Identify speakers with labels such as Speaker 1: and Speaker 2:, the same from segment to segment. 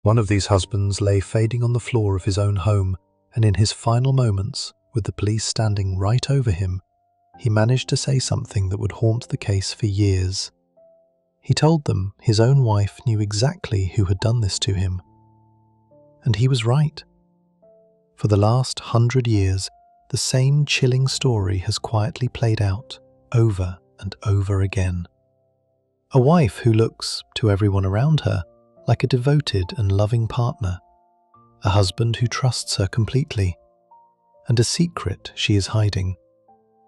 Speaker 1: One of these husbands lay fading on the floor of his own home, and in his final moments, with the police standing right over him, he managed to say something that would haunt the case for years. He told them his own wife knew exactly who had done this to him. And he was right. For the last 100 years, the same chilling story has quietly played out over and over again. A wife who looks, to everyone around her, like a devoted and loving partner. A husband who trusts her completely. And a secret she is hiding,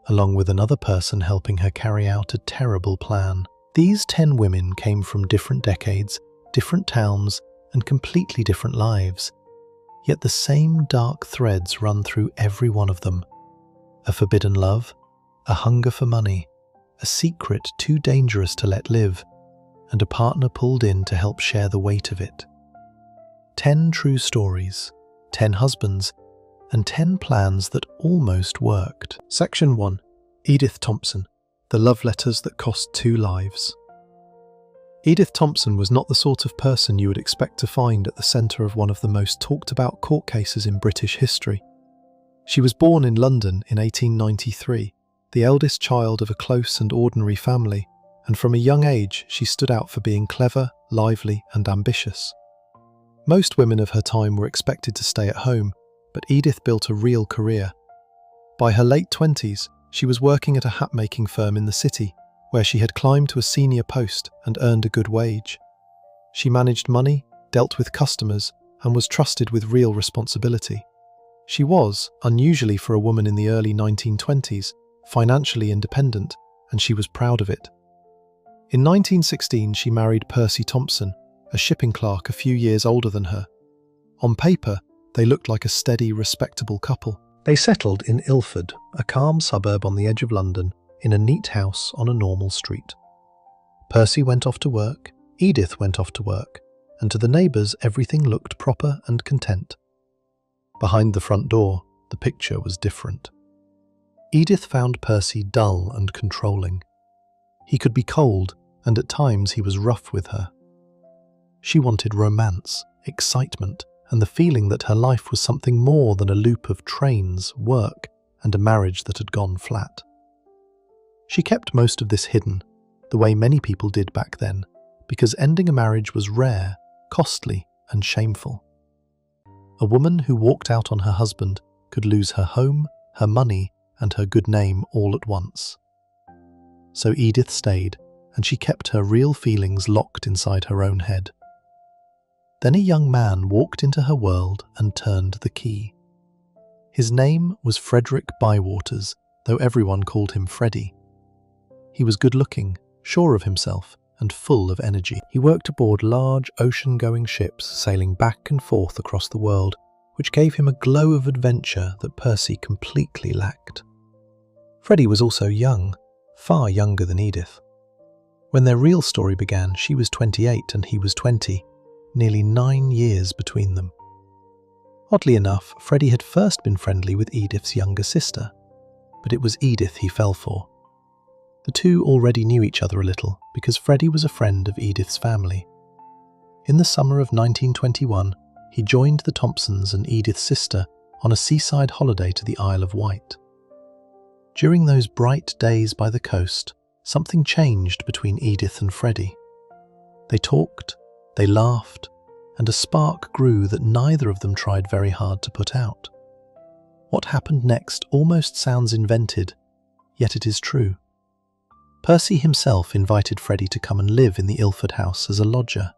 Speaker 1: along with another person helping her carry out a terrible plan. These 10 women came from different decades, different towns, and completely different lives. Yet the same dark threads run through every one of them. A forbidden love, a hunger for money, a secret too dangerous to let live, and a partner pulled in to help share the weight of it. 10 true stories, 10 husbands, and 10 plans that almost worked. Section 1. Edith Thompson, the love letters that cost 2 lives. Edith Thompson was not the sort of person you would expect to find at the centre of one of the most talked about court cases in British history. She was born in London in 1893, the eldest child of a close and ordinary family, and from a young age she stood out for being clever, lively, and ambitious. Most women of her time were expected to stay at home, but Edith built a real career. By her late 20s, she was working at a hat-making firm in the city, where she had climbed to a senior post and earned a good wage. She managed money, dealt with customers, and was trusted with real responsibility. She was, unusually for a woman in the early 1920s, financially independent, and she was proud of it. In 1916, she married Percy Thompson, a shipping clerk a few years older than her. On paper, they looked like a steady, respectable couple. They settled in Ilford, a calm suburb on the edge of London, in a neat house on a normal street. Percy went off to work, Edith went off to work, and to the neighbours everything looked proper and content. Behind the front door, the picture was different. Edith found Percy dull and controlling. He could be cold, and at times he was rough with her. She wanted romance, excitement, and the feeling that her life was something more than a loop of trains, work, and a marriage that had gone flat. She kept most of this hidden, the way many people did back then, because ending a marriage was rare, costly, and shameful. A woman who walked out on her husband could lose her home, her money, and her good name all at once. So Edith stayed, and she kept her real feelings locked inside her own head. Then a young man walked into her world and turned the key. His name was Frederick Bywaters, though everyone called him Freddie. He was good-looking, sure of himself, and full of energy. He worked aboard large ocean-going ships sailing back and forth across the world, which gave him a glow of adventure that Percy completely lacked. Freddie was also young, far younger than Edith. When their real story began, she was 28 and he was 20, nearly 9 years between them. Oddly enough, Freddie had first been friendly with Edith's younger sister, but it was Edith he fell for. The two already knew each other a little because Freddie was a friend of Edith's family. In the summer of 1921, he joined the Thompsons and Edith's sister on a seaside holiday to the Isle of Wight. During those bright days by the coast, something changed between Edith and Freddie. They talked, they laughed, and a spark grew that neither of them tried very hard to put out. What happened next almost sounds invented, yet it is true. Percy himself invited Freddie to come and live in the Ilford house as a lodger.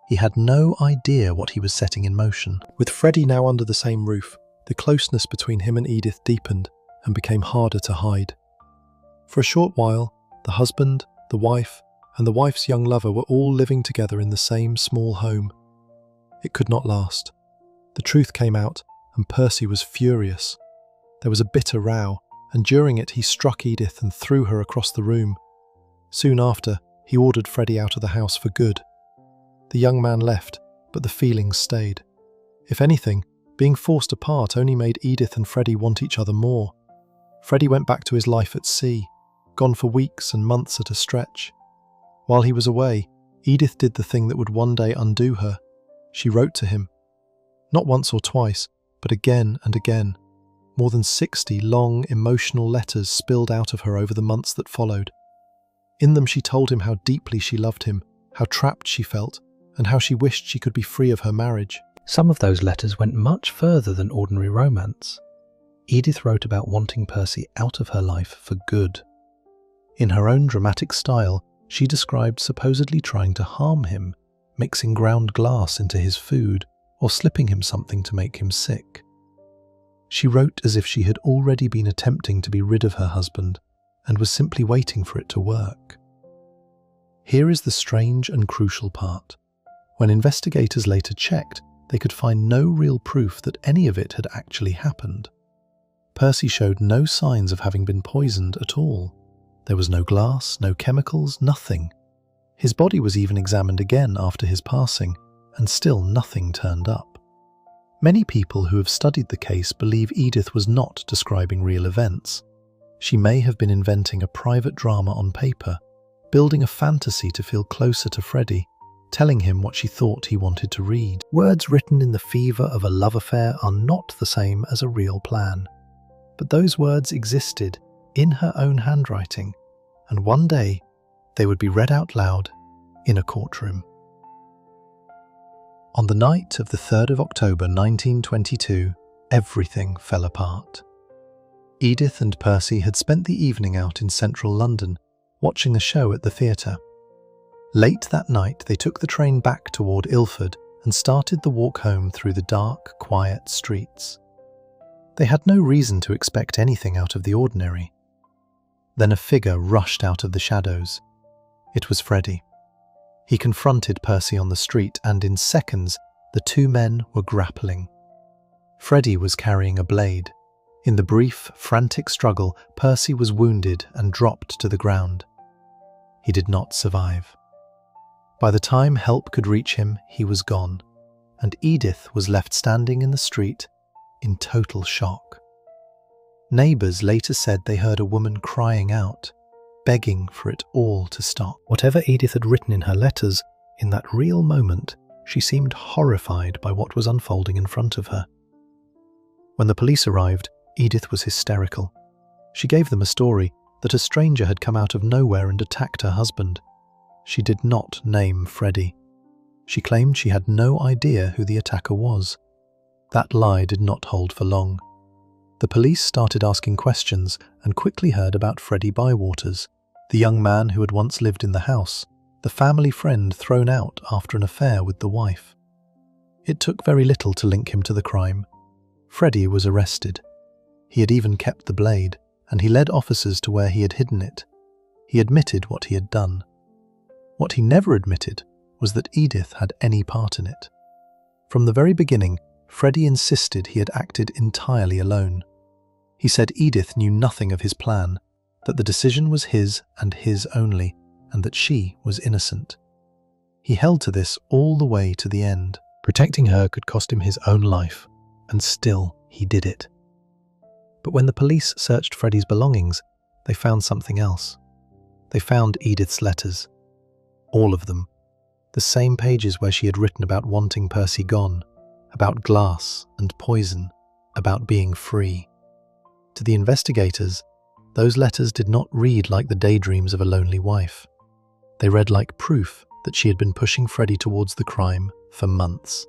Speaker 1: He had no idea what he was setting in motion. With Freddie now under the same roof, the closeness between him and Edith deepened and became harder to hide. For a short while, the husband, the wife, and the wife's young lover were all living together in the same small home. It could not last. The truth came out, and Percy was furious. There was a bitter row, and during it he struck Edith and threw her across the room. Soon after, he ordered Freddie out of the house for good. The young man left, but the feelings stayed. If anything, being forced apart only made Edith and Freddie want each other more. Freddie went back to his life at sea, gone for weeks and months at a stretch. While he was away, Edith did the thing that would one day undo her. She wrote to him, not once or twice, but again and again. More than 60 long, emotional letters spilled out of her over the months that followed. In them she told him how deeply she loved him, how trapped she felt, and how she wished she could be free of her marriage.
Speaker 2: Some of those letters went much further than ordinary romance. Edith wrote about wanting Percy out of her life for good. In her own dramatic style, she described supposedly trying to harm him, mixing ground glass into his food, or slipping him something to make him sick. She wrote as if she had already been attempting to be rid of her husband and was simply waiting for it to work. Here is the strange and crucial part. When investigators later checked, they could find no real proof that any of it had actually happened. Percy showed no signs of having been poisoned at all. There was no glass, no chemicals, nothing. His body was even examined again after his passing, and still nothing turned up. Many people who have studied the case believe Edith was not describing real events. She may have been inventing a private drama on paper, building a fantasy to feel closer to Freddie, telling him what she thought he wanted to read. Words written in the fever of a love affair are not the same as a real plan. But those words existed in her own handwriting, and one day they would be read out loud in a courtroom. On the night of the 3rd of October 1922, everything fell apart. Edith and Percy had spent the evening out in central London, watching a show at the theatre. Late that night, they took the train back toward Ilford and started the walk home through the dark, quiet streets. They had no reason to expect anything out of the ordinary. Then a figure rushed out of the shadows. It was Freddie. He confronted Percy on the street, and in seconds, the two men were grappling. Freddie was carrying a blade. In the brief, frantic struggle, Percy was wounded and dropped to the ground. He did not survive. By the time help could reach him, he was gone, and Edith was left standing in the street in total shock. Neighbours later said they heard a woman crying out, begging for it all to stop. Whatever Edith had written in her letters, in that real moment, she seemed horrified by what was unfolding in front of her. When the police arrived, Edith was hysterical. She gave them a story that a stranger had come out of nowhere and attacked her husband. She did not name Freddie. She claimed she had no idea who the attacker was. That lie did not hold for long. The police started asking questions and quickly heard about Freddie Bywaters, the young man who had once lived in the house, the family friend thrown out after an affair with the wife. It took very little to link him to the crime. Freddie was arrested. He had even kept the blade, and he led officers to where he had hidden it. He admitted what he had done. What he never admitted was that Edith had any part in it. From the very beginning, Freddie insisted he had acted entirely alone. He said Edith knew nothing of his plan, that the decision was his and his only, and that she was innocent. He held to this all the way to the end. Protecting her could cost him his own life, and still he did it. But when the police searched Freddie's belongings, they found something else. They found Edith's letters. All of them. The same pages where she had written about wanting Percy gone, about glass and poison, about being free. To the investigators, those letters did not read like the daydreams of a lonely wife. They read like proof that she had been pushing Freddie towards the crime for months.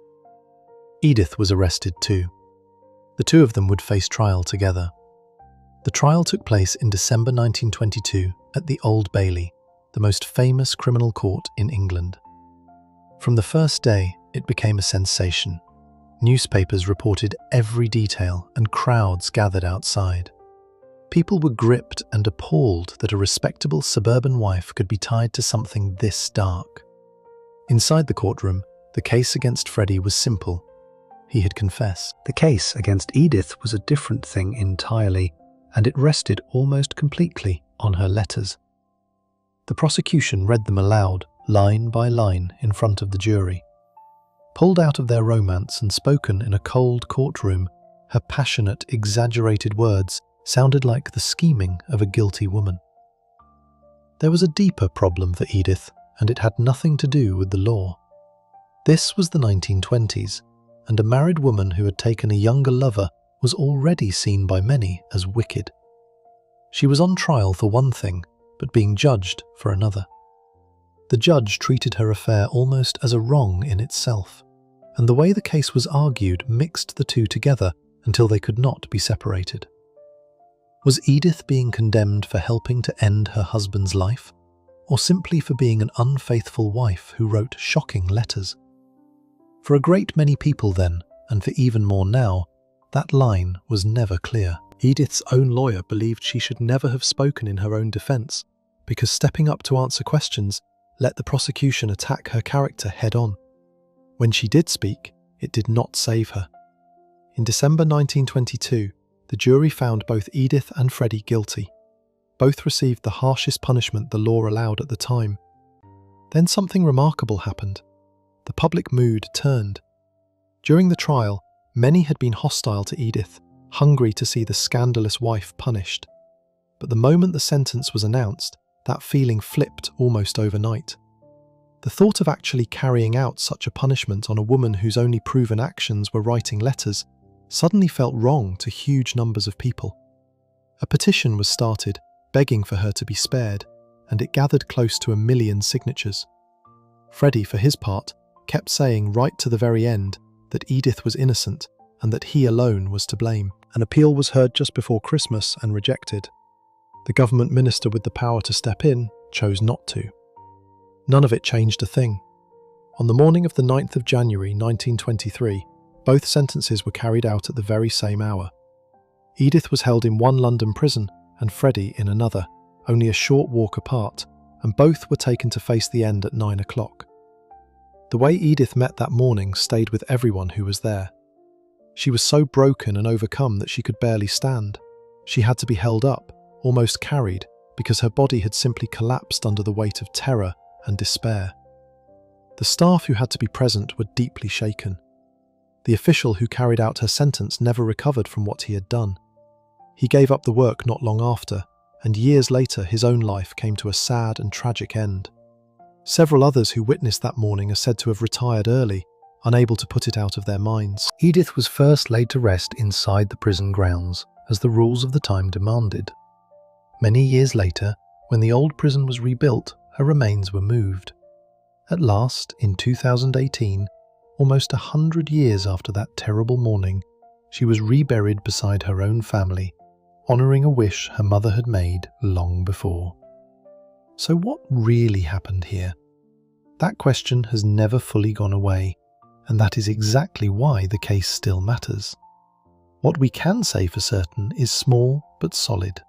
Speaker 2: Edith was arrested too. The two of them would face trial together. The trial took place in December 1922 at the Old Bailey, the most famous criminal court in England. From the first day, it became a sensation. Newspapers reported every detail, and crowds gathered outside. People were gripped and appalled that a respectable suburban wife could be tied to something this dark. Inside the courtroom, the case against Freddie was simple. He had confessed. The case against Edith was a different thing entirely, and it rested almost completely on her letters. The prosecution read them aloud, line by line, in front of the jury. Pulled out of their romance and spoken in a cold courtroom, her passionate, exaggerated words sounded like the scheming of a guilty woman. There was a deeper problem for Edith, and it had nothing to do with the law. This was the 1920s, and a married woman who had taken a younger lover was already seen by many as wicked. She was on trial for one thing, but being judged for another. The judge treated her affair almost as a wrong in itself, and the way the case was argued mixed the two together until they could not be separated. Was Edith being condemned for helping to end her husband's life, or simply for being an unfaithful wife who wrote shocking letters? For a great many people then, and for even more now, that line was never clear. Edith's own lawyer believed she should never have spoken in her own defense, because stepping up to answer questions let the prosecution attack her character head-on. When she did speak, it did not save her. In December 1922, the jury found both Edith and Freddie guilty. Both received the harshest punishment the law allowed at the time. Then something remarkable happened. The public mood turned. During the trial, many had been hostile to Edith, hungry to see the scandalous wife punished. But the moment the sentence was announced, that feeling flipped almost overnight. The thought of actually carrying out such a punishment on a woman whose only proven actions were writing letters suddenly felt wrong to huge numbers of people. A petition was started, begging for her to be spared, and it gathered close to 1 million signatures. Freddie, for his part, kept saying right to the very end that Edith was innocent and that he alone was to blame. An appeal was heard just before Christmas and rejected. The government minister with the power to step in chose not to. None of it changed a thing. On the morning of the 9th of January 1923, both sentences were carried out at the very same hour. Edith was held in one London prison and Freddie in another, only a short walk apart, and both were taken to face the end at 9 o'clock. The way Edith met that morning stayed with everyone who was there. She was so broken and overcome that she could barely stand. She had to be held up, almost carried, because her body had simply collapsed under the weight of terror and despair. The staff who had to be present were deeply shaken. The official who carried out her sentence never recovered from what he had done. He gave up the work not long after, and years later his own life came to a sad and tragic end. Several others who witnessed that morning are said to have retired early, unable to put it out of their minds. Edith was first laid to rest inside the prison grounds, as the rules of the time demanded. Many years later, when the old prison was rebuilt, her remains were moved. At last, in 2018, almost 100 years after that terrible morning, she was reburied beside her own family, honouring a wish her mother had made long before. So what really happened here? That question has never fully gone away, and that is exactly why the case still matters. What we can say for certain is small but solid.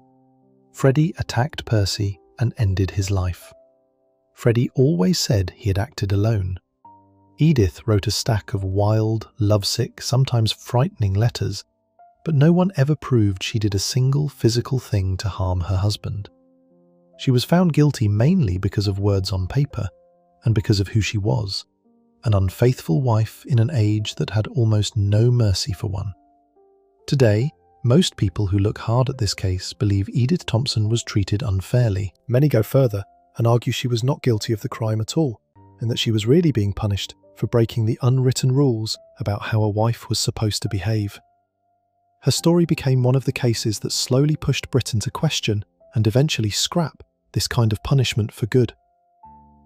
Speaker 2: Freddie attacked Percy and ended his life. Freddie always said he had acted alone. Edith wrote a stack of wild, lovesick, sometimes frightening letters, but no one ever proved she did a single physical thing to harm her husband. She was found guilty mainly because of words on paper, and because of who she was, an unfaithful wife in an age that had almost no mercy for one. Today, most people who look hard at this case believe Edith Thompson was treated unfairly. Many go further and argue she was not guilty of the crime at all, and that she was really being punished for breaking the unwritten rules about how a wife was supposed to behave. Her story became one of the cases that slowly pushed Britain to question and eventually scrap this kind of punishment for good.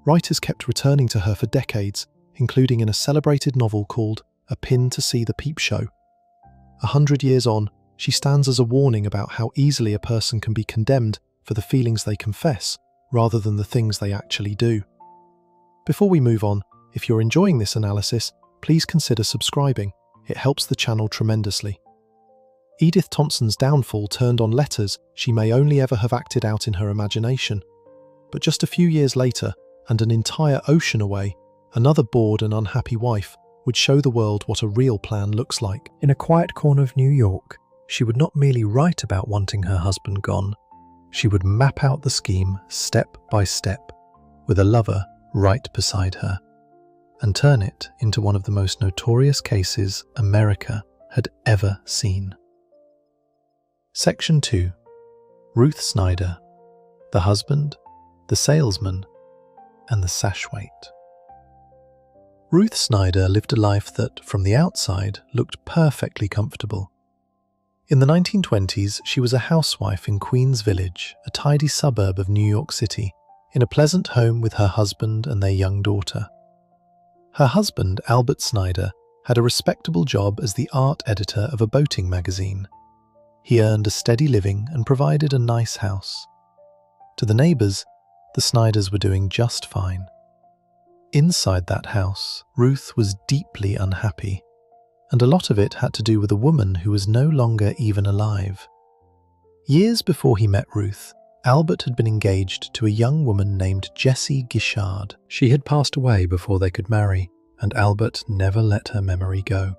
Speaker 2: Writers kept returning to her for decades, including in a celebrated novel called A Pin to See the Peep Show. 100 years on, she stands as a warning about how easily a person can be condemned for the feelings they confess, rather than the things they actually do. Before we move on, if you're enjoying this analysis, please consider subscribing. It helps the channel tremendously. Edith Thompson's downfall turned on letters she may only ever have acted out in her imagination. But just a few years later, and an entire ocean away, another bored and unhappy wife would show the world what a real plan looks like. In a quiet corner of New York, she would not merely write about wanting her husband gone, she would map out the scheme step by step, with a lover right beside her, and turn it into one of the most notorious cases America had ever seen. Section 2. Ruth Snyder, the husband, the salesman, and the sashweight. Ruth Snyder lived a life that, from the outside, looked perfectly comfortable. In the 1920s, she was a housewife in Queens Village, a tidy suburb of New York City, in a pleasant home with her husband and their young daughter. Her husband, Albert Snyder, had a respectable job as the art editor of a boating magazine. He earned a steady living and provided a nice house. To the neighbours, the Snyders were doing just fine. Inside that house, Ruth was deeply unhappy, and a lot of it had to do with a woman who was no longer even alive. Years before he met Ruth, Albert had been engaged to a young woman named Jessie Guichard. She had passed away before they could marry, and Albert never let her memory go.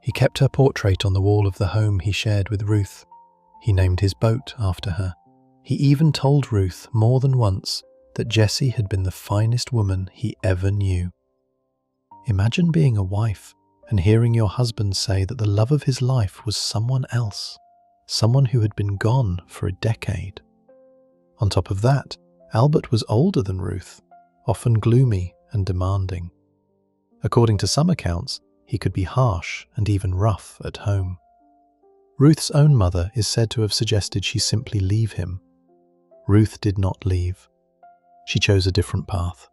Speaker 2: He kept her portrait on the wall of the home he shared with Ruth. He named his boat after her. He even told Ruth more than once that Jessie had been the finest woman he ever knew. Imagine being a wife and hearing your husband say that the love of his life was someone else, someone who had been gone for a decade. On top of that, Albert was older than Ruth, often gloomy and demanding. According to some accounts, he could be harsh and even rough at home. Ruth's own mother is said to have suggested she simply leave him. Ruth did not leave. She chose a different path.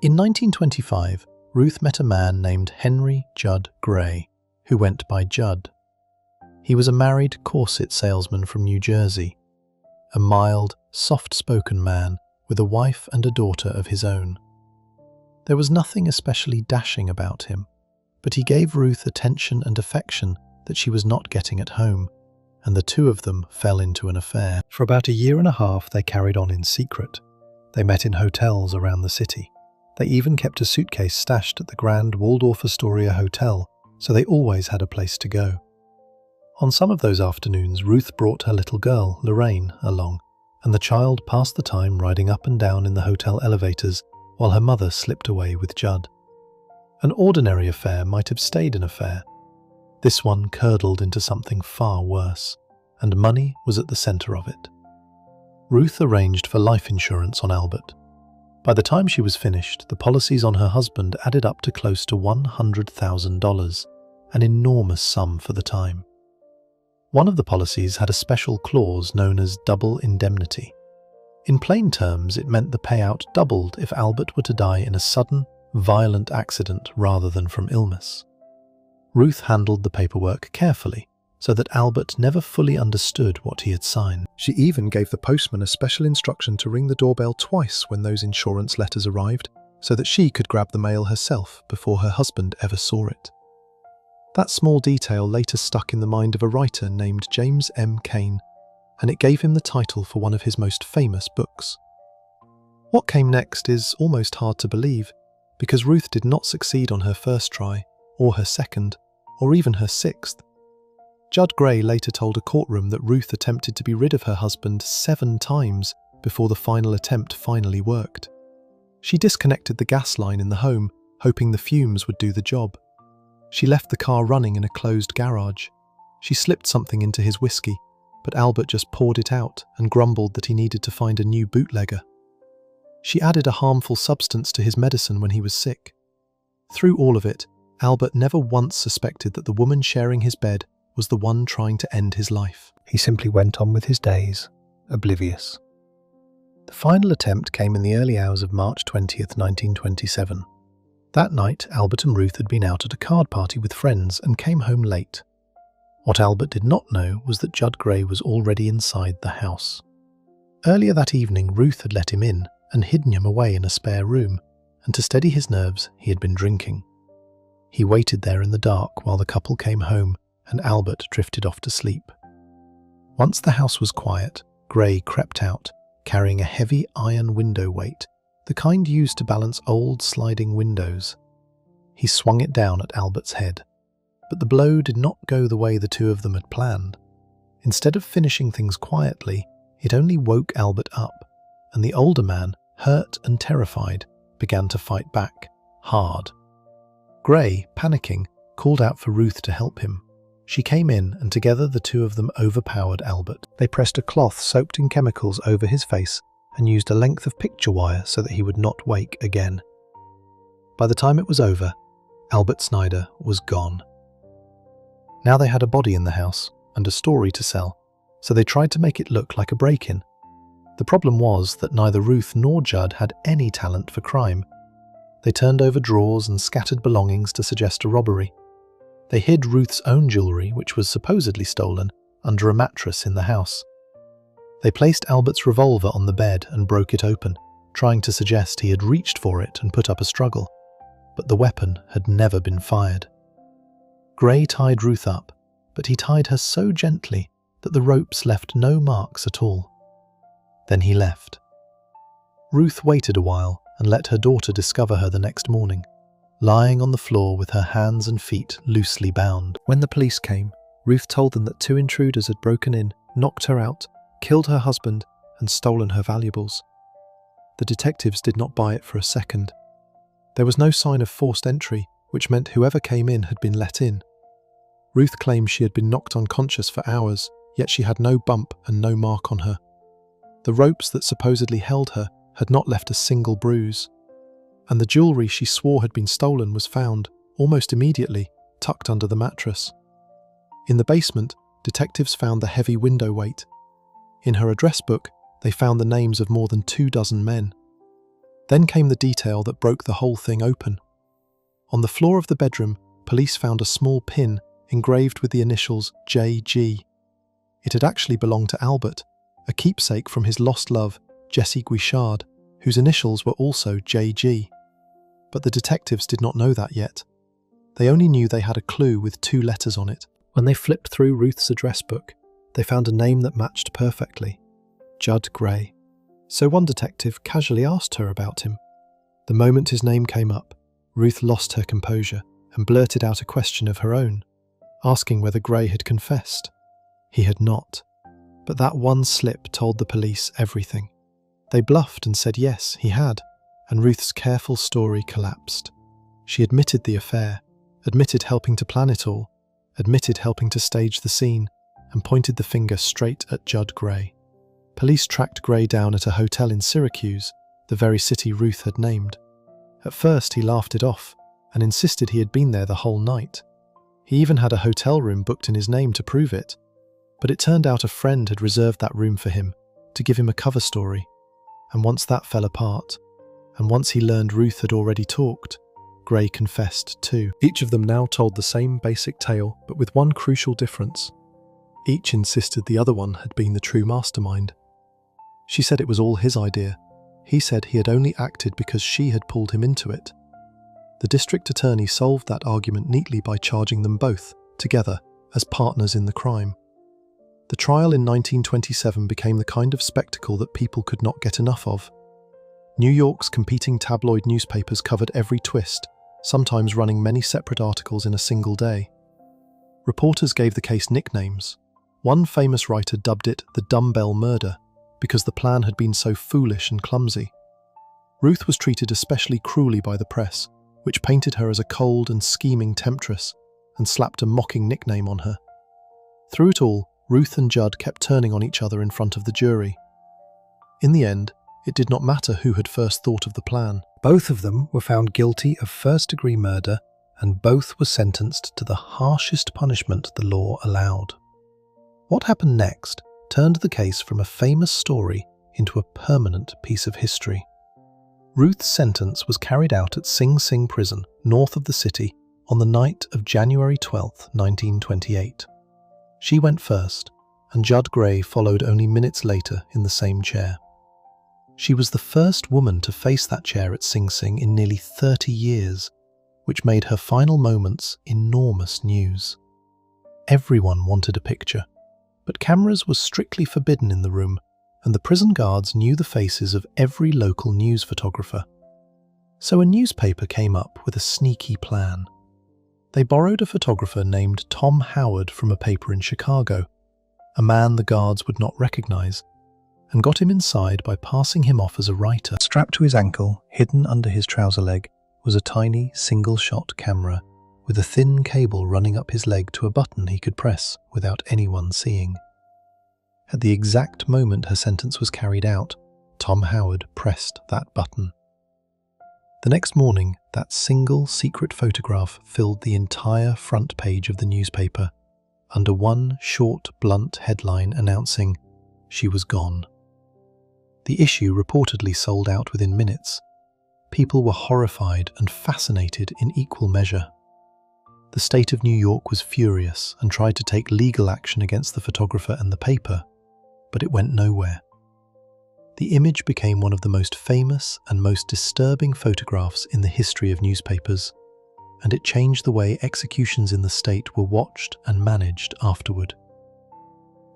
Speaker 2: In 1925, Ruth met a man named Henry Judd Gray, who went by Judd. He was a married corset salesman from New Jersey, a mild, soft-spoken man with a wife and a daughter of his own. There was nothing especially dashing about him, but he gave Ruth attention and affection that she was not getting at home, and the two of them fell into an affair. For about a year and a half they carried on in secret. They met in hotels around the city. They even kept a suitcase stashed at the Grand Waldorf Astoria Hotel, so they always had a place to go. On some of those afternoons, Ruth brought her little girl, Lorraine, along, and the child passed the time riding up and down in the hotel elevators while her mother slipped away with Judd. An ordinary affair might have stayed an affair. This one curdled into something far worse, and money was at the center of it. Ruth arranged for life insurance on Albert. By the time she was finished, the policies on her husband added up to close to $100,000, an enormous sum for the time. One of the policies had a special clause known as double indemnity. In plain terms, it meant the payout doubled if Albert were to die in a sudden, violent accident rather than from illness. Ruth handled the paperwork carefully, so that Albert never fully understood what he had signed. She even gave the postman a special instruction to ring the doorbell twice when those insurance letters arrived, so that she could grab the mail herself before her husband ever saw it. That small detail later stuck in the mind of a writer named James M. Cain, and it gave him the title for one of his most famous books. What came next is almost hard to believe, because Ruth did not succeed on her first try, or her second, or even her sixth. Judd Gray later told a courtroom that Ruth attempted to be rid of her husband 7 times before the final attempt finally worked. She disconnected the gas line in the home, hoping the fumes would do the job. She left the car running in a closed garage. She slipped something into his whiskey, but Albert just poured it out and grumbled that he needed to find a new bootlegger. She added a harmful substance to his medicine when he was sick. Through all of it, Albert never once suspected that the woman sharing his bed was the one trying to end his life. He simply went on with his days, oblivious. The final attempt came in the early hours of March 20th, 1927. That night, Albert and Ruth had been out at a card party with friends and came home late. What Albert did not know was that Judd Gray was already inside the house. Earlier that evening, Ruth had let him in and hidden him away in a spare room, and to steady his nerves, he had been drinking. He waited there in the dark while the couple came home and Albert drifted off to sleep. Once the house was quiet, Gray crept out, carrying a heavy iron window weight, the kind used to balance old sliding windows. He swung it down at Albert's head, but the blow did not go the way the two of them had planned. Instead of finishing things quietly, it only woke Albert up, and the older man, hurt and terrified, began to fight back, hard. Gray, panicking, called out for Ruth to help him. She came in, and together the two of them overpowered Albert. They pressed a cloth soaked in chemicals over his face and used a length of picture wire so that he would not wake again. By the time it was over, Albert Snyder was gone. Now they had a body in the house and a story to sell, so they tried to make it look like a break-in. The problem was that neither Ruth nor Judd had any talent for crime. They turned over drawers and scattered belongings to suggest a robbery. They hid Ruth's own jewellery, which was supposedly stolen, under a mattress in the house. They placed Albert's revolver on the bed and broke it open, trying to suggest he had reached for it and put up a struggle. But the weapon had never been fired. Gray tied Ruth up, but he tied her so gently that the ropes left no marks at all. Then he left. Ruth waited a while and let her daughter discover her the next morning, lying on the floor with her hands and feet loosely bound. When the police came, Ruth told them that 2 intruders had broken in, knocked her out, killed her husband, and stolen her valuables. The detectives did not buy it for a second. There was no sign of forced entry, which meant whoever came in had been let in. Ruth claimed she had been knocked unconscious for hours, yet she had no bump and no mark on her. The ropes that supposedly held her had not left a single bruise, and the jewellery she swore had been stolen was found, almost immediately, tucked under the mattress. In the basement, detectives found the heavy window weight. In her address book, they found the names of more than 24 men. Then came the detail that broke the whole thing open. On the floor of the bedroom, police found a small pin engraved with the initials JG. It had actually belonged to Albert, a keepsake from his lost love, Jessie Guichard, whose initials were also JG. But the detectives did not know that yet. They only knew they had a clue with 2 letters on it. When they flipped through Ruth's address book, they found a name that matched perfectly: Judd Gray. So one detective casually asked her about him. The moment his name came up, Ruth lost her composure and blurted out a question of her own, asking whether Gray had confessed. He had not. But that one slip told the police everything. They bluffed and said yes, he had, and Ruth's careful story collapsed. She admitted the affair, admitted helping to plan it all, admitted helping to stage the scene, and pointed the finger straight at Judd Gray. Police tracked Gray down at a hotel in Syracuse, the very city Ruth had named. At first he laughed it off and insisted he had been there the whole night. He even had a hotel room booked in his name to prove it. But it turned out a friend had reserved that room for him to give him a cover story. And once that fell apart, and once he learned Ruth had already talked, Gray confessed too. Each of them now told the same basic tale, but with one crucial difference. Each insisted the other one had been the true mastermind. She said it was all his idea. He said he had only acted because she had pulled him into it. The district attorney solved that argument neatly by charging them both, together, as partners in the crime. The trial in 1927 became the kind of spectacle that people could not get enough of. New York's competing tabloid newspapers covered every twist, sometimes running many separate articles in a single day. Reporters gave the case nicknames. One famous writer dubbed it the dumbbell murder, because the plan had been so foolish and clumsy. Ruth was treated especially cruelly by the press, which painted her as a cold and scheming temptress, and slapped a mocking nickname on her. Through it all, Ruth and Judd kept turning on each other in front of the jury. In the end, it did not matter who had first thought of the plan. Both of them were found guilty of first-degree murder, and both were sentenced to the harshest punishment the law allowed. What happened next turned the case from a famous story into a permanent piece of history. Ruth's sentence was carried out at Sing Sing prison, north of the city, on the night of January 12, 1928. She went first, and Judd Gray followed only minutes later in the same chair. She was the first woman to face that chair at Sing Sing in nearly 30 years, which made her final moments enormous news. Everyone wanted a picture, but cameras were strictly forbidden in the room, and the prison guards knew the faces of every local news photographer. So a newspaper came up with a sneaky plan. They borrowed a photographer named Tom Howard from a paper in Chicago, a man the guards would not recognize, and got him inside by passing him off as a writer. Strapped to his ankle, hidden under his trouser leg, was a tiny single-shot camera with a thin cable running up his leg to a button he could press without anyone seeing. At the exact moment her sentence was carried out, Tom Howard pressed that button.
Speaker 1: The next morning, that single secret photograph filled the entire front page of the newspaper, under one short, blunt headline announcing, "She was gone." The issue reportedly sold out within minutes. People were horrified and fascinated in equal measure. The state of New York was furious and tried to take legal action against the photographer and the paper, but it went nowhere. The image became one of the most famous and most disturbing photographs in the history of newspapers, and it changed the way executions in the state were watched and managed afterward.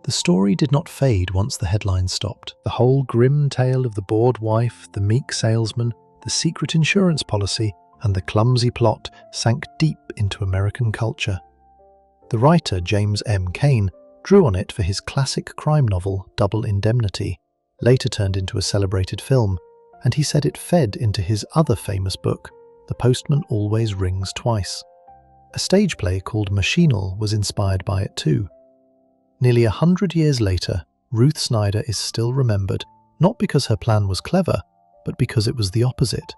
Speaker 1: The story did not fade once the headlines stopped. The whole grim tale of the bored wife, the meek salesman, the secret insurance policy, and the clumsy plot sank deep into American culture. The writer James M. Cain drew on it for his classic crime novel Double Indemnity, later turned into a celebrated film, and he said it fed into his other famous book, The Postman Always Rings Twice. A stage play called Machinal was inspired by it too. Nearly 100 years later, Ruth Snyder is still remembered, not because her plan was clever, but because it was the opposite.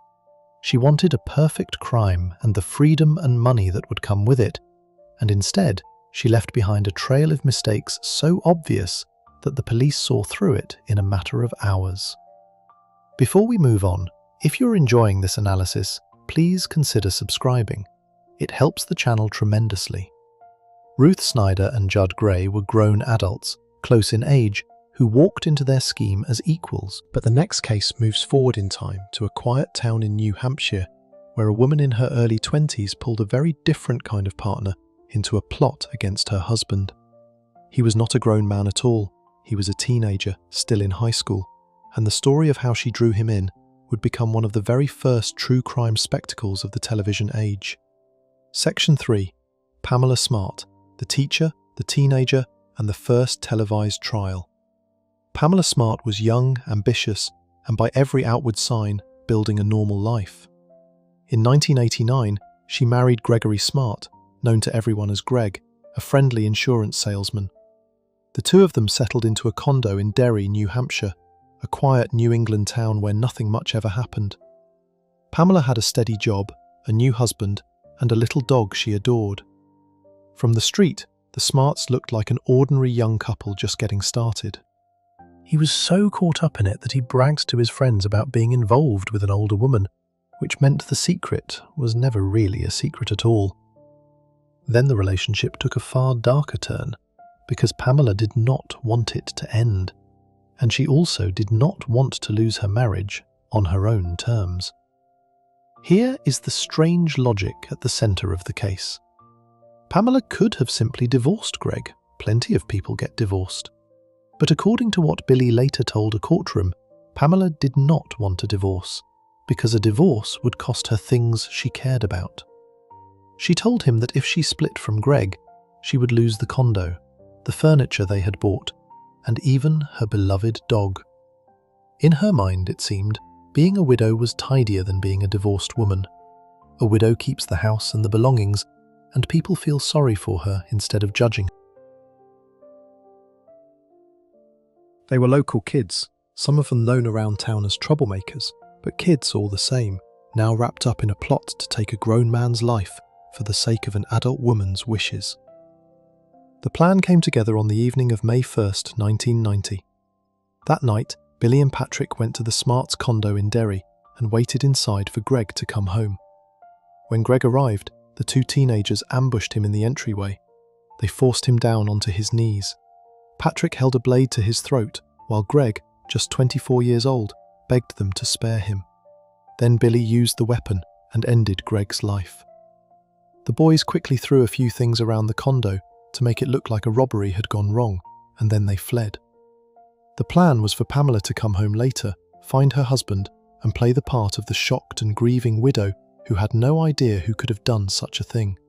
Speaker 1: She wanted a perfect crime and the freedom and money that would come with it, and instead, she left behind a trail of mistakes so obvious that the police saw through it in a matter of hours. Before we move on, if you're enjoying this analysis, please consider subscribing. It helps the channel tremendously. Ruth Snyder and Judd Gray were grown adults, close in age, who walked into their scheme as equals. But the next case moves forward in time to a quiet town in New Hampshire, where a woman in her early 20s pulled a very different kind of partner into a plot against her husband. He was not a grown man at all. He was a teenager, still in high school, and the story of how she drew him in would become one of the very first true crime spectacles of the television age. Section 3. Pamela Smart, the teacher, the teenager, and the first televised trial. Pamela Smart was young, ambitious, and by every outward sign, building a normal life. In 1989, she married Gregory Smart, known to everyone as Greg, a friendly insurance salesman. The two of them settled into a condo in Derry, New Hampshire, a quiet New England town where nothing much ever happened. Pamela had a steady job, a new husband, and a little dog she adored. From the street, the Smarts looked like an ordinary young couple just getting started. He was so caught up in it that he bragged to his friends about being involved with an older woman, which meant the secret was never really a secret at all. Then the relationship took a far darker turn, because Pamela did not want it to end, and she also did not want to lose her marriage on her own terms. Here is the strange logic at the centre of the case. Pamela could have simply divorced Greg. Plenty of people get divorced. But according to what Billy later told a courtroom, Pamela did not want a divorce, because a divorce would cost her things she cared about. She told him that if she split from Greg, she would lose the condo, the furniture they had bought, and even her beloved dog. In her mind, it seemed, being a widow was tidier than being a divorced woman. A widow keeps the house and the belongings, and people feel sorry for her instead of judging. They were local kids, some of them known around town as troublemakers, but kids all the same, now wrapped up in a plot to take a grown man's life for the sake of an adult woman's wishes. The plan came together on the evening of May 1st, 1990. That night, Billy and Patrick went to the Smarts' condo in Derry and waited inside for Greg to come home. When Greg arrived, the two teenagers ambushed him in the entryway. They forced him down onto his knees. Patrick held a blade to his throat, while Greg, just 24 years old, begged them to spare him. Then Billy used the weapon and ended Greg's life. The boys quickly threw a few things around the condo to make it look like a robbery had gone wrong, and then they fled. The plan was for Pamela to come home later, find her husband, and play the part of the shocked and grieving widow who had no idea who could have done such a thing.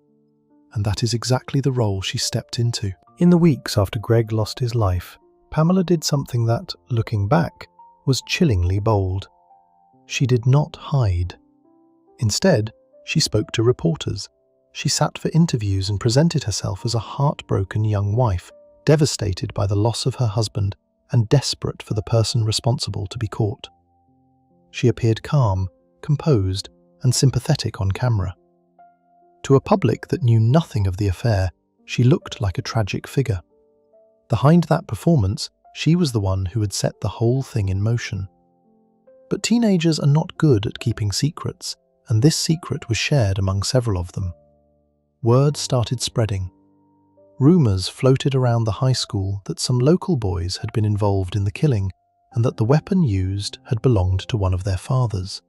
Speaker 1: And that is exactly the role she stepped into. In the weeks after Greg lost his life, Pamela did something that, looking back, was chillingly bold. She did not hide. Instead, she spoke to reporters. She sat for interviews and presented herself as a heartbroken young wife, devastated by the loss of her husband and desperate for the person responsible to be caught. She appeared calm, composed,
Speaker 2: and sympathetic on camera. To a public that knew nothing of the affair, she looked like a tragic figure. Behind that performance, she was the one who had set the whole thing in motion. But teenagers are not good at keeping secrets, and this secret was shared among several of them. Word started spreading. Rumours floated around the high school that some local boys had been involved in the killing and that the weapon used had belonged to one of their fathers.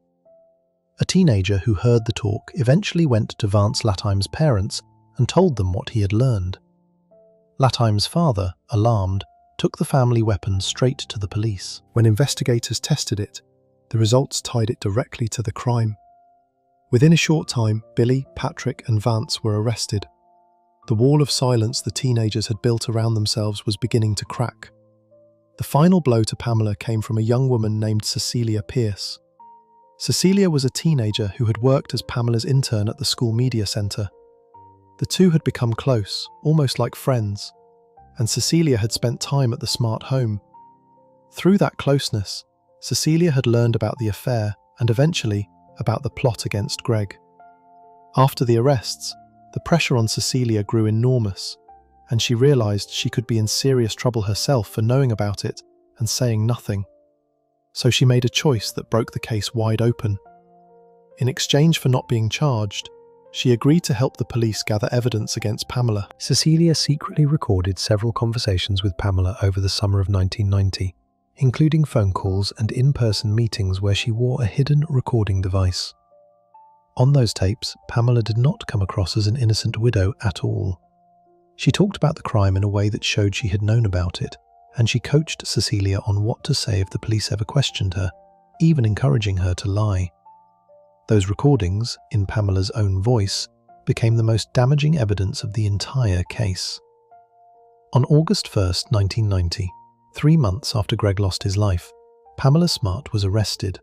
Speaker 2: A teenager who heard the talk eventually went to Vance Latim's parents and told them what he had learned. Latim's father, alarmed, took the family weapon straight to the police.
Speaker 1: When investigators tested it, the results tied it directly to the crime. Within a short time, Billy, Patrick, and Vance were arrested. The wall of silence the teenagers had built around themselves was beginning to crack. The final blow to Pamela came from a young woman named Cecilia Pierce. Cecilia was a teenager who had worked as Pamela's intern at the school media centre. The two had become close, almost like friends, and Cecilia had spent time at the smart home. Through that closeness, Cecilia had learned about the affair and eventually about the plot against Greg. After the arrests, the pressure on Cecilia grew enormous, and she realised she could be in serious trouble herself for knowing about it and saying nothing. So she made a choice that broke the case wide open. In exchange for not being charged, she agreed to help the police gather evidence against Pamela.
Speaker 2: Cecilia secretly recorded several conversations with Pamela over the summer of 1990, including phone calls and in-person meetings where she wore a hidden recording device. On those tapes, Pamela did not come across as an innocent widow at all. She talked about the crime in a way that showed she had known about it, and she coached Cecilia on what to say if the police ever questioned her, even encouraging her to lie. Those recordings, in Pamela's own voice, became the most damaging evidence of the entire case. On August 1st, 1990, 3 months after Greg lost his life, Pamela Smart was arrested.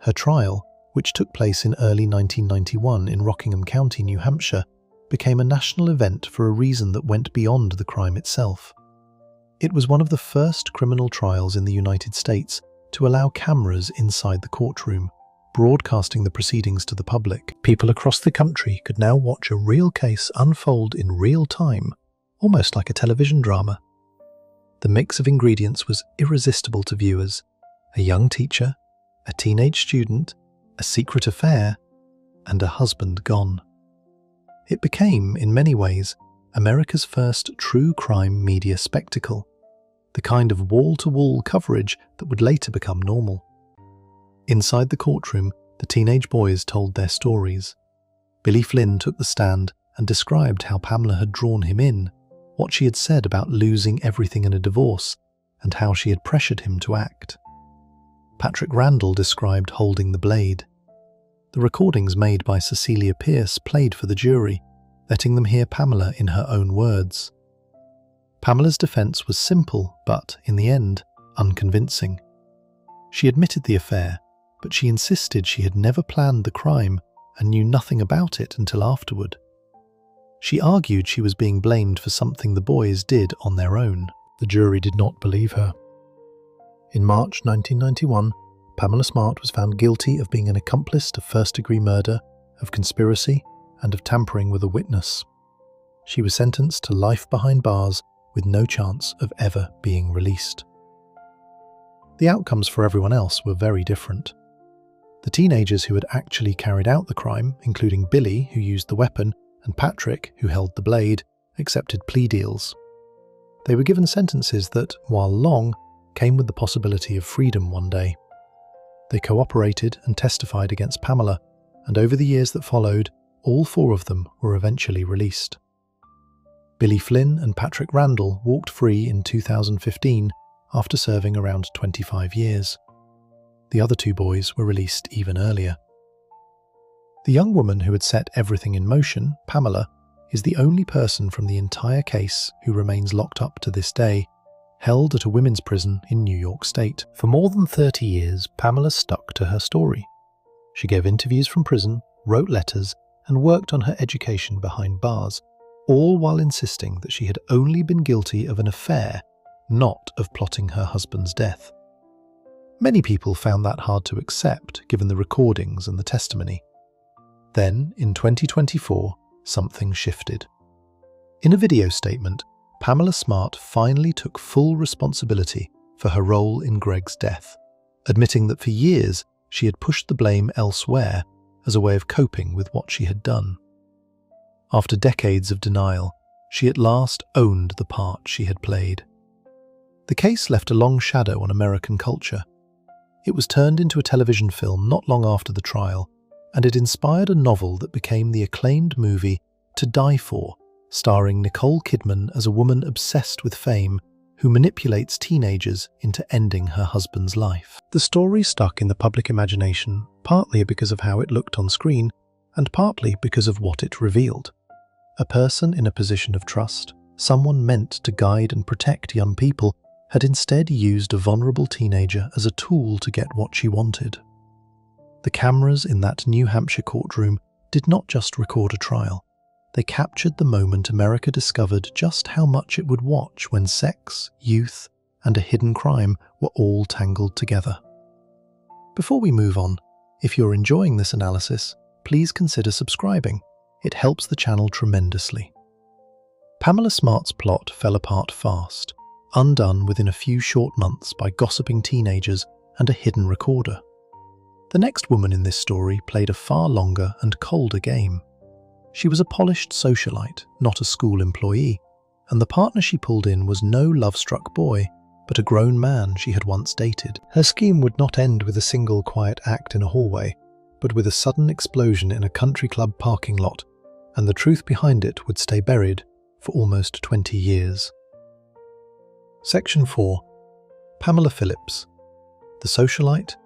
Speaker 2: Her trial, which took place in early 1991 in Rockingham County, New Hampshire, became a national event for a reason that went beyond the crime itself. It was one of the first criminal trials in the United States to allow cameras inside the courtroom, broadcasting the proceedings to the public. People across the country could now watch a real case unfold in real time, almost like a television drama. The mix of ingredients was irresistible to viewers: a young teacher, a teenage student, a secret affair, and a husband gone. It became, in many ways, America's first true crime media spectacle, the kind of wall-to-wall coverage that would later become normal. Inside the courtroom, the teenage boys told their stories. Billy Flynn took the stand and described how Pamela had drawn him in, what she had said about losing everything in a divorce, and how she had pressured him to act. Patrick Randall described holding the blade. The recordings made by Cecilia Pierce played for the jury, letting them hear Pamela in her own words. Pamela's defense was simple, but, in the end, unconvincing. She admitted the affair, but she insisted she had never planned the crime and knew nothing about it until afterward. She argued she was being blamed for something the boys did on their own. The jury did not believe her. In March 1991, Pamela Smart was found guilty of being an accomplice to first-degree murder, of conspiracy, and of tampering with a witness. She was sentenced to life behind bars with no chance of ever being released. The outcomes for everyone else were very different. The teenagers who had actually carried out the crime, including Billy, who used the weapon, and Patrick, who held the blade, accepted plea deals. They were given sentences that, while long, came with the possibility of freedom one day. They cooperated and testified against Pamela, and over the years that followed, all 4 of them were eventually released. Billy Flynn and Patrick Randall walked free in 2015 after serving around 25 years. The other 2 boys were released even earlier. The young woman who had set everything in motion, Pamela, is the only person from the entire case who remains locked up to this day, held at a women's prison in New York State. For more than 30 years, Pamela stuck to her story. She gave interviews from prison, wrote letters, and worked on her education behind bars, all while insisting that she had only been guilty of an affair, not of plotting her husband's death. Many people found that hard to accept, given the recordings and the testimony. Then, in 2024, something shifted. In a video statement, Pamela Smart finally took full responsibility for her role in Greg's death, admitting that for years she had pushed the blame elsewhere as a way of coping with what she had done. After decades of denial, she at last owned the part she had played. The case left a long shadow on American culture. It was turned into a television film not long after the trial, and it inspired a novel that became the acclaimed movie To Die For, starring Nicole Kidman as a woman obsessed with fame who manipulates teenagers into ending her husband's life.
Speaker 1: The story stuck in the public imagination, partly because of how it looked on screen, and partly because of what it revealed. A person in a position of trust, someone meant to guide and protect young people, had instead used a vulnerable teenager as a tool to get what she wanted. The cameras in that New Hampshire courtroom did not just record a trial. They captured the moment America discovered just how much it would watch when sex, youth, and a hidden crime were all tangled together. Before we move on, if you're enjoying this analysis, please consider subscribing. It helps the channel tremendously. Pamela Smart's plot fell apart fast, undone within a few short months by gossiping teenagers and a hidden recorder. The next woman in this story played a far longer and colder game. She was a polished socialite, not a school employee, and the partner she pulled in was no love-struck boy, but a grown man she had once dated. Her scheme would not end with a single quiet act in a hallway, but with a sudden explosion in a country club parking lot, and the truth behind it would stay buried for almost 20 years. Section 4. Pamela Phillips. The socialite,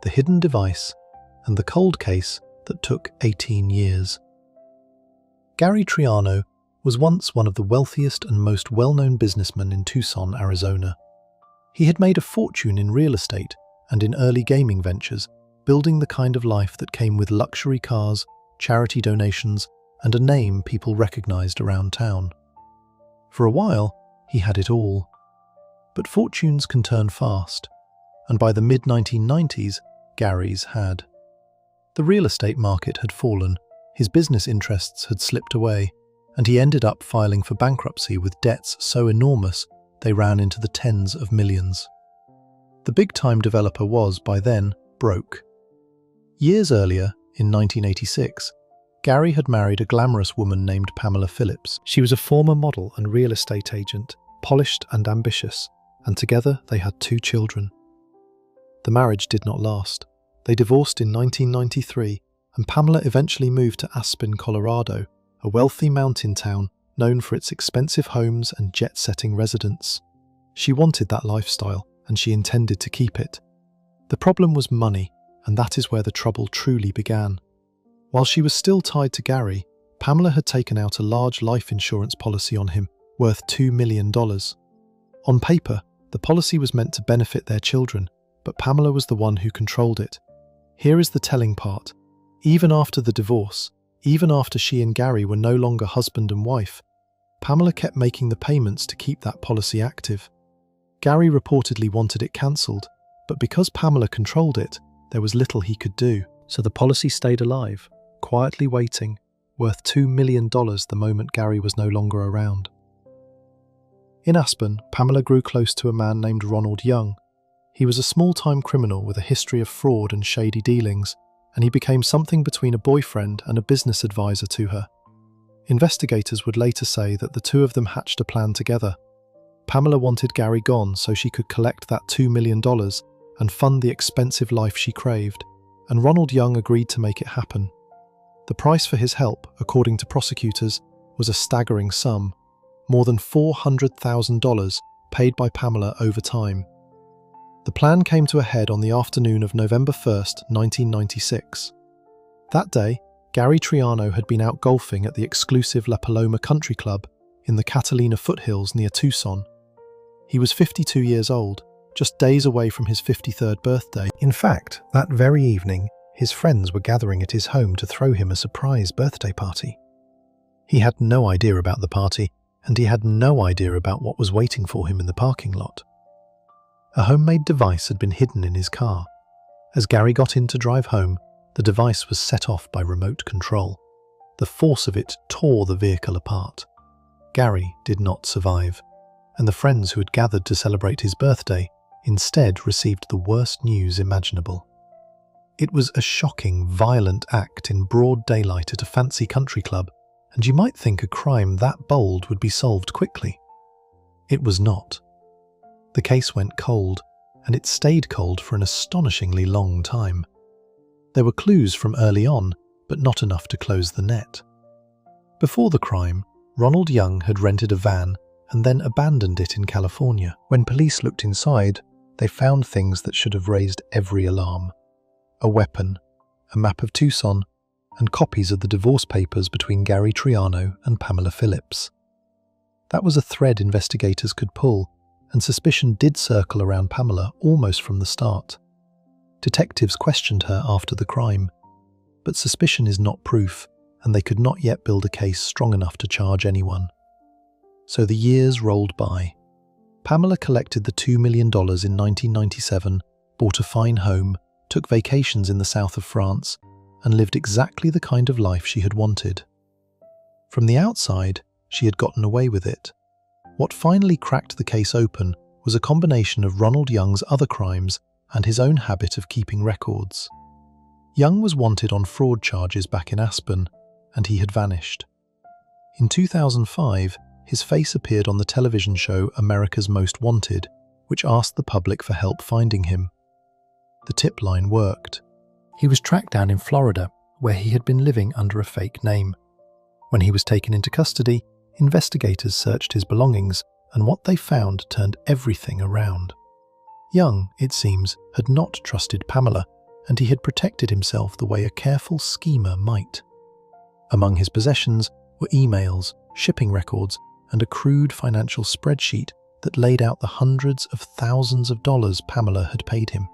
Speaker 1: the hidden device, and the cold case that took 18 years. Gary Triano was once one of the wealthiest and most well-known businessmen in Tucson, Arizona. He had made a fortune in real estate and in early gaming ventures, building the kind of life that came with luxury cars, charity donations, and a name people recognized around town. For a while, he had it all. But fortunes can turn fast, and by the mid-1990s, Gary's had. The real estate market had fallen, his business interests had slipped away, and he ended up filing for bankruptcy with debts so enormous they ran into the tens of millions. The big-time developer was, by then, broke. Years earlier, in 1986, Gary had married a glamorous woman named Pamela Phillips. She was a former model and real estate agent, polished and ambitious, and together they had 2 children. The marriage did not last. They divorced in 1993, and Pamela eventually moved to Aspen, Colorado, a wealthy mountain town known for its expensive homes and jet-setting residents. She wanted that lifestyle, and she intended to keep it. The problem was money, and that is where the trouble truly began. While she was still tied to Gary, Pamela had taken out a large life insurance policy on him, worth $2 million. On paper, the policy was meant to benefit their children, but Pamela was the one who controlled it. Here is the telling part. Even after the divorce, even after she and Gary were no longer husband and wife, Pamela kept making the payments to keep that policy active. Gary reportedly wanted it cancelled, but because Pamela controlled it, there was little he could do. So the policy stayed alive, quietly waiting, worth $2 million the moment Gary was no longer around. In Aspen, Pamela grew close to a man named Ronald Young. He was a small-time criminal with a history of fraud and shady dealings, and he became something between a boyfriend and a business advisor to her. Investigators would later say that the two of them hatched a plan together. Pamela wanted Gary gone so she could collect that $2 million and fund the expensive life she craved, and Ronald Young agreed to make it happen. The price for his help, according to prosecutors, was a staggering sum, more than $400,000 paid by Pamela over time. The plan came to a head on the afternoon of November 1st, 1996. That day, Gary Triano had been out golfing at the exclusive La Paloma Country Club in the Catalina foothills near Tucson. He was 52 years old, just days away from his 53rd birthday. In fact, that very evening, his friends were gathering at his home to throw him a surprise birthday party. He had no idea about the party, and he had no idea about what was waiting for him in the parking lot. A homemade device had been hidden in his car. As Gary got in to drive home,
Speaker 2: The device was set off by remote control. The force of it tore the vehicle apart. Gary did not survive, and the friends who had gathered to celebrate his birthday instead received the worst news imaginable. It was a shocking, violent act in broad daylight at a fancy country club, and you might think a crime that bold would be solved quickly. It was not. The case went cold, and it stayed cold for an astonishingly long time. There were clues from early on, but not enough to close the net. Before the crime, Ronald Young had rented a van and then abandoned it in California. When police looked inside, they found things that should have raised every alarm. A weapon, a map of Tucson, and copies of the divorce papers between Gary Triano and Pamela Phillips. That was a thread investigators could pull, and suspicion did circle around Pamela almost from the start. Detectives questioned her after the crime, but suspicion is not proof, and they could not yet build a case strong enough to charge anyone. So the years rolled by. Pamela collected the $2 million in 1997, bought a fine home, took vacations in the south of France, and lived exactly the kind of life she had wanted. From the outside, she had gotten away with it. What finally cracked the case open was a combination of Ronald Young's other crimes and his own habit of keeping records. Young was wanted on fraud charges back in Aspen, and he had vanished. In 2005, his face appeared on the television show America's Most Wanted, which asked the public for help finding him. The tip line worked. He was tracked down in Florida, where he had been living under a fake name. When he was taken into custody, investigators searched his belongings, and what they found turned everything around. Young, it seems, had not trusted Pamela, and he had protected himself the way a careful schemer might. Among his possessions were emails, shipping records, and a crude financial spreadsheet that laid out the hundreds of thousands of dollars Pamela had paid him.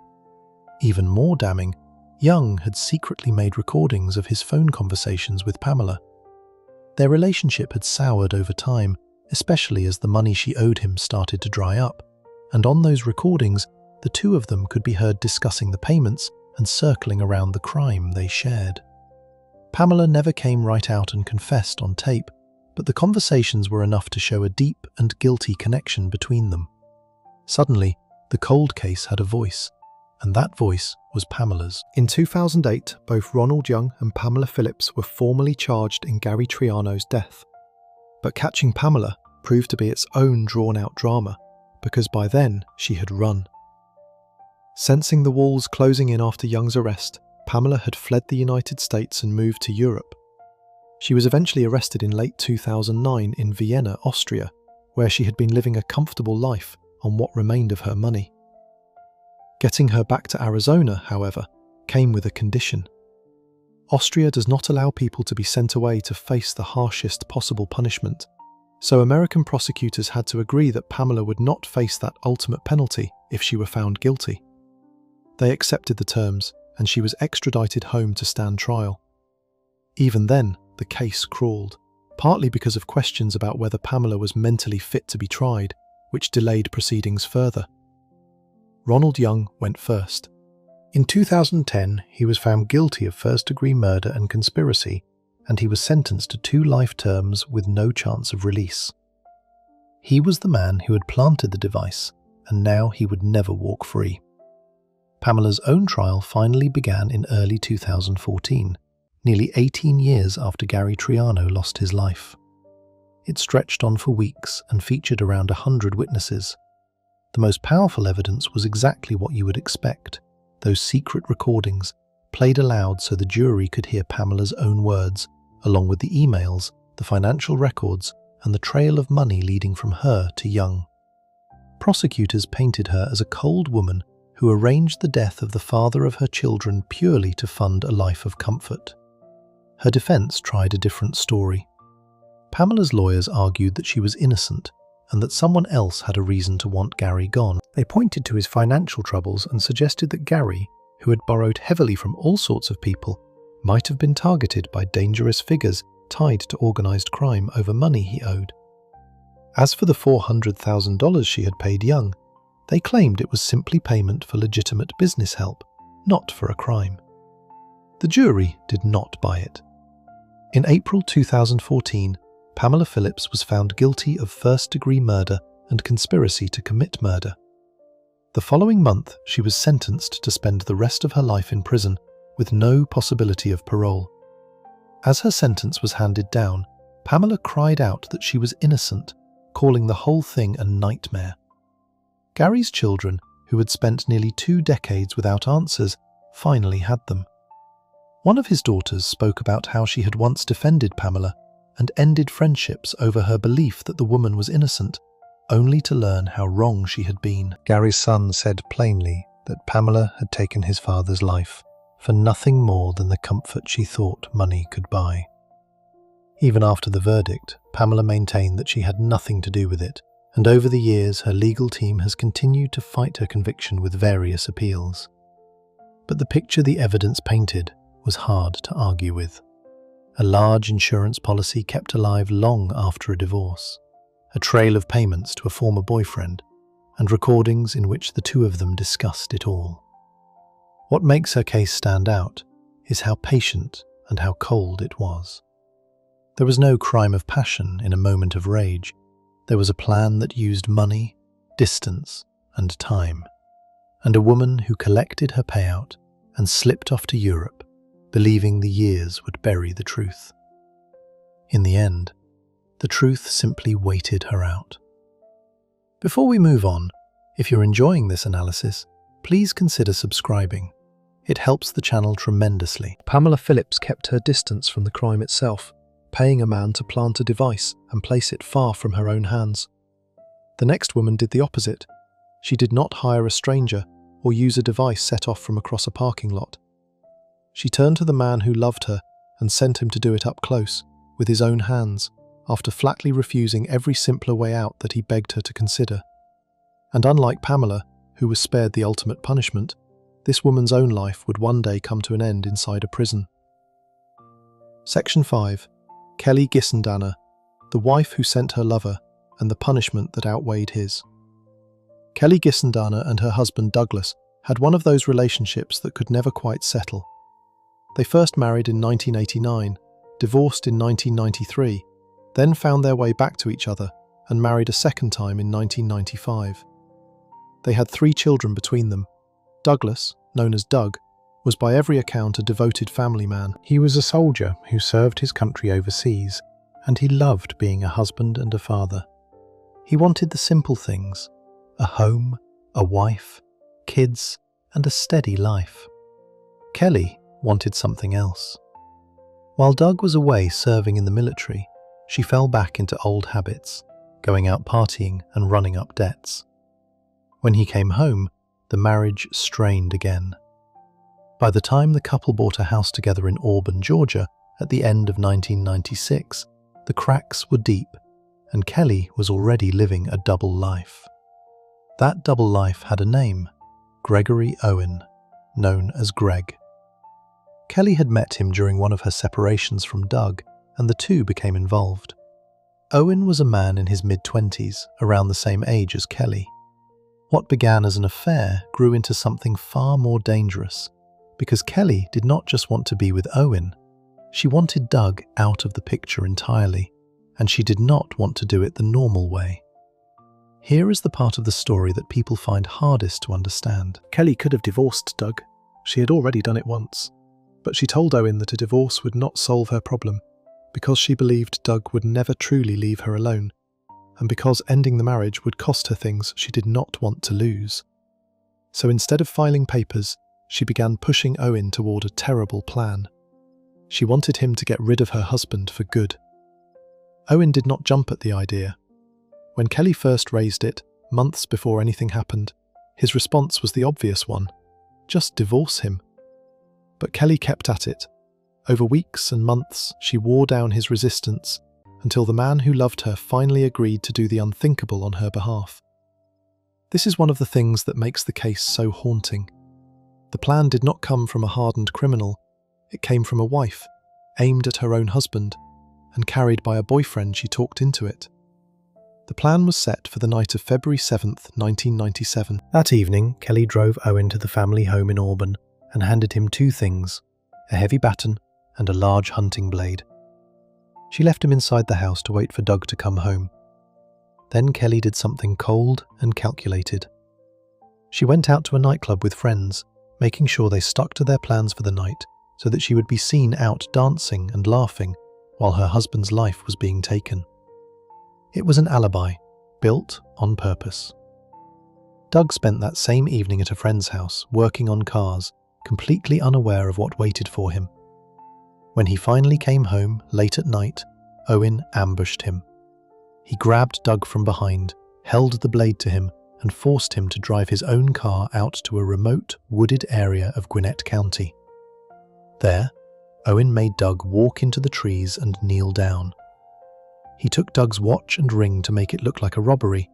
Speaker 2: Even more damning, Young had secretly made recordings of his phone conversations with Pamela. Their relationship had soured over time, especially as the money she owed him started to dry up, and on those recordings, the two of them could be heard discussing the payments and circling around the crime they shared. Pamela never came right out and confessed on tape, but the conversations were enough to show a deep and guilty connection between them. Suddenly, the cold case had a voice, and that voice was Pamela's. In 2008, both Ronald Young and Pamela Phillips were formally charged in Gary Triano's death. But catching Pamela proved to be its own drawn-out drama, because by then she had run. Sensing the walls closing in after Young's arrest, Pamela had fled the United States and moved to Europe. She was eventually arrested in late 2009 in Vienna, Austria, where she had been living a comfortable life on what remained of her money. Getting her back to Arizona, however, came with a condition. Austria does not allow people to be sent away to face the harshest possible punishment, so American prosecutors had to agree that Pamela would not face that ultimate penalty if she were found guilty. They accepted the terms, and she was extradited home to stand trial. Even then, the case crawled, partly because of questions about whether Pamela was mentally fit to be tried, which delayed proceedings further. Ronald Young went first. In 2010, he was found guilty of first-degree murder and conspiracy, and he was sentenced to 2 life terms with no chance of release. He was the man who had planted the device, and now he would never walk free. Pamela's own trial finally began in early 2014, nearly 18 years after Gary Triano lost his life. It stretched on for weeks and featured around 100 witnesses. The most powerful evidence was exactly what you would expect, those secret recordings, played aloud so the jury could hear Pamela's own words, along with the emails, the financial records, and the trail of money leading from her to Young. Prosecutors painted her as a cold woman who arranged the death of the father of her children purely to fund a life of comfort. Her defense tried a different story. Pamela's lawyers argued that she was innocent and that someone else had a reason to want Gary gone. They pointed to his financial troubles and suggested that Gary, who had borrowed heavily from all sorts of people, might have been targeted by dangerous figures tied to organized crime over money he owed. As for the $400,000 she had paid Young, they claimed it was simply payment for legitimate business help, not for a crime. The jury did not buy it. In April 2014, Pamela Phillips was found guilty of first-degree murder and conspiracy to commit murder. The following month, she was sentenced to spend the rest of her life in prison with no possibility of parole. As her sentence was handed down, Pamela cried out that she was innocent, calling the whole thing a nightmare. Gary's children, who had spent nearly 2 decades without answers, finally had them. One of his daughters spoke about how she had once defended Pamela and ended friendships over her belief that the woman was innocent, only to learn how wrong she had been.
Speaker 1: Gary's son said plainly that Pamela had taken his father's life for nothing more than the comfort she thought money could buy. Even after the verdict, Pamela maintained that she had nothing to do with it, and over the years her legal team has continued to fight her conviction with various appeals. But the picture the evidence painted was hard to argue with. A large insurance policy kept alive long after a divorce, a trail of payments to a former boyfriend, and recordings in which the two of them discussed it all. What makes her case stand out is how patient and how cold it was. There was no crime of passion in a moment of rage. There was a plan that used money, distance, and time, and a woman who collected her payout and slipped off to Europe, believing the years would bury the truth. In the end, the truth simply waited her out. Before we move on, if you're enjoying this analysis, please consider subscribing. It helps the channel tremendously.
Speaker 2: Pamela Phillips kept her distance from the crime itself, paying a man to plant a device and place it far from her own hands. The next woman did the opposite. She did not hire a stranger or use a device set off from across a parking lot. She turned to the man who loved her and sent him to do it up close, with his own hands, after flatly refusing every simpler way out that he begged her to consider. And unlike Pamela, who was spared the ultimate punishment, this woman's own life would one day come to an end inside a prison. Section 5. Kelly Gissendaner, the wife who sent her lover, and the punishment that outweighed his. Kelly Gissendaner and her husband Douglas had one of those relationships that could never quite settle. They first married in 1989, divorced in 1993, then found their way back to each other and married a second time in 1995. They had 3 children between them. Douglas, known as Doug, was by every account a devoted family man. He was a soldier who served his country overseas, and he loved being a husband and a father. He wanted the simple things: a home, a wife, kids, and a steady life. Kelly wanted something else. While Doug was away serving in the military, she fell back into old habits, going out partying and running up debts. When he came home, the marriage strained again. By the time the couple bought a house together in Auburn, Georgia, at the end of 1996, the cracks were deep, and Kelly was already living a double life. That double life had a name: Gregory Owen, known as Greg. Kelly had met him during one of her separations from Doug, and the two became involved. Owen was a man in his mid-20s, around the same age as Kelly. What began as an affair grew into something far more dangerous, because Kelly did not just want to be with Owen. She wanted Doug out of the picture entirely, and she did not want to do it the normal way. Here is the part of the story that people find hardest to understand.
Speaker 3: Kelly could have divorced Doug. She had already done it once. But she told Owen that a divorce would not solve her problem, because she believed Doug would never truly leave her alone, and because ending the marriage would cost her things she did not want to lose. So instead of filing papers, she began pushing Owen toward a terrible plan. She wanted him to get rid of her husband for good. Owen did not jump at the idea. When Kelly first raised it, months before anything happened, his response was the obvious one: just divorce him. But Kelly kept at it. Over weeks and months, she wore down his resistance, until the man who loved her finally agreed to do the unthinkable on her behalf. This is one of the things that makes the case so haunting. The plan did not come from a hardened criminal. It came from a wife, aimed at her own husband, and carried by a boyfriend she talked into it. The plan was set for the night of February 7th, 1997.
Speaker 2: That evening, Kelly drove Owen to the family home in Auburn and handed him 2 things: a heavy baton, and a large hunting blade. She left him inside the house to wait for Doug to come home. Then Kelly did something cold and calculated. She went out to a nightclub with friends, making sure they stuck to their plans for the night so that she would be seen out dancing and laughing while her husband's life was being taken. It was an alibi, built on purpose. Doug spent that same evening at a friend's house, working on cars, completely unaware of what waited for him. When he finally came home, late at night, Owen ambushed him. He grabbed Doug from behind, held the blade to him, and forced him to drive his own car out to a remote, wooded area of Gwinnett County. There, Owen made Doug walk into the trees and kneel down. He took Doug's watch and ring to make it look like a robbery,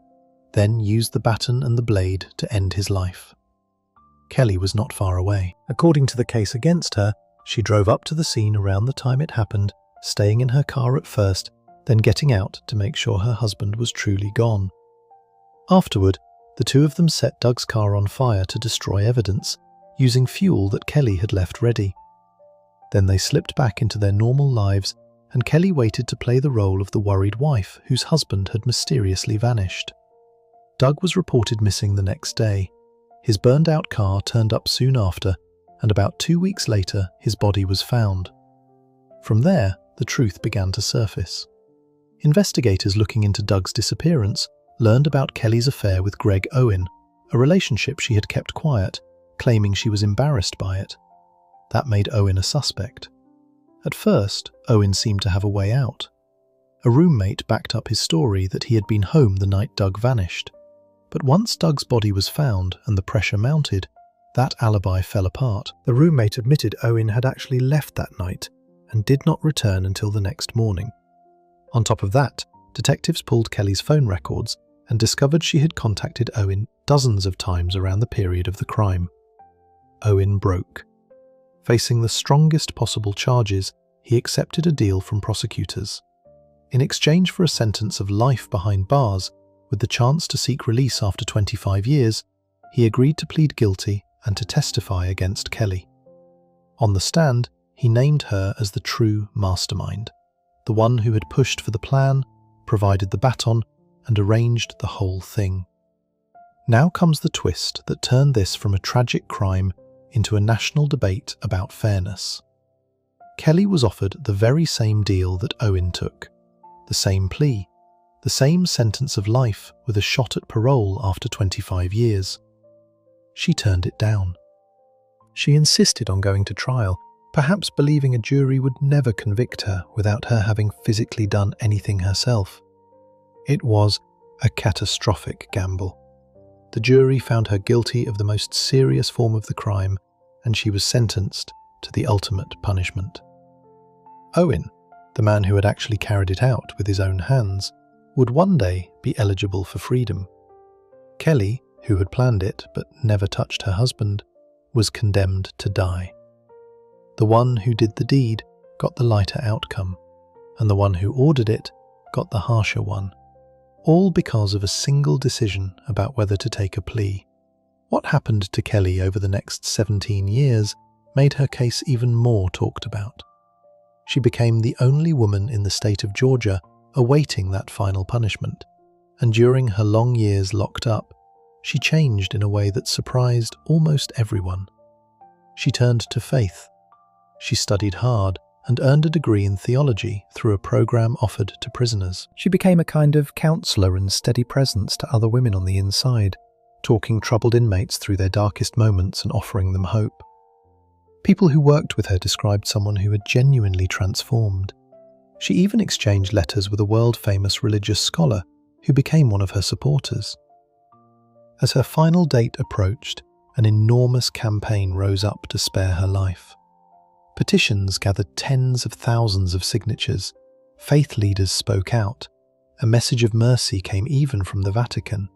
Speaker 2: then used the baton and the blade to end his life. Kelly was not far away. According to the case against her, she drove up to the scene around the time it happened, staying in her car at first, then getting out to make sure her husband was truly gone. Afterward, the two of them set Doug's car on fire to destroy evidence, using fuel that Kelly had left ready. Then they slipped back into their normal lives, and Kelly waited to play the role of the worried wife whose husband had mysteriously vanished. Doug was reported missing the next day. His burned-out car turned up soon after, and about 2 weeks later, his body was found. From there, the truth began to surface. Investigators looking into Doug's disappearance learned about Kelly's affair with Greg Owen, a relationship she had kept quiet, claiming she was embarrassed by it. That made Owen a suspect. At first, Owen seemed to have a way out. A roommate backed up his story that he had been home the night Doug vanished. But once Doug's body was found and the pressure mounted, that alibi fell apart. The roommate admitted Owen had actually left that night and did not return until the next morning. On top of that, detectives pulled Kelly's phone records and discovered she had contacted Owen dozens of times around the period of the crime. Owen broke. Facing the strongest possible charges, he accepted a deal from prosecutors. In exchange for a sentence of life behind bars, with the chance to seek release after 25 years, he agreed to plead guilty and to testify against Kelly. On the stand, he named her as the true mastermind, the one who had pushed for the plan, provided the baton, and arranged the whole thing. Now comes the twist that turned this from a tragic crime into a national debate about fairness. Kelly was offered the very same deal that Owen took, the same plea, the same sentence of life with a shot at parole after 25 years. She turned it down. She insisted on going to trial, perhaps believing a jury would never convict her without her having physically done anything herself. It was a catastrophic gamble. The jury found her guilty of the most serious form of the crime, and she was sentenced to the ultimate punishment. Owen, the man who had actually carried it out with his own hands, would one day be eligible for freedom. Kelly, who had planned it but never touched her husband, was condemned to die. The one who did the deed got the lighter outcome, and the one who ordered it got the harsher one. All because of a single decision about whether to take a plea. What happened to Kelly over the next 17 years made her case even more talked about. She became the only woman in the state of Georgia awaiting that final punishment, and during her long years locked up, she changed in a way that surprised almost everyone. She turned to faith. She studied hard and earned a degree in theology through a program offered to prisoners. She became a kind of counselor and steady presence to other women on the inside, talking troubled inmates through their darkest moments and offering them hope. People who worked with her described someone who had genuinely transformed. She even exchanged letters with a world-famous religious scholar who became one of her supporters. As her final date approached, an enormous campaign rose up to spare her life. Petitions gathered tens of thousands of signatures. Faith leaders spoke out. A message of mercy came even from the Vatican.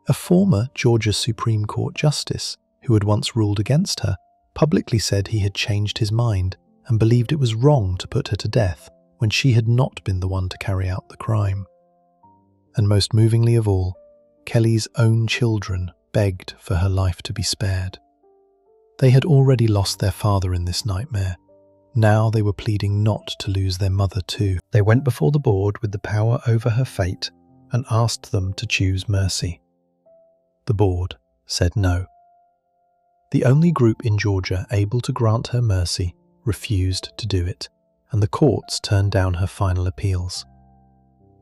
Speaker 2: A former Georgia Supreme Court justice, who had once ruled against her, publicly said he had changed his mind and believed it was wrong to put her to death when she had not been the one to carry out the crime. And most movingly of all, Kelly's own children begged for her life to be spared. They had already lost their father in this nightmare. Now they were pleading not to lose their mother too. They went before the board with the power over her fate and asked them to choose mercy. The board said no. The only group in Georgia able to grant her mercy refused to do it, and the courts turned down her final appeals.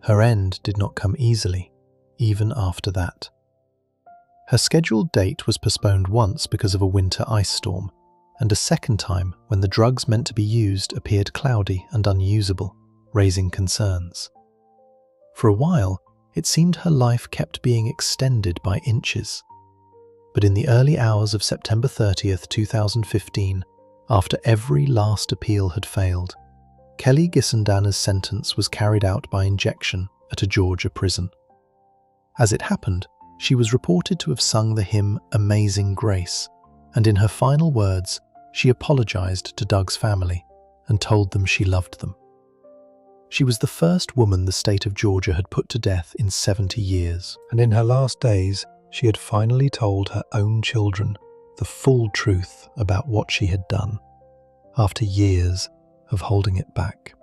Speaker 2: Her end did not come easily, even after that. Her scheduled date was postponed once because of a winter ice storm, and a second time when the drugs meant to be used appeared cloudy and unusable, raising concerns. For a while, it seemed her life kept being extended by inches. But in the early hours of September 30th, 2015, after every last appeal had failed, Kelly Gisandana's sentence was carried out by injection at a Georgia prison. As it happened, she was reported to have sung the hymn Amazing Grace, and in her final words, she apologized to Doug's family and told them she loved them. She was the first woman the state of Georgia had put to death in 70 years, and in her last days, she had finally told her own children the full truth about what she had done, after years of holding it back.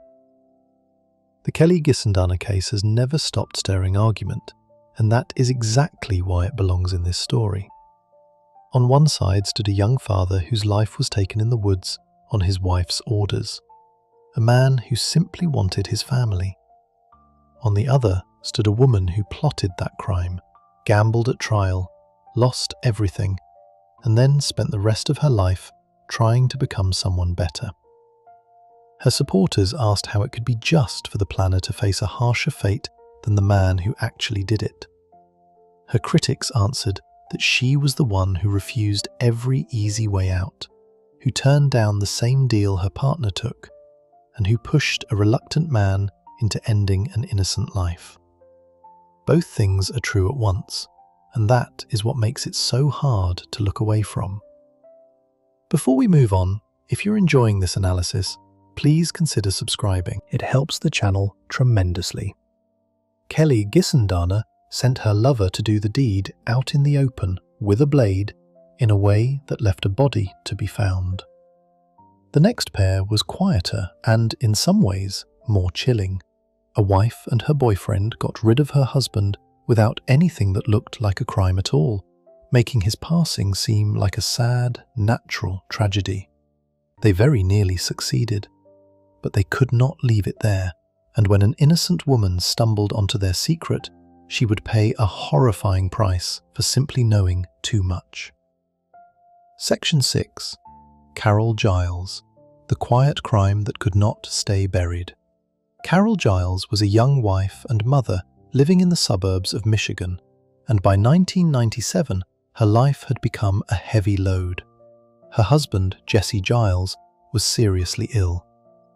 Speaker 2: The Kelly Gisandana case has never stopped stirring argument, and that is exactly why it belongs in this story. On one side stood a young father whose life was taken in the woods on his wife's orders, a man who simply wanted his family. On the other stood a woman who plotted that crime, gambled at trial, lost everything, and then spent the rest of her life trying to become someone better. Her supporters asked how it could be just for the planner to face a harsher fate than the man who actually did it. Her critics answered that she was the one who refused every easy way out, who turned down the same deal her partner took, and who pushed a reluctant man into ending an innocent life. Both things are true at once, and that is what makes it so hard to look away from. Before we move on, if you're enjoying this analysis, please consider subscribing. It helps the channel tremendously. Kelly Gisandana sent her lover to do the deed out in the open with a blade in a way that left a body to be found. The next pair was quieter and, in some ways, more chilling. A wife and her boyfriend got rid of her husband without anything that looked like a crime at all, making his passing seem like a sad, natural tragedy. They very nearly succeeded, but they could not leave it there, and when an innocent woman stumbled onto their secret, she would pay a horrifying price for simply knowing too much. Section 6. Carol Giles, the quiet crime that could not stay buried. Carol Giles was a young wife and mother living in the suburbs of Michigan, and by 1997, her life had become a heavy load. Her husband, Jesse Giles, was seriously ill.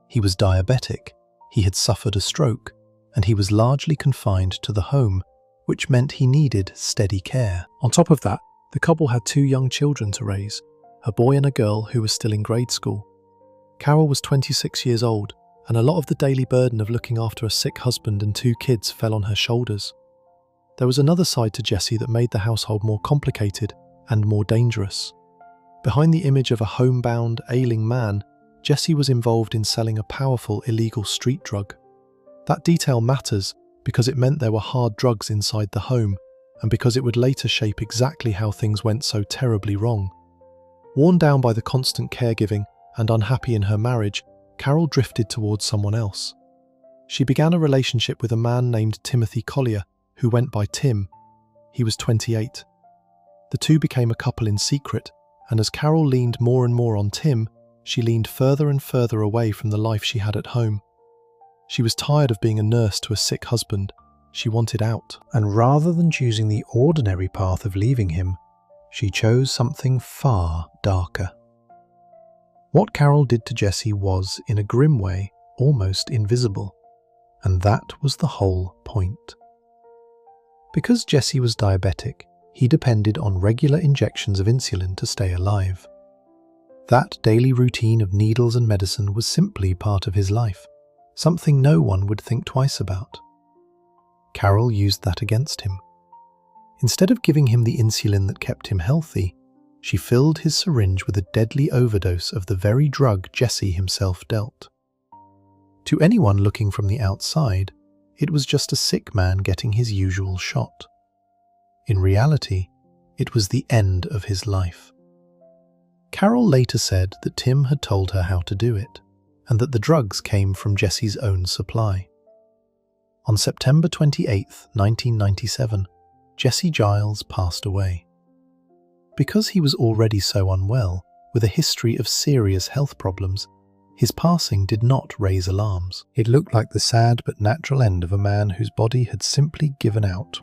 Speaker 2: He was diabetic, he had suffered a stroke, and he was largely confined to the home, which meant he needed steady care.
Speaker 3: On top of that, the couple had 2 young children to raise, a boy and a girl who was still in grade school. Carol was 26 years old, and a lot of the daily burden of looking after a sick husband and 2 kids fell on her shoulders. There was another side to Jesse that made the household more complicated and more dangerous. Behind the image of a homebound, ailing man, Jesse was involved in selling a powerful illegal street drug. That detail matters because it meant there were hard drugs inside the home, and because it would later shape exactly how things went so terribly wrong. Worn down by the constant caregiving and unhappy in her marriage, Carol drifted towards someone else. She began a relationship with a man named Timothy Collier, who went by Tim. He was 28. The two became a couple in secret, and as Carol leaned more and more on Tim, she leaned further and further away from the life she had at home. She was tired of being a nurse to a sick husband. She wanted out.
Speaker 2: And rather than choosing the ordinary path of leaving him, she chose something far darker. What Carol did to Jesse was, in a grim way, almost invisible, and that was the whole point. Because Jesse was diabetic, he depended on regular injections of insulin to stay alive. That daily routine of needles and medicine was simply part of his life, something no one would think twice about. Carol used that against him. Instead of giving him the insulin that kept him healthy, she filled his syringe with a deadly overdose of the very drug Jesse himself dealt. To anyone looking from the outside, it was just a sick man getting his usual shot. In reality, it was the end of his life. Carol later said that Tim had told her how to do it, and that the drugs came from Jesse's own supply. On September 28, 1997, Jesse Giles passed away. Because he was already so unwell, with a history of serious health problems, his passing did not raise alarms. It looked like the sad but natural end of a man whose body had simply given out.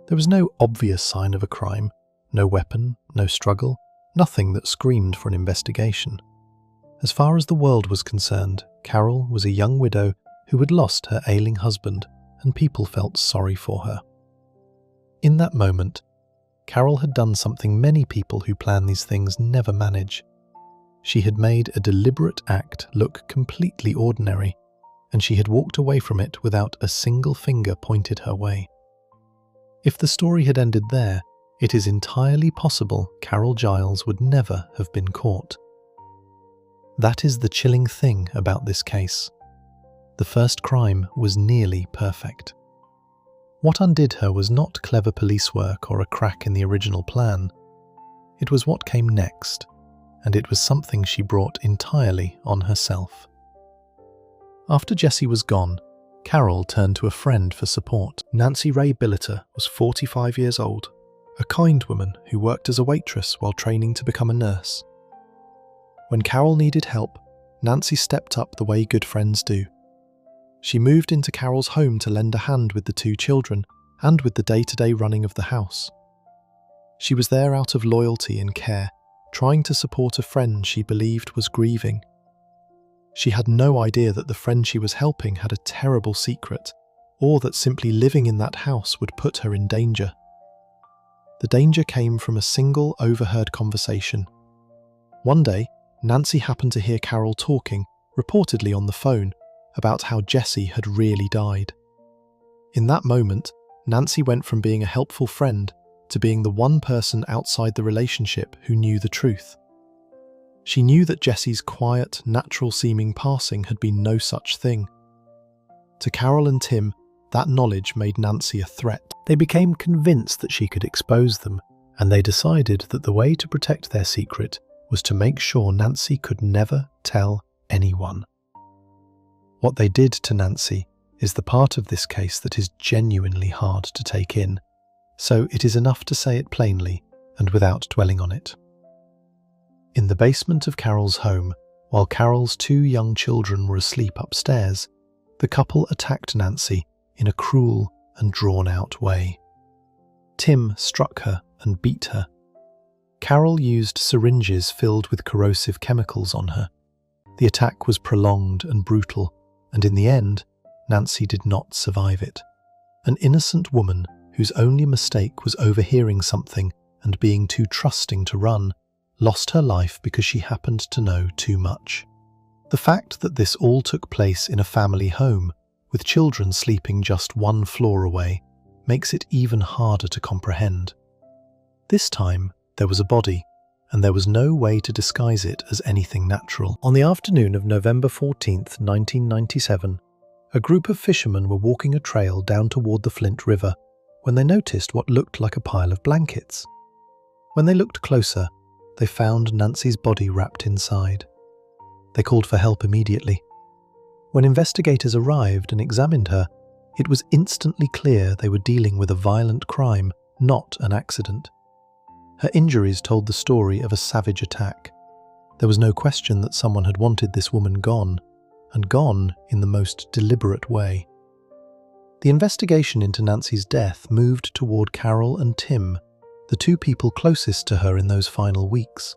Speaker 2: There was no obvious sign of a crime, no weapon, no struggle, nothing that screamed for an investigation. As far as the world was concerned, Carol was a young widow who had lost her ailing husband, and people felt sorry for her. In that moment, Carol had done something many people who plan these things never manage. She had made a deliberate act look completely ordinary, and she had walked away from it without a single finger pointed her way. If the story had ended there, it is entirely possible Carol Giles would never have been caught. That is the chilling thing about this case. The first crime was nearly perfect. What undid her was not clever police work or a crack in the original plan. It was what came next, and it was something she brought entirely on herself. After Jesse was gone, Carol turned to a friend for support. Nancy Ray Billiter was 45 years old, a kind woman who worked as a waitress while training to become a nurse. When Carol needed help, Nancy stepped up the way good friends do. She moved into Carol's home to lend a hand with the 2 children and with the day-to-day running of the house. She was there out of loyalty and care, trying to support a friend she believed was grieving. She had no idea that the friend she was helping had a terrible secret, or that simply living in that house would put her in danger. The danger came from a single overheard conversation. One day, Nancy happened to hear Carol talking, reportedly on the phone, about how Jesse had really died. In that moment, Nancy went from being a helpful friend to being the one person outside the relationship who knew the truth. She knew that Jesse's quiet, natural-seeming passing had been no such thing. To Carol and Tim, that knowledge made Nancy a threat. They became convinced that she could expose them, and they decided that the way to protect their secret was to make sure Nancy could never tell anyone. What they did to Nancy is the part of this case that is genuinely hard to take in, so it is enough to say it plainly and without dwelling on it. In the basement of Carol's home, while Carol's 2 young children were asleep upstairs, the couple attacked Nancy in a cruel and drawn-out way. Tim struck her and beat her. Carol used syringes filled with corrosive chemicals on her. The attack was prolonged and brutal, and in the end, Nancy did not survive it. An innocent woman whose only mistake was overhearing something and being too trusting to run, lost her life because she happened to know too much. The fact that this all took place in a family home, with children sleeping just 1 floor away, makes it even harder to comprehend. This time, there was a body, and there was no way to disguise it as anything natural. On the afternoon of November 14th, 1997, a group of fishermen were walking a trail down toward the Flint River when they noticed what looked like a pile of blankets. When they looked closer, they found Nancy's body wrapped inside. They called for help immediately. When investigators arrived and examined her, it was instantly clear they were dealing with a violent crime, not an accident. Her injuries told the story of a savage attack. There was no question that someone had wanted this woman gone, and gone in the most deliberate way. The investigation into Nancy's death moved toward Carol and Tim, the 2 people closest to her in those final weeks.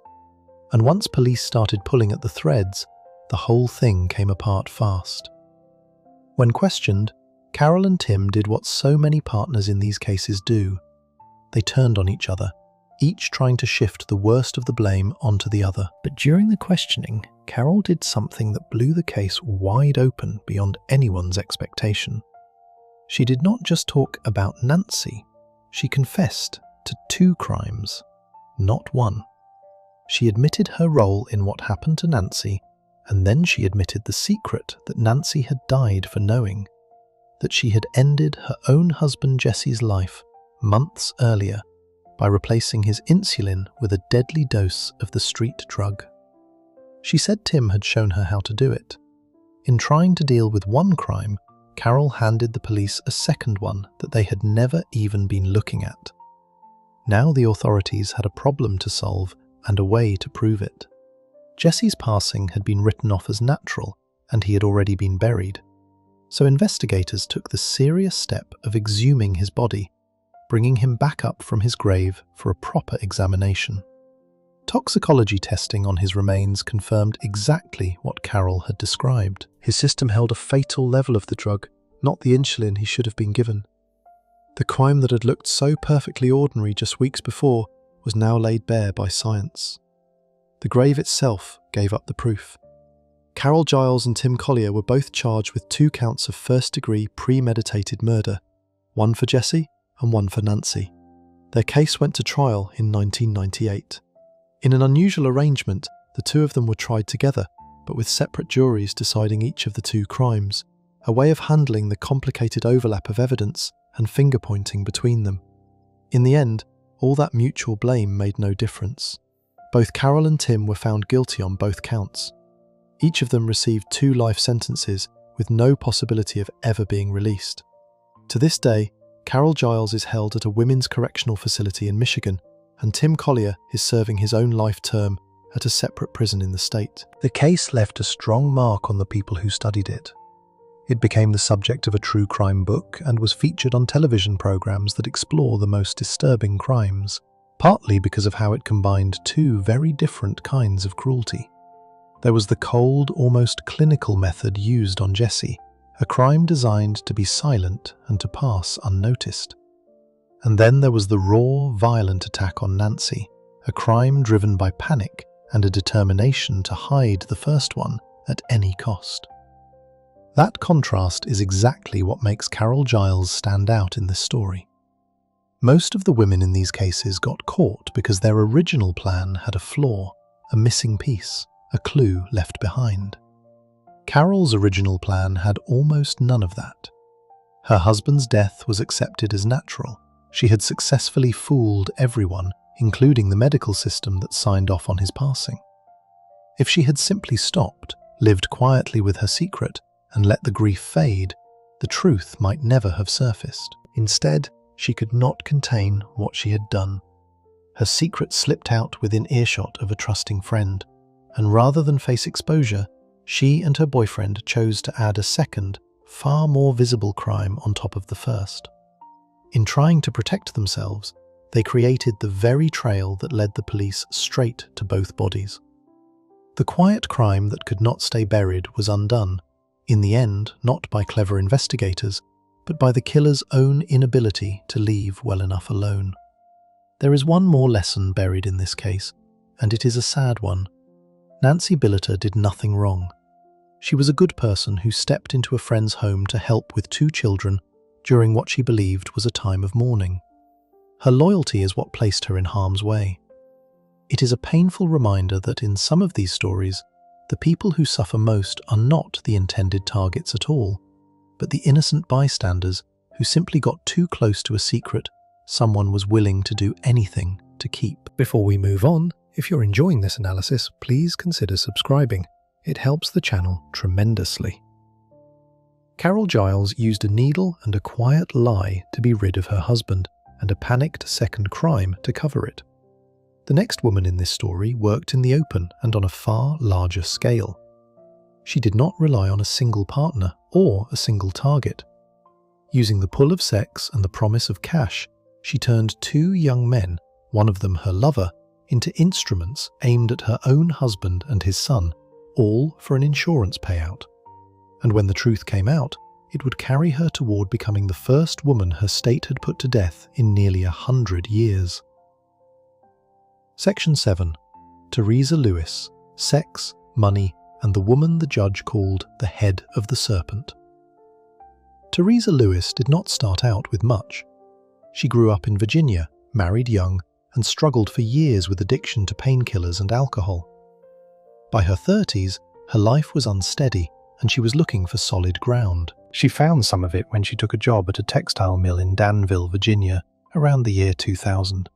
Speaker 2: And once police started pulling at the threads, the whole thing came apart fast. When questioned, Carol and Tim did what so many partners in these cases do. They turned on each other, each trying to shift the worst of the blame onto the other. But during the questioning, Carol did something that blew the case wide open beyond anyone's expectation. She did not just talk about Nancy, she confessed to 2 crimes. not one. She admitted her role in what happened to Nancy, and then she admitted the secret that Nancy had died for knowing, that she had ended her own husband Jesse's life months earlier by replacing his insulin with a deadly dose of the street drug. She said Tim had shown her how to do it. In trying to deal with one crime, Carol handed the police a second one that they had never even been looking at. Now the authorities had a problem to solve and a way to prove it. Jesse's passing had been written off as natural, and he had already been buried. So investigators took the serious step of exhuming his body, bringing him back up from his grave for a proper examination. Toxicology testing on his remains confirmed exactly what Carol had described.
Speaker 1: His system held a fatal level of the drug, not the insulin he should have been given. The crime that had looked so perfectly ordinary just weeks before was now laid bare by science. The grave itself gave up the proof. Carol Giles and Tim Collier were both charged with 2 counts of first-degree premeditated murder, one for Jesse and one for Nancy. Their case went to trial in 1998. In an unusual arrangement, the 2 of them were tried together, but with separate juries deciding each of the 2 crimes, a way of handling the complicated overlap of evidence and finger-pointing between them. In the end, all that mutual blame made no difference. Both Carol and Tim were found guilty on both counts. Each of them received 2 life sentences with no possibility of ever being released. To this day, Carol Giles is held at a women's correctional facility in Michigan, and Tim Collier is serving his own life term at a separate prison in the state.
Speaker 2: The case left a strong mark on the people who studied it. It became the subject of a true crime book and was featured on television programs that explore the most disturbing crimes, partly because of how it combined 2 very different kinds of cruelty. There was the cold, almost clinical method used on Jesse, a crime designed to be silent and to pass unnoticed. And then there was the raw, violent attack on Nancy, a crime driven by panic and a determination to hide the first one at any cost. That contrast is exactly what makes Carol Giles stand out in this story. Most of the women in these cases got caught because their original plan had a flaw, a missing piece, a clue left behind. Carol's original plan had almost none of that. Her husband's death was accepted as natural. She had successfully fooled everyone, including the medical system that signed off on his passing. If she had simply stopped, lived quietly with her secret, and let the grief fade, the truth might never have surfaced. Instead, she could not contain what she had done. Her secret slipped out within earshot of a trusting friend, and rather than face exposure, she and her boyfriend chose to add a second, far more visible crime on top of the first. In trying to protect themselves, they created the very trail that led the police straight to both bodies. The quiet crime that could not stay buried was undone, in the end not by clever investigators, but by the killer's own inability to leave well enough alone. There is one more lesson buried in this case, and it is a sad one. Nancy Billiter did nothing wrong. She was a good person who stepped into a friend's home to help with 2 children during what she believed was a time of mourning. Her loyalty is what placed her in harm's way. It is a painful reminder that in some of these stories, the people who suffer most are not the intended targets at all, but the innocent bystanders who simply got too close to a secret someone was willing to do anything to keep.
Speaker 1: Before we move on, if you're enjoying this analysis, please consider subscribing. It helps the channel tremendously. Carol Giles used a needle and a quiet lie to be rid of her husband, and a panicked second crime to cover it. The next woman in this story worked in the open and on a far larger scale. She did not rely on a single partner or a single target. Using the pull of sex and the promise of cash, she turned 2 young men, one of them her lover, into instruments aimed at her own husband and his son, all for an insurance payout. And when the truth came out, it would carry her toward becoming the first woman her state had put to death in nearly 100 years. Section 7. Teresa Lewis, Sex, Money, and the Woman the Judge Called the Head of the Serpent. Teresa Lewis did not start out with much. She grew up in Virginia, married young,
Speaker 2: and struggled for years with addiction to painkillers and alcohol. By her 30s, her life was unsteady and she was looking for solid ground. She found some of it when she took a job at a textile mill in Danville, Virginia, around the year 2000.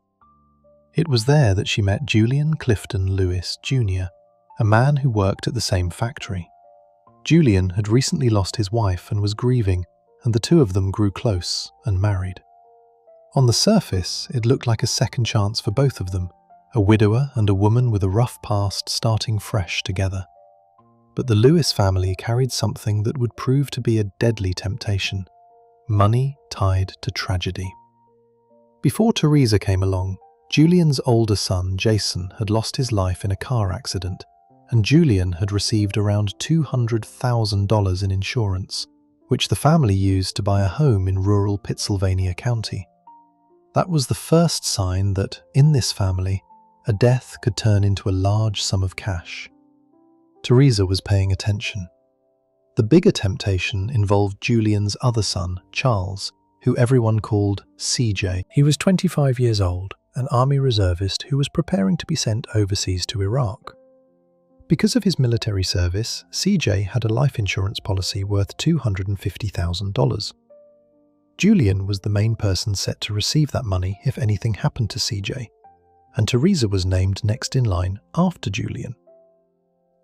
Speaker 2: It was there that she met Julian Clifton Lewis Jr., a man who worked at the same factory. Julian had recently lost his wife and was grieving, and the two of them grew close and married. On the surface, it looked like a second chance for both of them, a widower and a woman with a rough past starting fresh together. But the Lewis family carried something that would prove to be a deadly temptation: money tied to tragedy. Before Teresa came along, Julian's older son, Jason, had lost his life in a car accident, and Julian had received around $200,000 in insurance, which the family used to buy a home in rural Pittsylvania County. That was the first sign that, in this family, a death could turn into a large sum of cash. Teresa was paying attention. The bigger temptation involved Julian's other son, Charles, who everyone called CJ. He was 25 years old, an army reservist who was preparing to be sent overseas to Iraq. Because of his military service, CJ had a life insurance policy worth $250,000. Julian was the main person set to receive that money if anything happened to CJ, and Teresa was named next in line after Julian.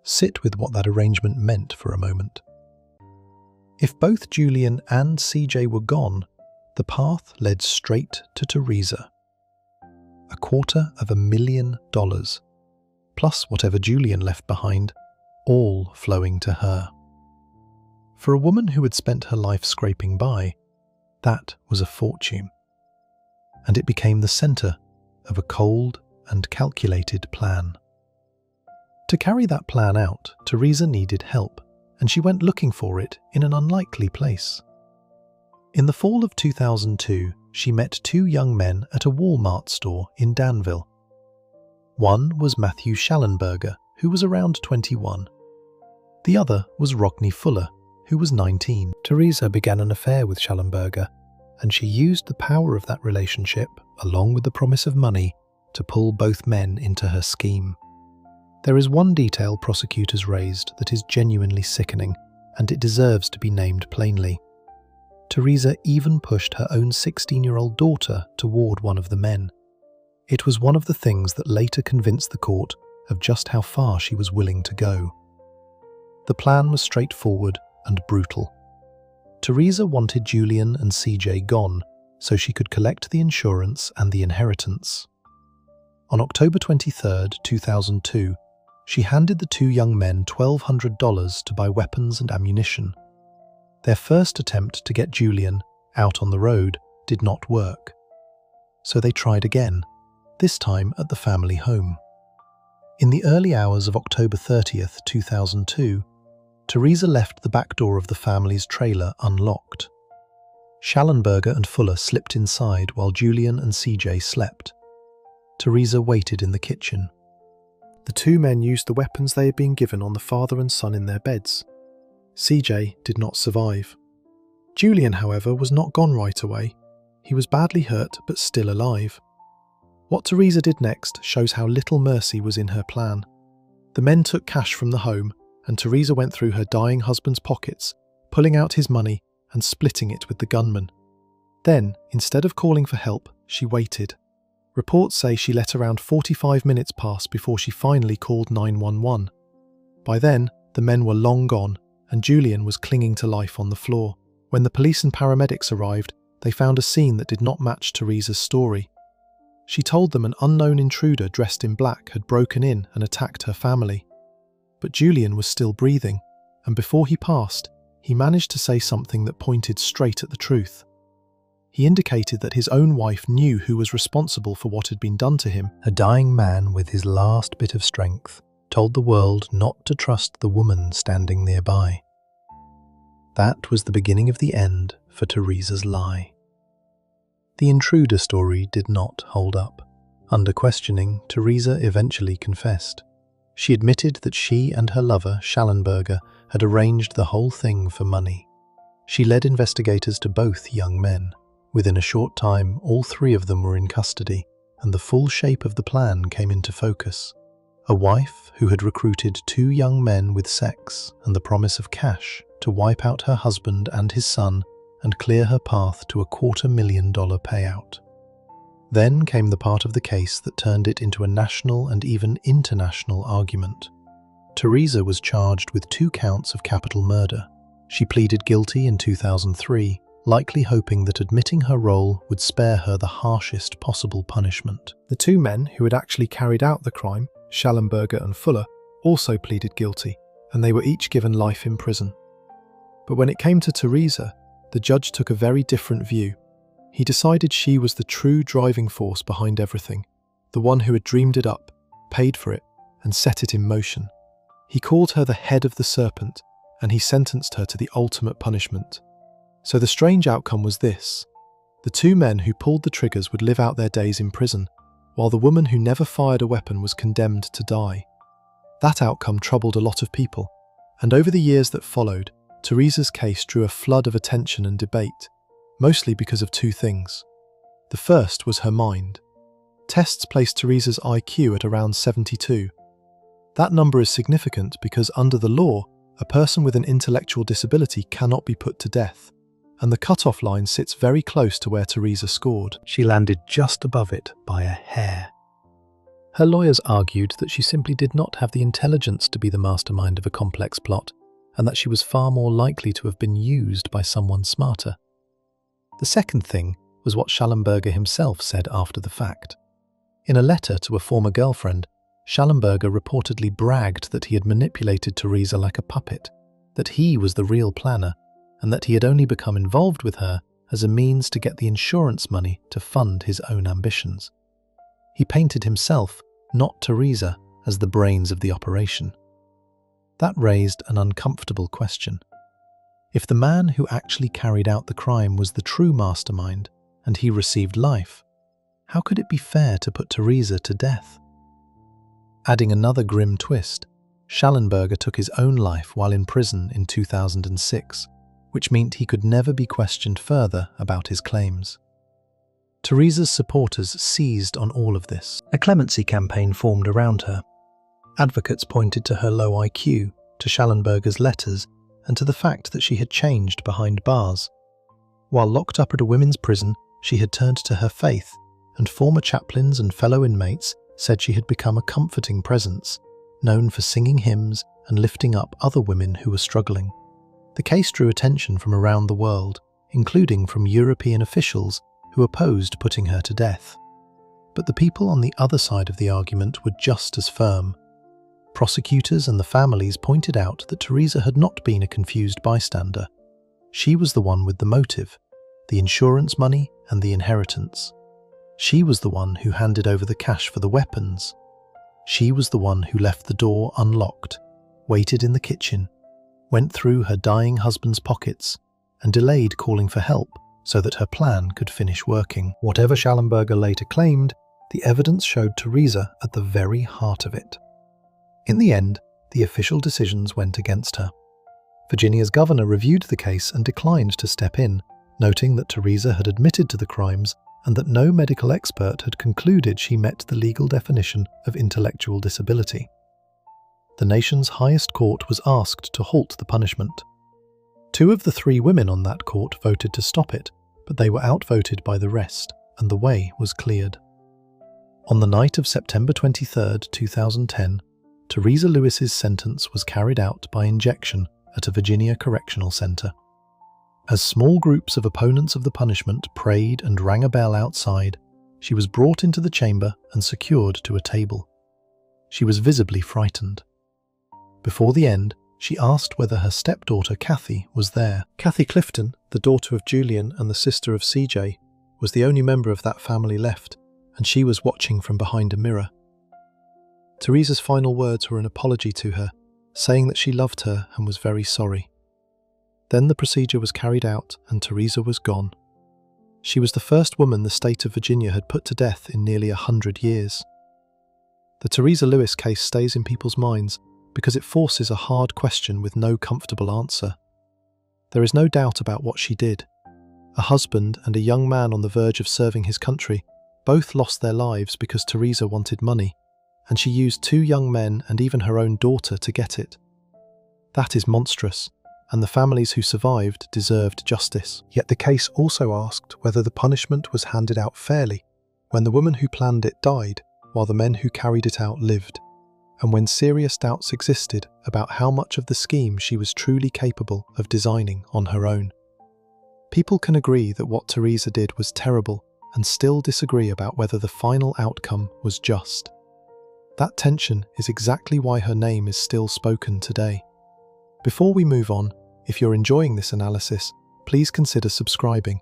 Speaker 2: Sit with what that arrangement meant for a moment. If both Julian and CJ were gone, the path led straight to Teresa. $250,000, plus whatever Julian left behind, all flowing to her. For a woman who had spent her life scraping by, that was a fortune. And it became the centre of a cold and calculated plan. To carry that plan out, Teresa needed help, and she went looking for it in an unlikely place. In the fall of 2002, she met two young men at a Walmart store in Danville. One was Matthew Schallenberger, who was around 21. The other was Rodney Fuller, who was 19. Teresa began an affair with Schallenberger, and she used the power of that relationship, along with the promise of money, to pull both men into her scheme. There is one detail prosecutors raised that is genuinely sickening, and it deserves to be named plainly. Teresa even pushed her own 16-year-old daughter toward one of the men. It was one of the things that later convinced the court of just how far she was willing to go. The plan was straightforward and brutal. Teresa wanted Julian and CJ gone so she could collect the insurance and the inheritance. On October 23, 2002, she handed the two young men $1,200 to buy weapons and ammunition. Their first attempt to get Julian out on the road did not work. So they tried again, this time at the family home. In the early hours of October 30, 2002, Teresa left the back door of the family's trailer unlocked. Schallenberger and Fuller slipped inside while Julian and CJ slept. Teresa waited in the kitchen.
Speaker 3: The two men used the weapons they had been given on the father and son in their beds. CJ did not survive. Julian, however, was not gone right away. He was badly hurt but still alive. What Teresa did next shows how little mercy was in her plan. The men took cash from the home, and Teresa went through her dying husband's pockets, pulling out his money and splitting it with the gunman. Then, instead of calling for help, she waited. Reports say she let around 45 minutes pass before she finally called 911. By then, the men were long gone, and Julian was clinging to life on the floor. When the police and paramedics arrived, they found a scene that did not match Teresa's story. She told them an unknown intruder dressed in black had broken in and attacked her family. But Julian was still breathing, and before he passed, he managed to say something that pointed straight at the truth. He indicated that his own wife knew who was responsible for what had been done to him.
Speaker 2: A dying man with his last bit of strength told the world not to trust the woman standing nearby. That was the beginning of the end for Teresa's lie. The intruder story did not hold up. Under questioning, Teresa eventually confessed. She admitted that she and her lover, Schallenberger, had arranged the whole thing for money. She led investigators to both young men. Within a short time, all three of them were in custody, and the full shape of the plan came into focus. A wife who had recruited 2 young men with sex and the promise of cash to wipe out her husband and his son and clear her path to a $250,000 payout. Then came the part of the case that turned it into a national and even international argument. Teresa was charged with 2 counts of capital murder. She pleaded guilty in 2003, likely hoping that admitting her role would spare her the harshest possible punishment.
Speaker 3: The 2 men who had actually carried out the crime, Schallenberger and Fuller, also pleaded guilty, and they were each given life in prison. But when it came to Teresa, the judge took a very different view. He decided she was the true driving force behind everything, the one who had dreamed it up, paid for it, and set it in motion. He called her the head of the serpent, and he sentenced her to the ultimate punishment. So the strange outcome was this: the 2 men who pulled the triggers would live out their days in prison, while the woman who never fired a weapon was condemned to die. That outcome troubled a lot of people, and over the years that followed, Teresa's case drew a flood of attention and debate, mostly because of 2 things. The first was her mind. Tests placed Teresa's IQ at around 72. That number is significant because under the law, a person with an intellectual disability cannot be put to death, and the cutoff line sits very close to where Teresa scored.
Speaker 2: She landed just above it by a hair. Her lawyers argued that she simply did not have the intelligence to be the mastermind of a complex plot, and that she was far more likely to have been used by someone smarter. The second thing was what Schallenberger himself said after the fact. In a letter to a former girlfriend, Schallenberger reportedly bragged that he had manipulated Teresa like a puppet, that he was the real planner, and that he had only become involved with her as a means to get the insurance money to fund his own ambitions. He painted himself, not Teresa, as the brains of the operation. That raised an uncomfortable question. If the man who actually carried out the crime was the true mastermind, and he received life, how could it be fair to put Teresa to death? Adding another grim twist, Schallenberger took his own life while in prison in 2006, which meant he could never be questioned further about his claims. Teresa's supporters seized on all of this. A clemency campaign formed around her. Advocates pointed to her low IQ, to Schallenberger's letters, and to the fact that she had changed behind bars. While locked up at a women's prison, she had turned to her faith, and former chaplains and fellow inmates said she had become a comforting presence, known for singing hymns and lifting up other women who were struggling. The case drew attention from around the world, including from European officials who opposed putting her to death. But the people on the other side of the argument were just as firm. Prosecutors and the families pointed out that Teresa had not been a confused bystander. She was the one with the motive, the insurance money and the inheritance. She was the one who handed over the cash for the weapons. She was the one who left the door unlocked, waited in the kitchen, went through her dying husband's pockets, and delayed calling for help so that her plan could finish working. Whatever Schallenberger later claimed, the evidence showed Teresa at the very heart of it. In the end, the official decisions went against her. Virginia's governor reviewed the case and declined to step in, noting that Teresa had admitted to the crimes and that no medical expert had concluded she met the legal definition of intellectual disability. The nation's highest court was asked to halt the punishment. 2 of the 3 women on that court voted to stop it, but they were outvoted by the rest, and the way was cleared. On the night of September 23, 2010, Teresa Lewis's sentence was carried out by injection at a Virginia correctional center. As small groups of opponents of the punishment prayed and rang a bell outside, she was brought into the chamber and secured to a table. She was visibly frightened. Before the end, she asked whether her stepdaughter Kathy was there. Kathy Clifton, the daughter of Julian and the sister of CJ, was the only member of that family left, and she was watching from behind a mirror. Teresa's final words were an apology to her, saying that she loved her and was very sorry. Then the procedure was carried out and Teresa was gone. She was the first woman the state of Virginia had put to death in nearly 100 years. The Teresa Lewis case stays in people's minds because it forces a hard question with no comfortable answer. There is no doubt about what she did. A husband and a young man on the verge of serving his country,
Speaker 3: Both lost their lives because Teresa wanted money, and she used 2 young men and even her own daughter to get it. That is monstrous, and the families who survived deserved justice. Yet the case also asked whether the punishment was handed out fairly when the woman who planned it died while the men who carried it out lived, and when serious doubts existed about how much of the scheme she was truly capable of designing on her own. People can agree that what Teresa did was terrible and still disagree about whether the final outcome was just. That tension is exactly why her name is still spoken today. Before we move on, if you're enjoying this analysis, please consider subscribing.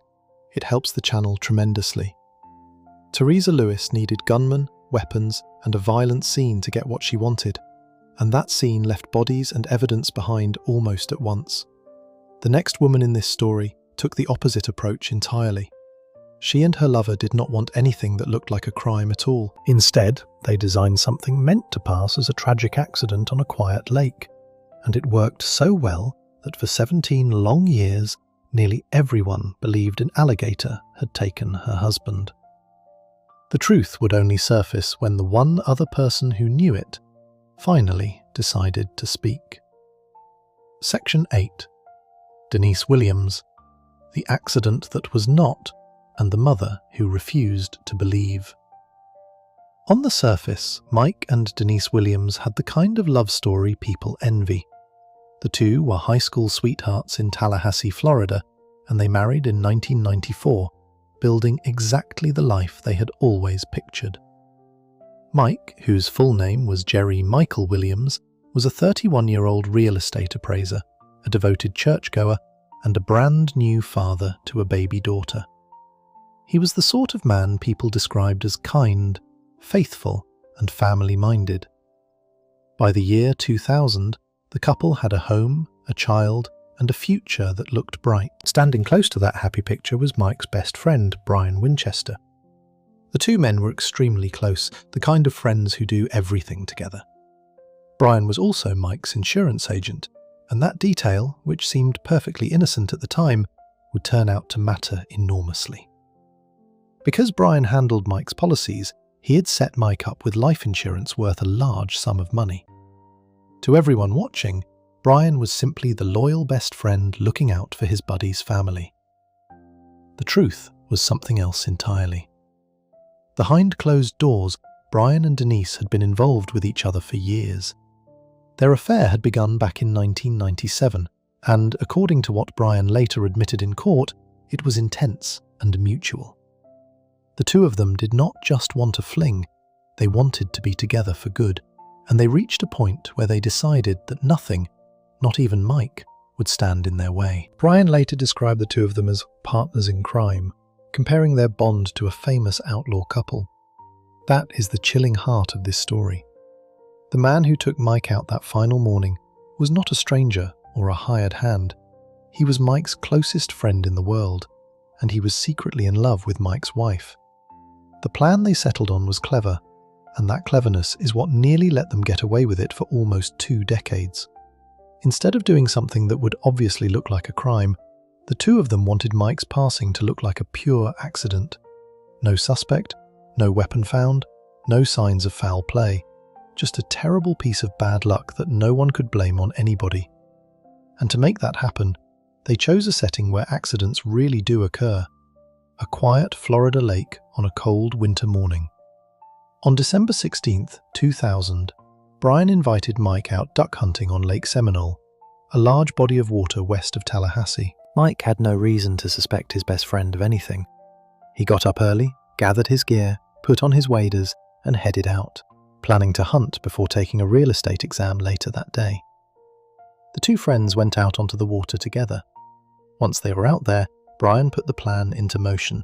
Speaker 3: It helps the channel tremendously. Teresa Lewis needed gunmen, weapons, and a violent scene to get what she wanted, and that scene left bodies and evidence behind almost at once. The next woman in this story took the opposite approach entirely. She and her lover did not want anything that looked like a crime at all.
Speaker 2: Instead, they designed something meant to pass as a tragic accident on a quiet lake, and it worked so well that for 17 long years, nearly everyone believed an alligator had taken her husband. The truth would only surface when the one other person who knew it finally decided to speak. Section 8. Denise Williams, the accident that was not, and the mother who refused to believe. On the surface, Mike and Denise Williams had the kind of love story people envy. The two were high school sweethearts in Tallahassee, Florida, and they married in 1994, building exactly the life they had always pictured. Mike, whose full name was Jerry Michael Williams, was a 31-year-old real estate appraiser, a devoted churchgoer, and a brand new father to a baby daughter. He was the sort of man people described as kind, faithful, and family-minded. By the year 2000, the couple had a home, a child, and a future that looked bright. Standing close to that happy picture was Mike's best friend, Brian Winchester. The two men were extremely close, the kind of friends who do everything together. Brian was also Mike's insurance agent, and that detail, which seemed perfectly innocent at the time, would turn out to matter enormously. Because Brian handled Mike's policies, he had set Mike up with life insurance worth a large sum of money. To everyone watching, Brian was simply the loyal best friend looking out for his buddy's family. The truth was something else entirely. Behind closed doors, Brian and Denise had been involved with each other for years. Their affair had begun back in 1997, and according to what Brian later admitted in court, it was intense and mutual. The two of them did not just want a fling, they wanted to be together for good, and they reached a point where they decided that nothing, not even Mike, would stand in their way. Brian later described the two of them as partners in crime, comparing their bond to a famous outlaw couple. That is the chilling heart of this story. The man who took Mike out that final morning was not a stranger or a hired hand. He was Mike's closest friend in the world, and he was secretly in love with Mike's wife. The plan they settled on was clever, and that cleverness is what nearly let them get away with it for almost 2 decades. Instead of doing something that would obviously look like a crime, the two of them wanted Mike's passing to look like a pure accident. No suspect, no weapon found, no signs of foul play. Just a terrible piece of bad luck that no one could blame on anybody. And to make that happen, they chose a setting where accidents really do occur. A quiet Florida lake on a cold winter morning. On December 16th, 2000, Brian invited Mike out duck hunting on Lake Seminole, a large body of water west of Tallahassee. Mike had no reason to suspect his best friend of anything. He got up early, gathered his gear, put on his waders, and headed out, planning to hunt before taking a real estate exam later that day. The two friends went out onto the water together. Once they were out there, Brian put the plan into motion.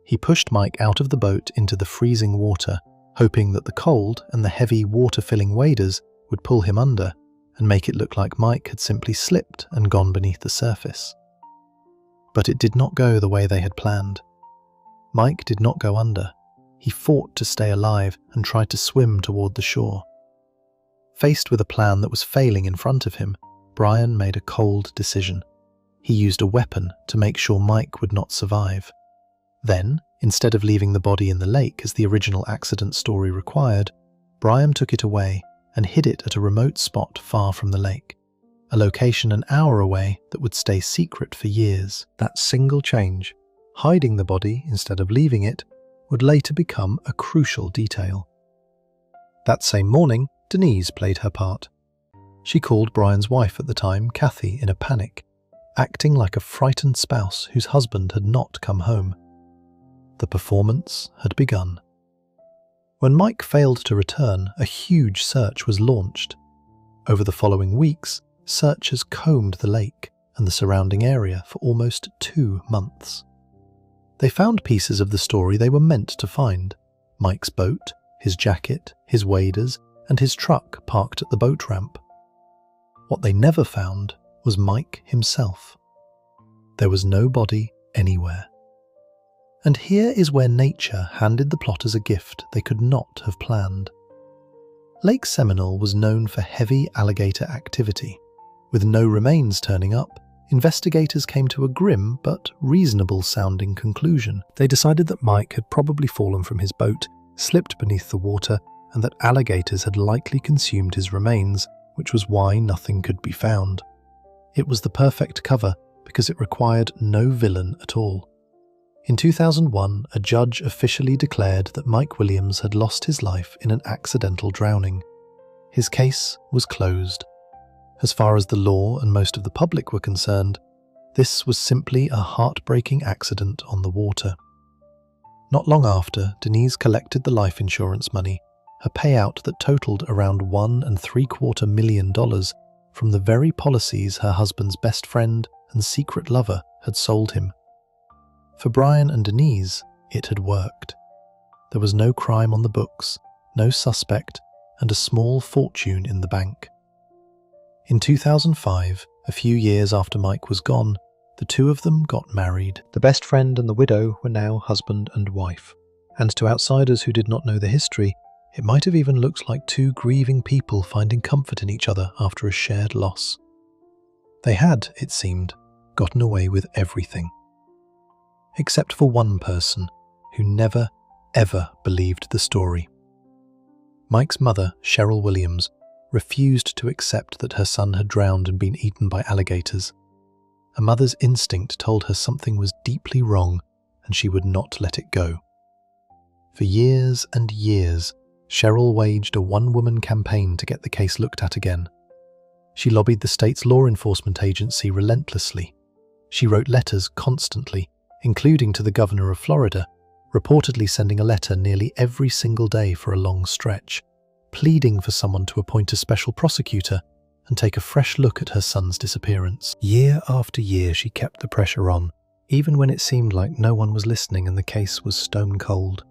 Speaker 2: He pushed Mike out of the boat into the freezing water, hoping that the cold and the heavy water-filling waders would pull him under and make it look like Mike had simply slipped and gone beneath the surface. But it did not go the way they had planned. Mike did not go under. He fought to stay alive and tried to swim toward the shore. Faced with a plan that was failing in front of him, Brian made a cold decision. He used a weapon to make sure Mike would not survive. Then, instead of leaving the body in the lake as the original accident story required, Brian took it away and hid it at a remote spot far from the lake, a location an hour away that would stay secret for years.
Speaker 1: That single change, hiding the body instead of leaving it, would later become a crucial detail. That same morning, Denise played her part. She called Brian's wife at the time, Kathy, in a panic, acting like a frightened spouse whose husband had not come home. The performance had begun. When Mike failed to return, a huge search was launched. Over the following weeks, searchers combed the lake and the surrounding area for almost 2 months. They found pieces of the story they were meant to find: Mike's boat, his jacket, his waders, and his truck parked at the boat ramp. What they never found was Mike himself. There was no body anywhere. And here is where nature handed the plotters a gift they could not have planned. Lake Seminole was known for heavy alligator activity. With no remains turning up, investigators came to a grim but reasonable-sounding conclusion. They decided that Mike had probably fallen from his boat, slipped beneath the water, and that alligators had likely consumed his remains, which was why nothing could be found. It was the perfect cover because it required no villain at all. In 2001, a judge officially declared that Mike Williams had lost his life in an accidental drowning. His case was closed. As far as the law and most of the public were concerned, this was simply a heartbreaking accident on the water. Not long after, Denise collected the life insurance money, a payout that totaled around $1.75 million from the very policies her husband's best friend and secret lover had sold him. For Brian and Denise, it had worked. There was no crime on the books, no suspect, and a small fortune in the bank. In 2005, a few years after Mike was gone, the two of them got married. The best friend and the widow were now husband and wife, and to outsiders who did not know the history, it might have even looked like two grieving people finding comfort in each other after a shared loss. They had, it seemed, gotten away with everything. Except for one person who never, ever believed the story. Mike's mother, Cheryl Williams, refused to accept that her son had drowned and been eaten by alligators. A mother's instinct told her something was deeply wrong, and she would not let it go. For years and years, Cheryl waged a one-woman campaign to get the case looked at again. She lobbied the state's law enforcement agency relentlessly. She wrote letters constantly, including to the governor of Florida, reportedly sending a letter nearly every single day for a long stretch, pleading for someone to appoint a special prosecutor and take a fresh look at her son's disappearance. Year after year she kept the pressure on, even when it seemed like no one was listening and the case was stone cold.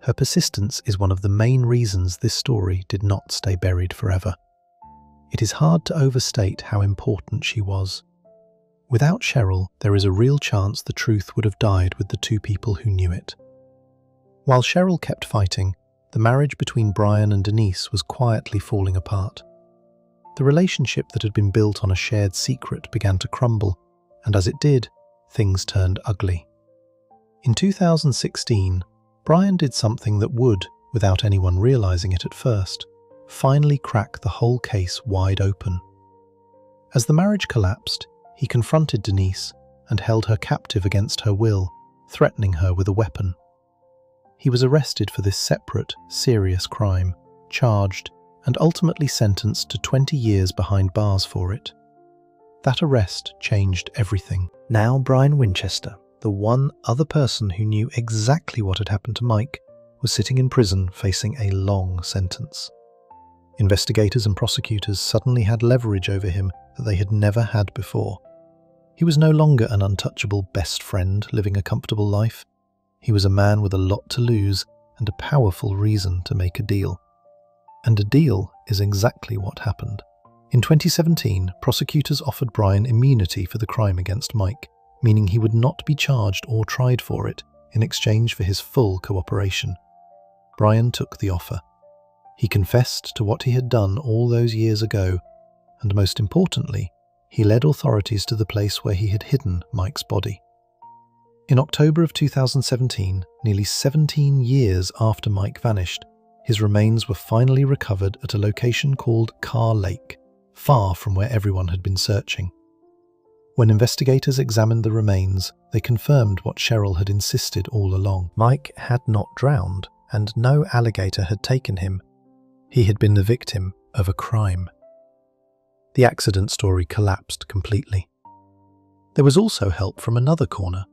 Speaker 1: Her persistence is one of the main reasons this story did not stay buried forever. It is hard to overstate how important she was. Without Cheryl, there is a real chance the truth would have died with the two people who knew it. While Cheryl kept fighting, the marriage between Brian and Denise was quietly falling apart. The relationship that had been built on a shared secret began to crumble, and as it did, things turned ugly. In 2016, Brian did something that would, without anyone realizing it at first, finally crack the whole case wide open. As the marriage collapsed, he confronted Denise and held her captive against her will, threatening her with a weapon. He was arrested for this separate, serious crime, charged, and ultimately sentenced to 20 years behind bars for it. That arrest changed everything. Now Brian Winchester, the one other person who knew exactly what had happened to Mike, was sitting in prison facing a long sentence. Investigators and prosecutors suddenly had leverage over him that they had never had before. He was no longer an untouchable best friend living a comfortable life. He was a man with a lot to lose and a powerful reason to make a deal. And a deal is exactly what happened. In 2017, prosecutors offered Brian immunity for the crime against Mike, meaning he would not be charged or tried for it in exchange for his full cooperation. Brian took the offer. He confessed to what he had done all those years ago, and most importantly, he led authorities to the place where he had hidden Mike's body.
Speaker 2: In October of 2017, nearly 17 years after Mike vanished, his remains were finally recovered at a location called Carr Lake, far from where everyone had been searching. When investigators examined the remains, they confirmed what Cheryl had insisted all along. Mike had not drowned, and no alligator had taken him. He had been the victim of a crime. The accident story collapsed completely. There was also help from another corner.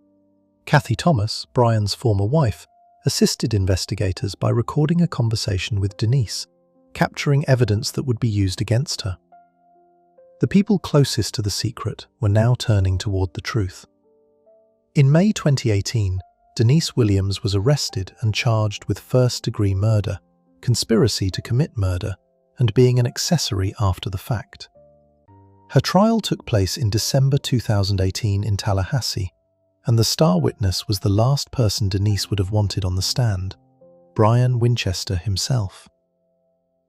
Speaker 2: Kathy Thomas, Brian's former wife, assisted investigators by recording a conversation with Denise, capturing evidence that would be used against her. The people closest to the secret were now turning toward the truth. In May 2018, Denise Williams was arrested and charged with first-degree murder, conspiracy to commit murder, and being an accessory after the fact. Her trial took place in December 2018 in Tallahassee, and the star witness was the last person Denise would have wanted on the stand, Brian Winchester himself.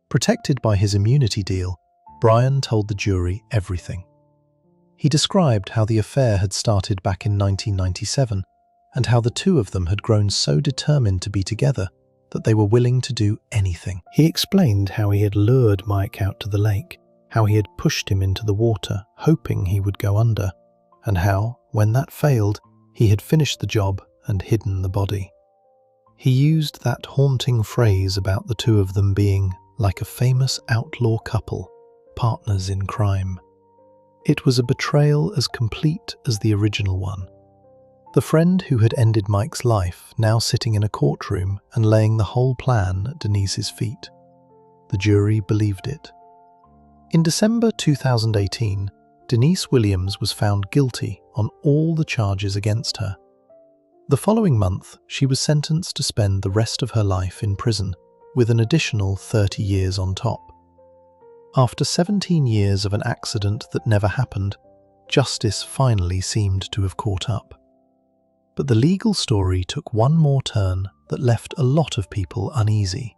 Speaker 2: Protected by his immunity deal, Brian told the jury everything. He described how the affair had started back in 1997 and how the two of them had grown so determined to be together that they were willing to do anything. He explained how he had lured Mike out to the lake, how he had pushed him into the water, hoping he would go under, and how, when that failed, he had finished the job and hidden the body. He used that haunting phrase about the two of them being like a famous outlaw couple, partners in crime. It was a betrayal as complete as the original one. The friend who had ended Mike's life now sitting in a courtroom and laying the whole plan at Denise's feet. The jury believed it. In December 2018, Denise Williams was found guilty on all the charges against her. The following month, she was sentenced to spend the rest of her life in prison, with an additional 30 years on top. After 17 years of an accident that never happened, justice finally seemed to have caught up. But the legal story took one more turn that left a lot of people uneasy.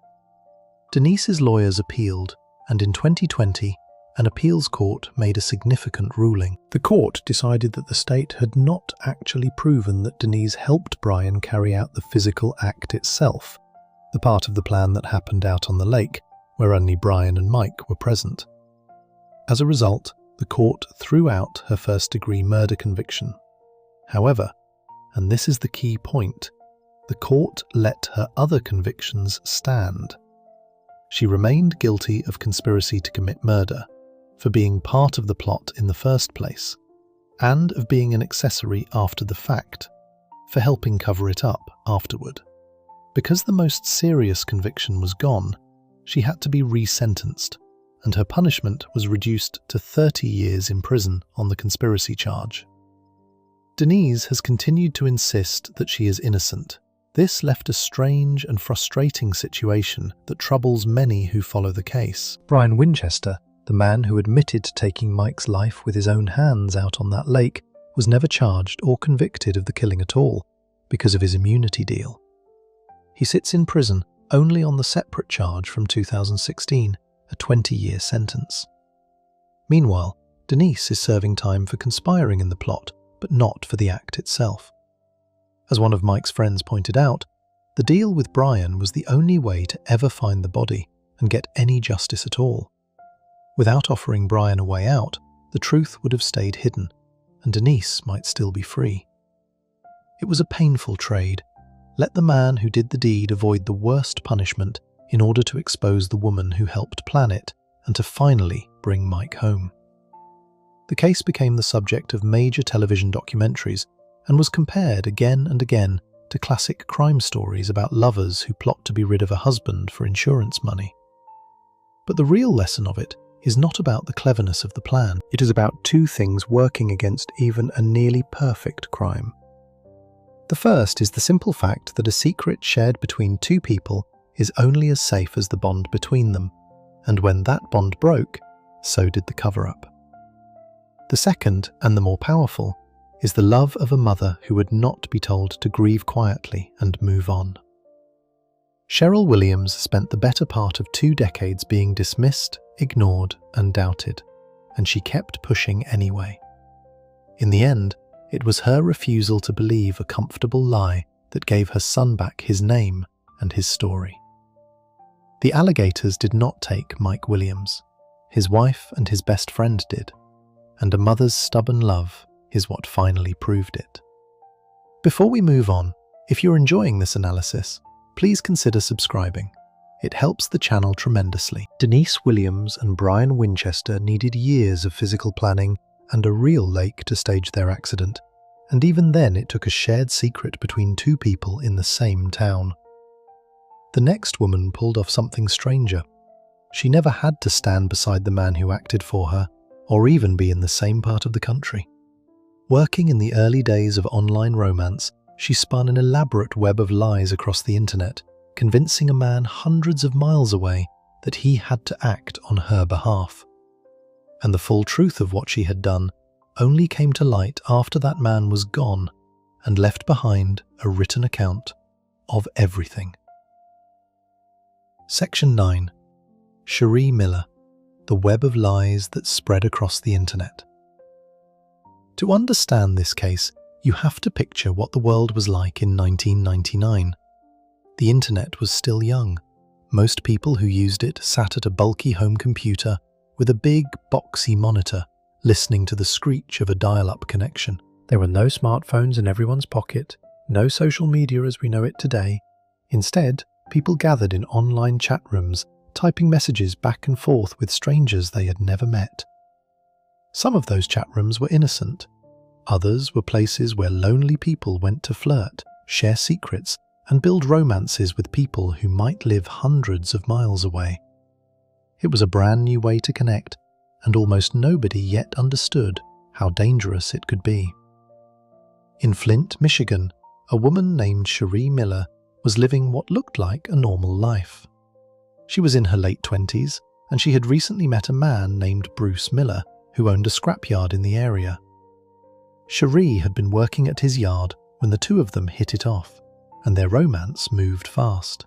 Speaker 2: Denise's lawyers appealed, and in 2020, an appeals court made a significant ruling. The court decided that the state had not actually proven that Denise helped Brian carry out the physical act itself, the part of the plan that happened out on the lake, where only Brian and Mike were present. As a result, the court threw out her first-degree murder conviction. However, and this is the key point, the court let her other convictions stand. She remained guilty of conspiracy to commit murder, for being part of the plot in the first place, and of being an accessory after the fact, for helping cover it up afterward. Because the most serious conviction was gone, she had to be resentenced, and her punishment was reduced to 30 years in prison on the conspiracy charge. Denise has continued to insist that she is innocent. This left a strange and frustrating situation that troubles many who follow the case. Brian Winchester, the man who admitted to taking Mike's life with his own hands out on that lake, was never charged or convicted of the killing at all, because of his immunity deal. He sits in prison only on the separate charge from 2016, a 20-year sentence. Meanwhile, Denise is serving time for conspiring in the plot, but not for the act itself. As one of Mike's friends pointed out, the deal with Brian was the only way to ever find the body and get any justice at all. Without offering Brian a way out, the truth would have stayed hidden, and Denise might still be free. It was a painful trade. Let the man who did the deed avoid the worst punishment in order to expose the woman who helped plan it and to finally bring Mike home. The case became the subject of major television documentaries and was compared again and again to classic crime stories about lovers who plot to be rid of a husband for insurance money. But the real lesson of it is not about the cleverness of the plan. It is about two things working against even a nearly perfect crime. The first is the simple fact that a secret shared between two people is only as safe as the bond between them, and when that bond broke, so did the cover-up. The second, and the more powerful, is the love of a mother who would not be told to grieve quietly and move on. Cheryl Williams spent the better part of 2 decades being dismissed, ignored, and doubted, and she kept pushing anyway. In the end, It was her refusal to believe a comfortable lie that gave her son back his name and his story. The alligators did not take Mike Williams. His wife and his best friend did, and a mother's stubborn love is what finally proved it. Before we move on, if you're enjoying this analysis, please consider subscribing. It helps the channel tremendously. Denise Williams and Brian Winchester needed years of physical planning and a real lake to stage their accident, and even then it took a shared secret between two people in the same town. The next woman pulled off something stranger. She never had to stand beside the man who acted for her, or even be in the same part of the country. Working in the early days of online romance, she spun an elaborate web of lies across the internet, convincing a man hundreds of miles away that he had to act on her behalf. And the full truth of what she had done only came to light after that man was gone and left behind a written account of everything. Section 9. Cherie Miller, the web of lies that spread across the internet. To understand this case, you have to picture what the world was like in 1999. The internet was still young. Most people who used it sat at a bulky home computer with a big, boxy monitor, listening to the screech of a dial-up connection.
Speaker 1: There were no smartphones in everyone's pocket, no social media as we know it today. Instead, people gathered in online chat rooms, typing messages back and forth with strangers they had never met. Some of those chat rooms were innocent. Others were places where lonely people went to flirt, share secrets, and build romances with people who might live hundreds of miles away. It was a brand new way to connect, and almost nobody yet understood how dangerous it could be. In Flint, Michigan, a woman named Cherie Miller was living what looked like a normal life. She was in her late 20s, and she had recently met a man named Bruce Miller, who owned a scrapyard in the area. Cherie had been working at his yard when the two of them hit it off, and their romance moved fast.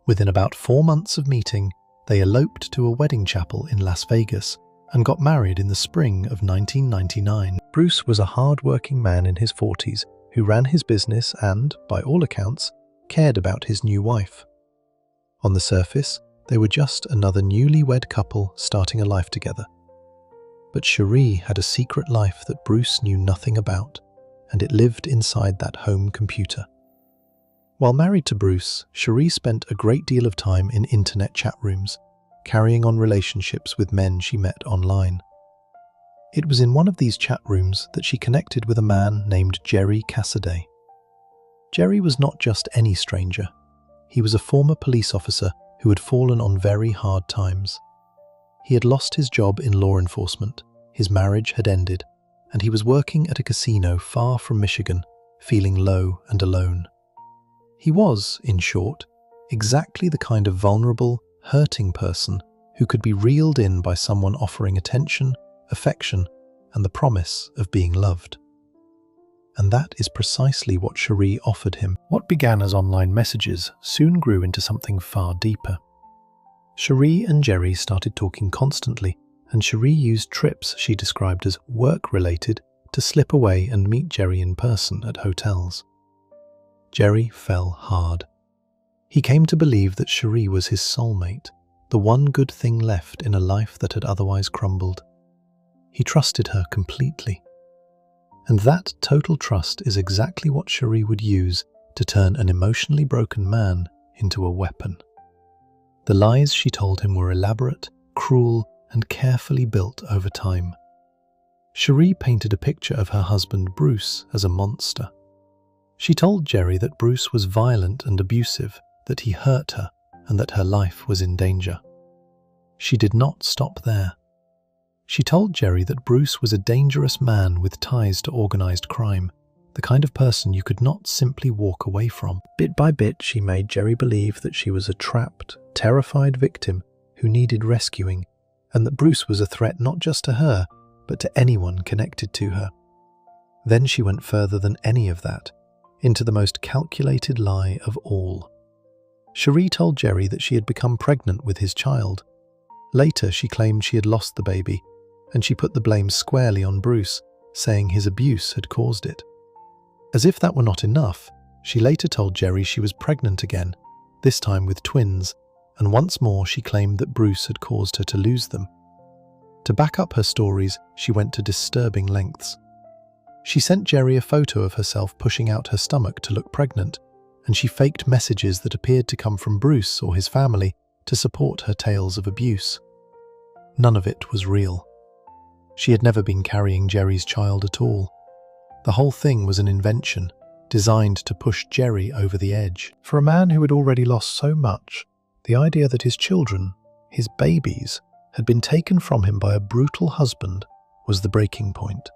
Speaker 1: Within about 4 months of meeting, they eloped to a wedding chapel in Las Vegas and got married in the spring of 1999. Bruce was a hard-working man in his 40s who ran his business and, by all accounts, cared about his new wife. On the surface, they were just another newlywed couple starting a life together. But Cherie had a secret life that Bruce knew nothing about, and it lived inside that home computer. While married to Bruce, Cherie spent a great deal of time in internet chat rooms, carrying on relationships with men she met online. It was in one of these chat rooms that she connected with a man named Jerry Cassaday. Jerry was not just any stranger. He was a former police officer who had fallen on very hard times. He had lost his job in law enforcement, his marriage had ended, and he was working at a casino far from Michigan, feeling low and alone. He was, in short, exactly the kind of vulnerable, hurting person who could be reeled in by someone offering attention, affection, and the promise of being loved. And that is precisely what Cherie offered him. What began as online messages soon grew into something far deeper. Cherie and Jerry started talking constantly, and Cherie used trips she described as work-related to slip away and meet Jerry in person at hotels. Jerry fell hard. He came to believe that Cherie was his soulmate, the one good thing left in a life that had otherwise crumbled. He trusted her completely. And that total trust is exactly what Cherie would use to turn an emotionally broken man into a weapon. The lies she told him were elaborate, cruel, and carefully built over time. Cherie painted a picture of her husband Bruce as a monster. She told Jerry that Bruce was violent and abusive, that he hurt her, and that her life was in danger. She did not stop there. She told Jerry that Bruce was a dangerous man with ties to organized crime, the kind of person you could not simply walk away from. Bit by bit, she made Jerry believe that she was a trapped, terrified victim who needed rescuing, and that Bruce was a threat not just to her, but to anyone connected to her. Then she went further than any of that, into the most calculated lie of all. Cherie told Jerry that she had become pregnant with his child. Later, she claimed she had lost the baby, and she put the blame squarely on Bruce,
Speaker 2: saying his abuse had caused it. As if that were not enough, she later told Jerry she was pregnant again, this time with twins, and once more she claimed that Bruce had caused her to lose them. To back up her stories, she went to disturbing lengths. She sent Jerry a photo of herself pushing out her stomach to look pregnant, and she faked messages that appeared to come from Bruce or his family to support her tales of abuse. None of it was real. She had never been carrying Jerry's child at all. The whole thing was an invention, designed to push Jerry over the edge. For a man who had already lost so much, the idea that his children, his babies, had been taken from him by a brutal husband was the breaking point.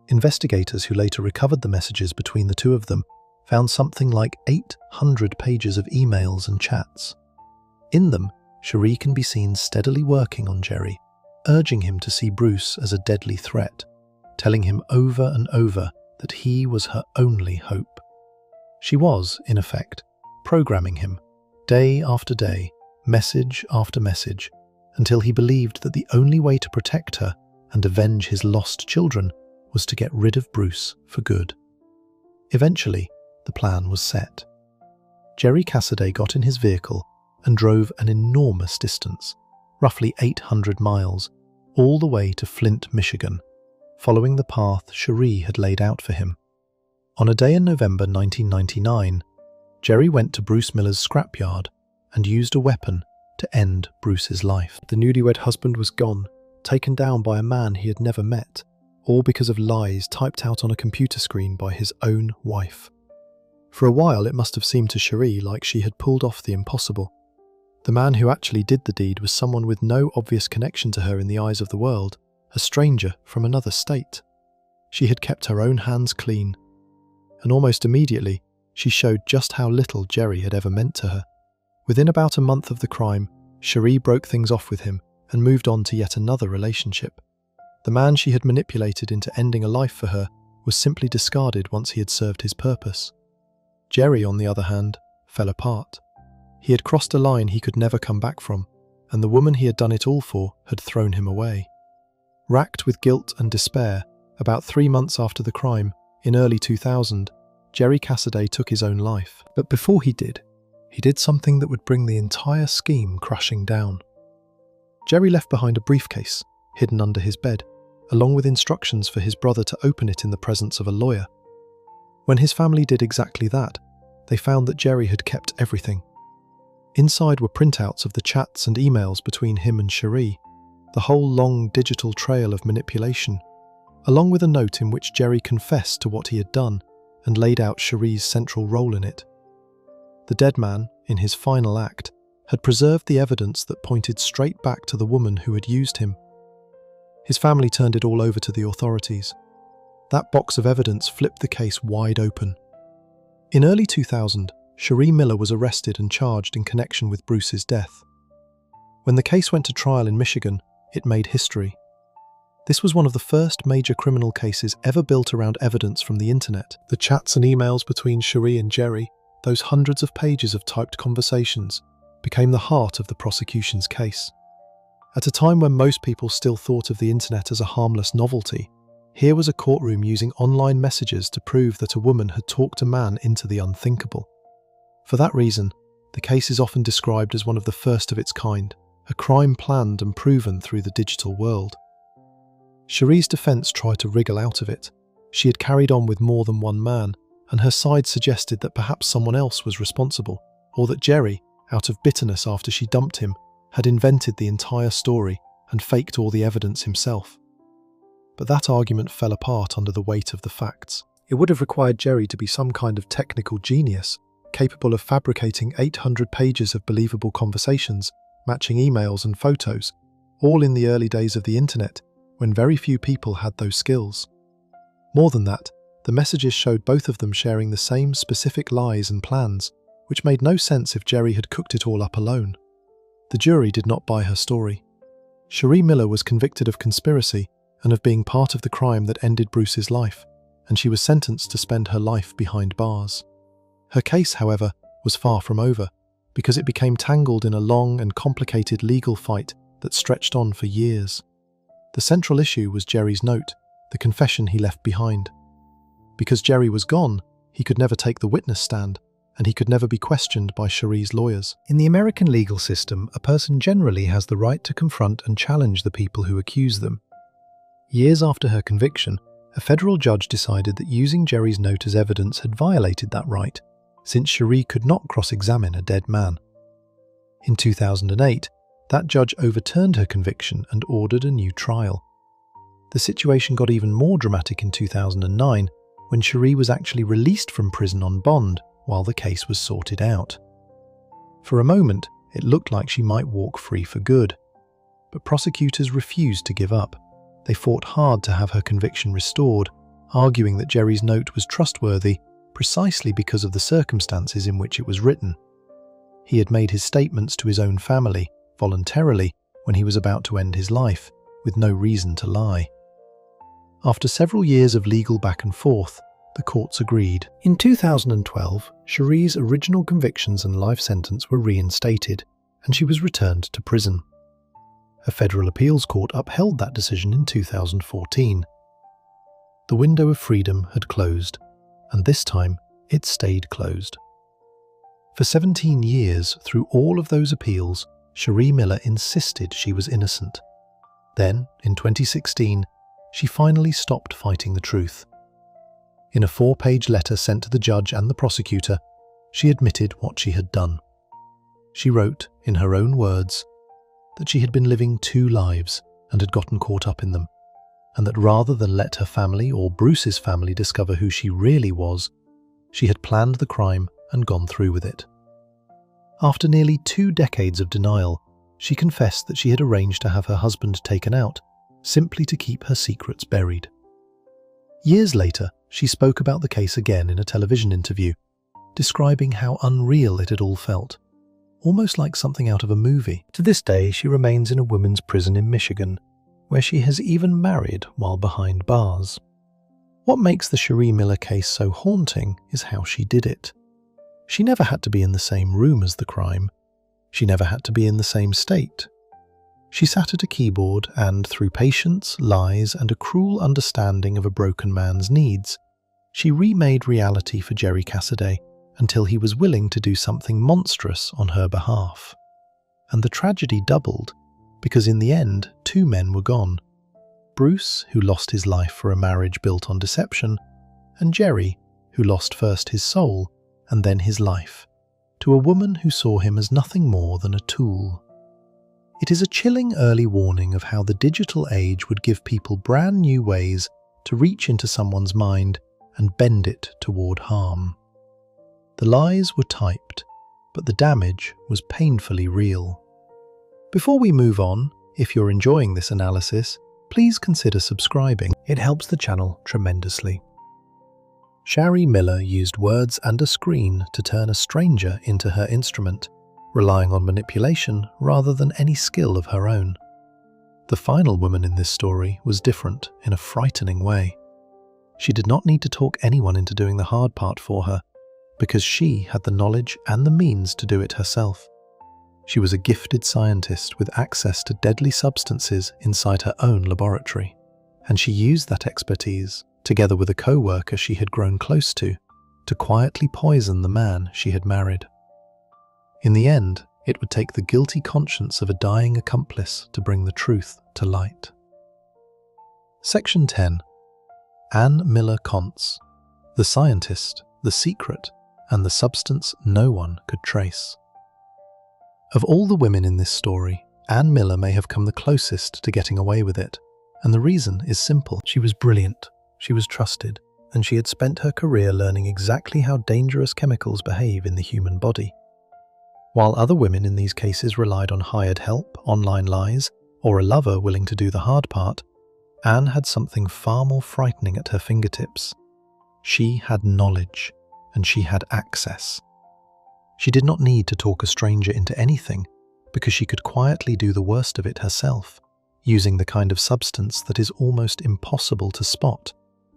Speaker 2: Investigators who later recovered the messages between the two of them found something like 800 pages of emails and chats. In them, Cherie can be seen steadily working on Jerry, urging him to see Bruce as a deadly threat, telling him over and over that he was her only hope. She was, in effect, programming him, day after day, message after message, until he believed that the only way to protect her and avenge his lost children was to get rid of Bruce for good. Eventually, the plan was set. Jerry Cassaday got in his vehicle and drove an enormous distance, roughly 800 miles, all the way to Flint, Michigan, following the path Cherie had laid out for him. On a day in November 1999, Jerry went to Bruce Miller's scrapyard and used a weapon to end Bruce's life. The newlywed husband was gone, taken down by a man he had never met, all because of lies typed out on a computer screen by his own wife. For a while, it must have seemed to Cherie like she had pulled off the impossible. The man who actually did the deed was someone with no obvious connection to her in the eyes of the world, a stranger from another state. She had kept her own hands clean, and almost immediately, she showed just how little Jerry had ever meant to her. Within about a month of the crime, Cherie broke things off with him and moved on to yet another relationship. The man she had manipulated into ending a life for her was simply discarded once he had served his purpose. Jerry, on the other hand, fell apart. He had crossed a line he could never come back from, and the woman he had done it all for had thrown him away. Racked with guilt and despair, about 3 months after the crime, in early 2000, Jerry Cassaday took his own life. But before he did something that would bring the entire scheme crashing down. Jerry left behind a briefcase, hidden under his bed, along with instructions for his brother to open it in the presence of a lawyer. When his family did exactly that, they found that Jerry had kept everything. Inside were printouts of the chats and emails between him and Cherie, the whole long digital trail of manipulation, along with a note in which Jerry confessed to what he had done and laid out Cherie's central role in it. The dead man, in his final act, had preserved the evidence that pointed straight back to the woman who had used him. His family turned it all over to the authorities. That box of evidence flipped the case wide open. In early 2000, Cherie Miller was arrested and charged in connection with Bruce's death. When the case went to trial in Michigan, it made history. This was one of the first major criminal cases ever built around evidence from the internet. The chats and emails between Cherie and Jerry, those hundreds of pages of typed conversations, became the heart of the prosecution's case. At a time when most people still thought of the internet as a harmless novelty, here was a courtroom using online messages to prove that a woman had talked a man into the unthinkable. For that reason, the case is often described as one of the first of its kind, a crime planned and proven through the digital world. Cherie's defense tried to wriggle out of it. She had carried on with more than one man, and her side suggested that perhaps someone else was responsible, or that Jerry, out of bitterness after she dumped him, had invented the entire story and faked all the evidence himself. But that argument fell apart under the weight of the facts. It would have required Jerry to be some kind of technical genius, capable of fabricating 800 pages of believable conversations, matching emails and photos, all in the early days of the internet, when very few people had those skills. More than that, the messages showed both of them sharing the same specific lies and plans, which made no sense if Jerry had cooked it all up alone. The jury did not buy her story. Cherie Miller was convicted of conspiracy and of being part of the crime that ended Bruce's life, and she was sentenced to spend her life behind bars. Her case, however, was far from over, because it became tangled in a long and complicated legal fight that stretched on for years. The central issue was Jerry's note, the
Speaker 3: the confession he left behind. Because Jerry was gone, he could never take the witness stand, and he could never be questioned by Cherie's lawyers.
Speaker 2: In the American legal system, a person generally has the right to confront and challenge the people who accuse them. Years after her conviction, a federal judge decided that using Jerry's note as evidence had violated that right, since Cherie could not cross-examine a dead man. In 2008, that judge overturned her conviction and ordered a new trial. The situation got even more dramatic in 2009, when Cherie was actually released from prison on bond while the case was sorted out. For a moment, it looked like she might walk free for good. But prosecutors refused to give up. They fought hard to have her conviction restored, arguing that Jerry's note was trustworthy precisely because of the circumstances in which it was written. He had made his statements to his own family, voluntarily, when he was about to end his life, with no reason to lie. After several years of legal back and forth, the courts agreed. In 2012, Cherie's original convictions and life sentence were reinstated, and she was returned to prison. A federal appeals court upheld that decision in 2014. The window of freedom had closed, and this time it stayed closed. For 17 years, through all of those appeals, Cherie Miller insisted she was innocent. Then, in 2016, she finally stopped fighting the truth. In a 4-page letter sent to the judge and the prosecutor, she admitted what she had done. She wrote, in her own words, that she had been living 2 lives and had gotten caught up in them, and that rather than let her family or Bruce's family discover who she really was, she had planned the crime and gone through with it. After nearly 2 decades of denial, she confessed that she had arranged to have her husband taken out, simply to keep her secrets buried. Years later, she spoke about the case again in a television interview, describing how unreal it had all felt, almost like something out of a movie. To this day, she remains in a women's prison in Michigan, where she has even married while behind bars. What makes the Cherie Miller case so haunting is how she did it. She never had to be in the same room as the crime. She never had to be in the same state. She sat at a keyboard and, through patience, lies, and a cruel understanding of a broken man's needs, she remade reality for Jerry Cassaday until he was willing to do something monstrous on her behalf. And the tragedy doubled, because in the end, 2 men were gone. Bruce, who lost his life for a marriage built on deception, and Jerry, who lost first his soul and then his life, to a woman who saw him as nothing more than a tool. It is a chilling early warning of how the digital age would give people brand new ways to reach into someone's mind and bend it toward harm. The lies were typed, but the damage was painfully real. Before we move on, if you're enjoying this analysis, please consider subscribing. It helps the channel tremendously. Cherie Miller used words and a screen to turn a stranger into her instrument, relying on manipulation rather than any skill of her own. The final woman in this story was different in a frightening way. She did not need to talk anyone into doing the hard part for her, because she had the knowledge and the means to do it herself. She was a gifted scientist with access to deadly substances inside her own laboratory, and she used that expertise, together with a co-worker she had grown close to quietly poison the man she had married. In the end, it would take the guilty conscience of a dying accomplice to bring the truth to light. Section 10. Anne Miller Kontz, the scientist, the secret, and the substance no one could trace. Of all the women in this story, Anne Miller may have come the closest to getting away with it, and the reason is simple. She was brilliant, she was trusted, and she had spent her career learning exactly how dangerous chemicals behave in the human body. While other women in these cases relied on hired help, online lies, or a lover willing to do the hard part, Anne had something far more frightening at her fingertips. She had knowledge, and she had access. She did not need to talk a stranger into anything, because she could quietly do the worst of it herself, using the kind of substance that is almost impossible to spot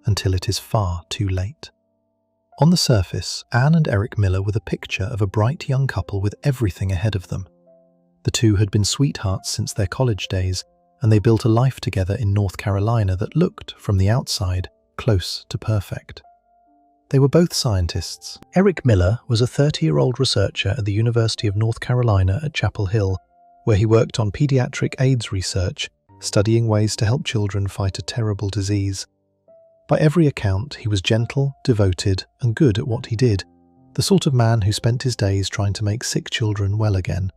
Speaker 2: until it is far too late. On the surface, Anne and Eric Miller were the picture of a bright young couple with everything ahead of them. The two had been sweethearts since their college days, and they built a life together in North Carolina that looked, from the outside, close to perfect. They were both scientists.
Speaker 1: Eric Miller was a 30-year-old researcher at the University of North Carolina at Chapel Hill, where he worked on pediatric AIDS research, studying ways to help children fight a terrible disease. By every account, he was gentle, devoted, and good at what he did, the sort of man who spent his days trying to make sick children well again.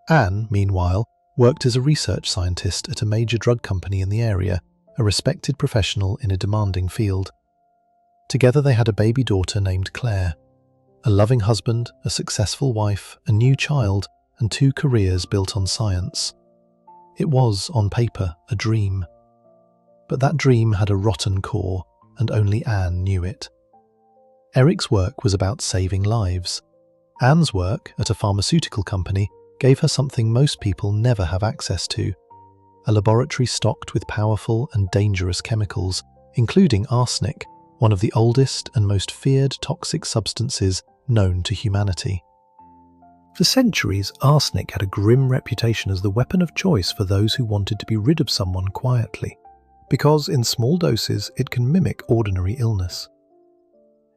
Speaker 1: Anne, meanwhile, worked as a research scientist at a major drug company in the area, a respected professional in a demanding field. Together they had a baby daughter named Claire, a loving husband, a successful wife, a new child, and 2 careers built on science. It was, on paper, a dream. But that dream had a rotten core, and only Anne knew it. Eric's work was about saving lives. Anne's work at a pharmaceutical company gave her something most people never have access to: a laboratory stocked with powerful and dangerous chemicals, including arsenic, one of the oldest and most feared toxic substances known to humanity. For centuries, arsenic had a grim reputation as the weapon of choice for those who wanted to be rid of someone quietly, because in small doses it can mimic ordinary illness.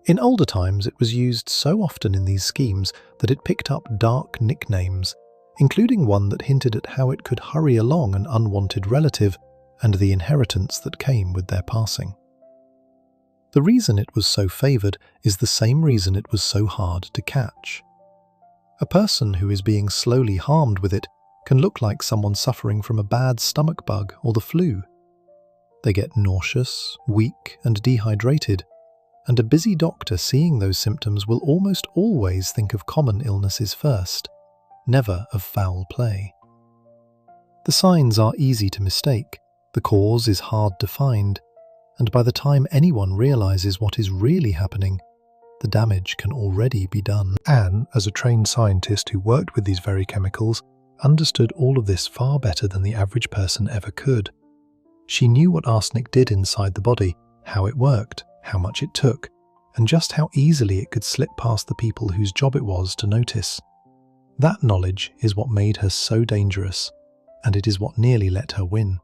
Speaker 1: In older times, it was used so often in these schemes that it picked up dark nicknames, including one that hinted at how it could hurry along an unwanted relative and the inheritance that came with their passing. The reason it was so favoured is the same reason it was so hard to catch. A person who is being slowly harmed with it can look like someone suffering from a bad stomach bug or the flu. They get nauseous, weak, and dehydrated, and a busy doctor seeing those symptoms will almost always think of common illnesses first, never of foul play. The signs are easy to mistake, the cause is hard to find, and by the time anyone realizes what is really happening, the damage can already be done. Anne, as a trained scientist who worked with these very chemicals, understood all of this far better than the average person ever could. She knew what arsenic did inside the body, how it worked, how much it took, and just how easily it could slip past the people whose job it was to notice. That knowledge is what made her so dangerous, and it is what nearly let her win.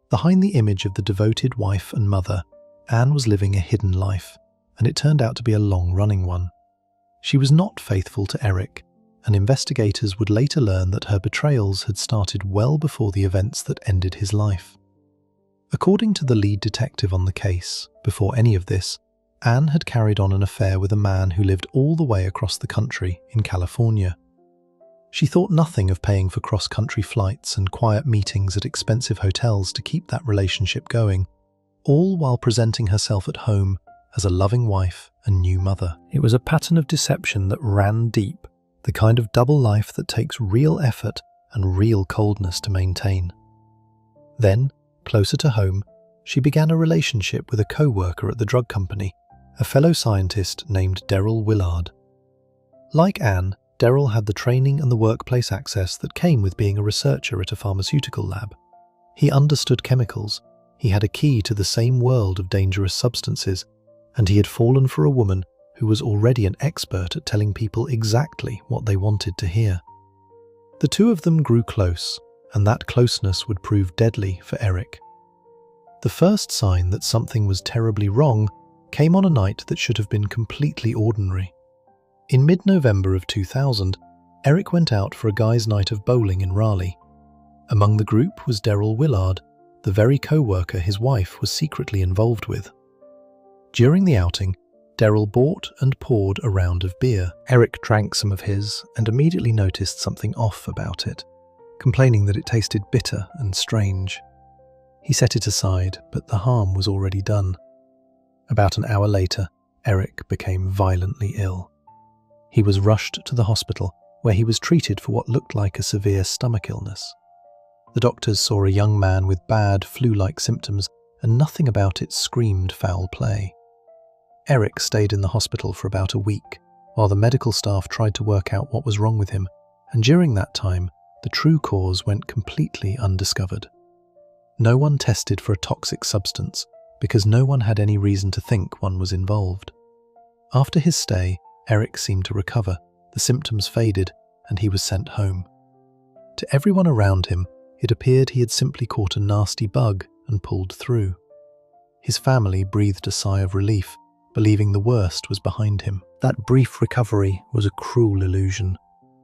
Speaker 1: Behind the image of the devoted wife and mother, Anne was living a hidden life, and it turned out to be a long-running one. She was not faithful to Eric, and investigators would later learn that her betrayals had started well before the events that ended his life. According to the lead detective on the case, before any of this, Anne had carried on an affair with a man who lived all the way across the country in California. She thought nothing of paying for cross-country flights and quiet meetings at expensive hotels to keep that relationship going, all while presenting herself at home as a loving wife and new mother. It was a pattern of deception that ran deep, the kind of double life that takes real effort and real coldness to maintain. Then, closer to home, she began a relationship with a co-worker at the drug company, a fellow scientist named Daryl Willard. Like Anne, Daryl had the training and the workplace access that came with being a researcher at a pharmaceutical lab. He understood chemicals, he had a key to the same world of dangerous substances, and he had fallen for a woman who was already an expert at telling people exactly what they wanted to hear. The two of them grew close, and that closeness would prove deadly for Eric. The first sign that something was terribly wrong came on a night that should have been completely ordinary. In mid-November of 2000, Eric went out for a guys' night of bowling in Raleigh. Among the group was Daryl Willard, the very co-worker his wife was secretly involved with. During the outing, Daryl bought and poured a round of beer. Eric drank some of his and immediately noticed something off about it, complaining that it tasted bitter and strange. He set it aside, but the harm was already done. About an hour later, Eric became violently ill. He was rushed to the hospital, where he was treated for what looked like a severe stomach illness. The doctors saw a young man with bad flu-like symptoms, and nothing about it screamed foul play. Eric stayed in the hospital for about a week, while the medical staff tried to work out what was wrong with him, and during that time, the true cause went completely undiscovered. No one tested for a toxic substance, because no one had any reason to think one was involved. After his stay, Eric seemed to recover, the symptoms faded, and he was sent home. To everyone around him,
Speaker 2: It appeared he had simply caught a nasty bug and pulled through. His family breathed a sigh of relief, believing the worst was behind him. That brief recovery was a cruel illusion,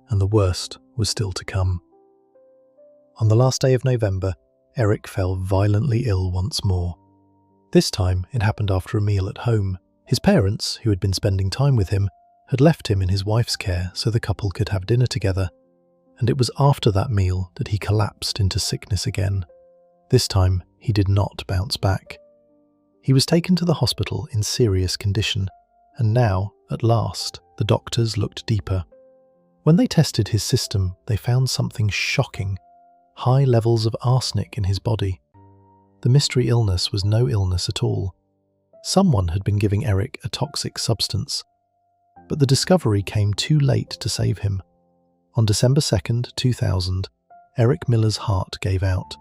Speaker 2: and the worst was still to come. On the last day of November, Eric fell violently ill once more. This time, it happened after a meal at home. His parents, who had been spending time with him, had left him in his wife's care so the couple could have dinner together, and it was after that meal that he collapsed into sickness again. This time, he did not bounce back. He was taken to the hospital in serious condition, and now, at last, the doctors looked deeper. When they tested his system, they found something shocking: high levels of arsenic in his body. The mystery illness was no illness at all. Someone had been giving Eric a toxic substance, but the discovery came too late to save him. On December 2nd, 2000, Eric Miller's heart gave out,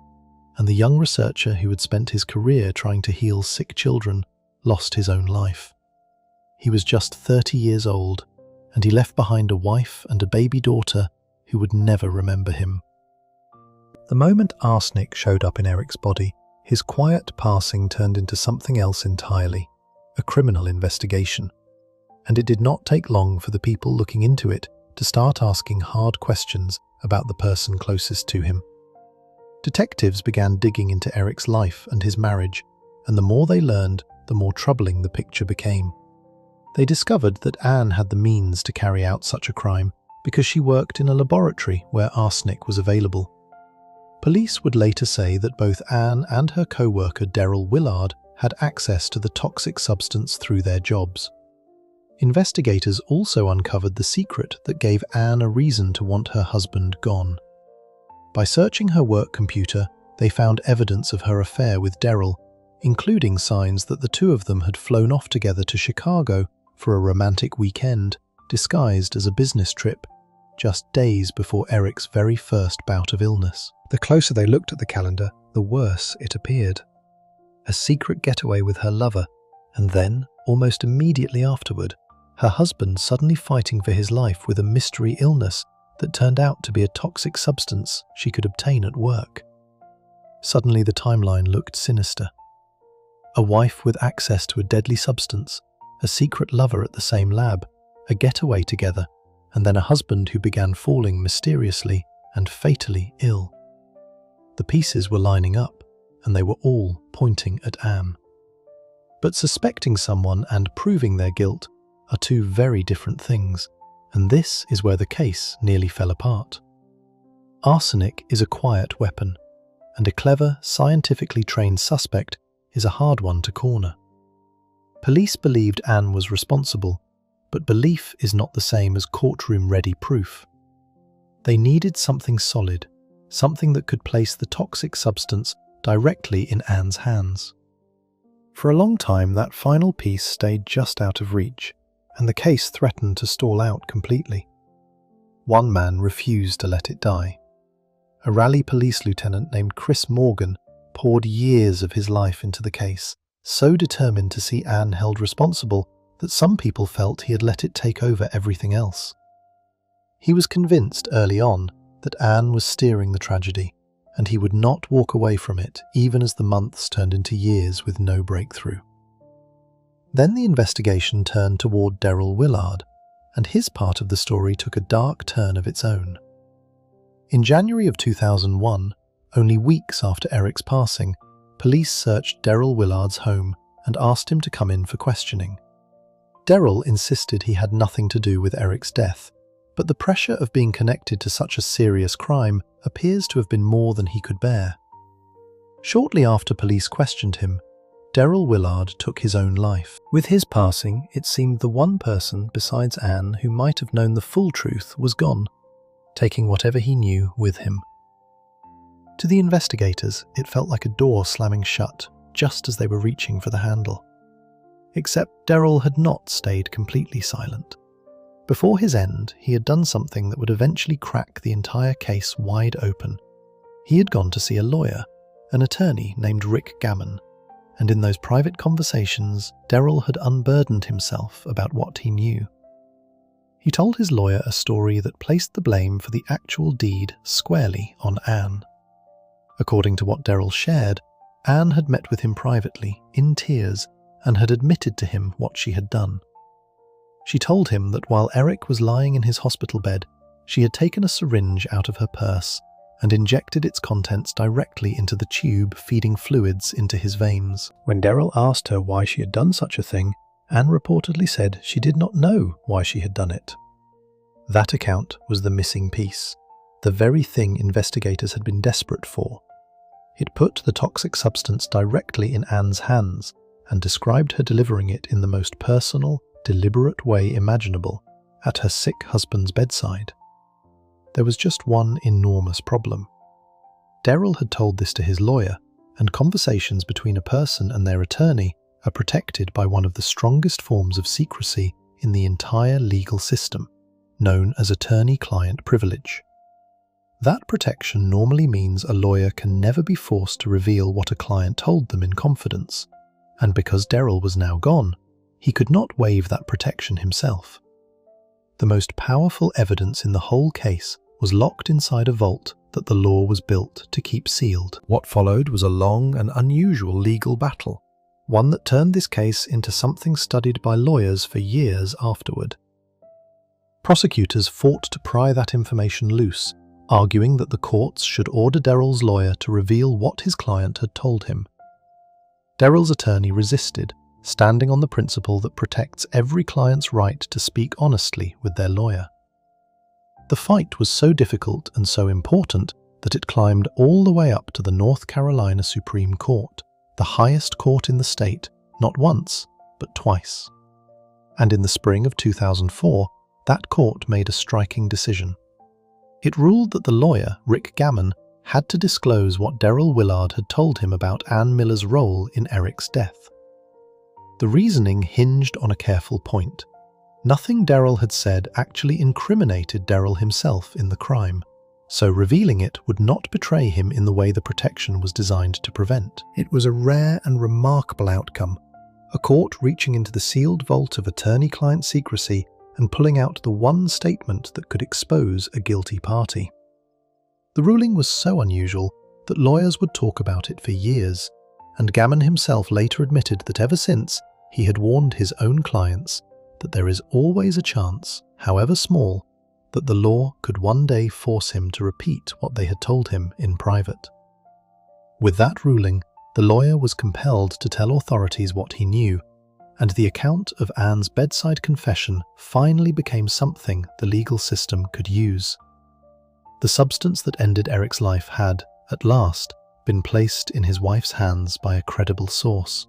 Speaker 2: and the young researcher who had spent his career trying to heal sick children lost his own life. He was just 30 years old, and he left behind a wife and a baby daughter who would never remember him. The moment arsenic showed up in Eric's body, his quiet passing turned into something else entirely, a criminal investigation. And it did not take long for the people looking into it to start asking hard questions about the person closest to him. Detectives began digging into Eric's life and his marriage, and the more they learned, the more troubling the picture became. They discovered that Anne had the means to carry out such a crime because she worked in a laboratory where arsenic was available. Police would later say that both Anne and her co-worker Daryl Willard had access to the toxic substance through their jobs. Investigators also uncovered the secret that gave Anne a reason to want her husband gone. By searching her work computer, they found evidence of her affair with Daryl, including signs that the two of them had flown off together to Chicago for a romantic weekend, disguised as a business trip, just days before Eric's very first bout of illness.
Speaker 1: The closer they looked at the calendar, the worse it appeared. A secret getaway with her lover, and then, almost immediately afterward, her husband suddenly fighting for his life with a mystery illness that turned out to be a toxic substance she could obtain at work. Suddenly the timeline looked sinister. A wife with access to a deadly substance, a secret lover at the same lab, a getaway together, and then a husband who began falling mysteriously and fatally ill. The pieces were lining up, and they were all pointing at Anne. But suspecting someone and proving their guilt are two very different things, and this is where the case nearly fell apart. Arsenic is a quiet weapon, and a clever, scientifically trained suspect is a hard one to corner. Police believed Anne was responsible, but belief is not the same as courtroom-ready proof. They needed something solid, something that could place the toxic substance directly in Anne's hands. For a long time, that final piece stayed just out of reach, and the case threatened to stall out completely. One man refused to let it die. A Raleigh police lieutenant named Chris Morgan poured years of his life into the case, so determined to see Anne held responsible that some people felt he had let it take over everything else. He was convinced early on that Anne was steering the tragedy, and he would not walk away from it even as the months turned into years with no breakthrough. Then the investigation turned toward Daryl Willard, and his part of the story took a dark turn of its own. In January of 2001, only weeks after Eric's passing, police searched Daryl Willard's home and asked him to come in for questioning. Daryl insisted he had nothing to do with Eric's death, but the pressure of being connected to such a serious crime appears to have been more than he could bear. Shortly after police questioned him, Daryl Willard took his own life. With his passing, it seemed the one person besides Anne who might have known the full truth was gone, taking whatever he knew with him. To the investigators, it felt like a door slamming shut just as they were reaching for the handle. Except Daryl had not stayed completely silent. Before his end, he had done something that would eventually crack the entire case wide open. He had gone to see a lawyer, an attorney named Rick Gammon, and in those private conversations, Daryl had unburdened himself about what he knew. He told his lawyer a story that placed the blame for the actual deed squarely on Anne.
Speaker 2: According to what Daryl shared, Anne had met with him privately, in tears, and had admitted to him what she had done. She told him that while Eric was lying in his hospital bed, she had taken a syringe out of her purse and injected its contents directly into the tube feeding fluids into his veins. When Daryl asked her why she had done such a thing, Anne reportedly said she did not know why she had done it. That account was the missing piece, the very thing investigators had been desperate for. It put the toxic substance directly in Anne's hands and described her delivering it in the most personal, deliberate way imaginable at her sick husband's bedside. There was just one enormous problem. Daryl had told this to his lawyer, and conversations between a person and their attorney are protected by one of the strongest forms of secrecy in the entire legal system, known as attorney-client privilege. That protection normally means a lawyer can never be forced to reveal what a client told them in confidence, and because Daryl was now gone, he could not waive that protection himself. The most powerful evidence in the whole case was locked inside a vault that the law was built to keep sealed. What followed was a long and unusual legal battle, one that turned this case into something studied by lawyers for years afterward. Prosecutors fought to pry that information loose, arguing that the courts should order Daryl's lawyer to reveal what his client had told him. Daryl's attorney resisted, standing on the principle that protects every client's right to speak honestly with their lawyer. The fight was so difficult and so important that it climbed all the way up to the North Carolina Supreme Court, the highest court in the state, not once, but twice. And in the spring of 2004, that court made a striking decision. It ruled that the lawyer, Rick Gammon, had to disclose what Daryl Willard had told him about Ann Miller's role in Eric's death. The reasoning hinged on a careful point. Nothing Daryl had said actually incriminated Daryl himself in the crime, so revealing it would not betray him in the way the protection was designed to prevent. It was a rare and remarkable outcome, a court reaching into the sealed vault of attorney-client secrecy and pulling out the one statement that could expose a guilty party. The ruling was so unusual that lawyers would talk about it for years, and Gammon himself later admitted that ever since, he had warned his own clients that there is always a chance, however small, that the law could one day force him to repeat what they had told him in private. With that ruling, the lawyer was compelled to tell authorities what he knew, and the account of Anne's bedside confession finally became something the legal system could use. The substance that ended Eric's life had, at last, been placed in his wife's hands by a credible source.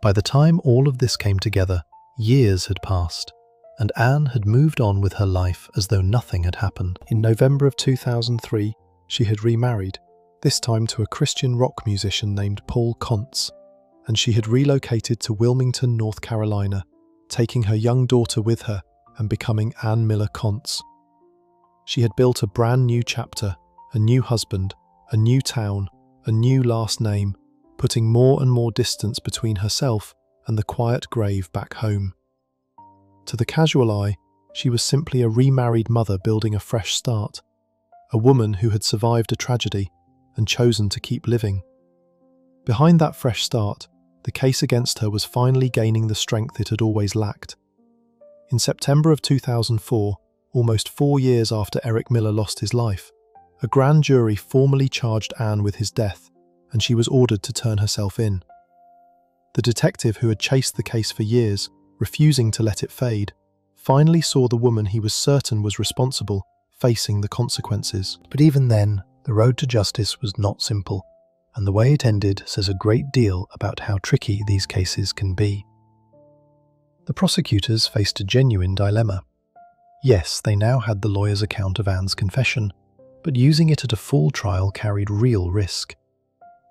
Speaker 2: By the time all of this came together, years had passed, and Anne had moved on with her life as though nothing had happened.
Speaker 3: In November of 2003, she had remarried, this time to a Christian rock musician named Paul Kontz, and she had relocated to Wilmington, North Carolina, taking her young daughter with her and becoming Ann Miller Kontz. She had built a brand new chapter, a new husband, a new town, a new last name, putting more and more distance between herself and the quiet grave back home. To the casual eye, she was simply a remarried mother building a fresh start, a woman who had survived a tragedy and chosen to keep living. Behind that fresh start, the case against her was finally gaining the strength it had always lacked. In September of 2004, almost 4 years after Eric Miller lost his life, a grand jury formally charged Anne with his death, and she was ordered to turn herself in. The detective who had chased the case for years, refusing to let it fade, finally saw the woman he was certain was responsible facing the consequences.
Speaker 2: But even then, the road to justice was not simple, and the way it ended says a great deal about how tricky these cases can be. The prosecutors faced a genuine dilemma. Yes, they now had the lawyer's account of Anne's confession, but using it at a full trial carried real risk.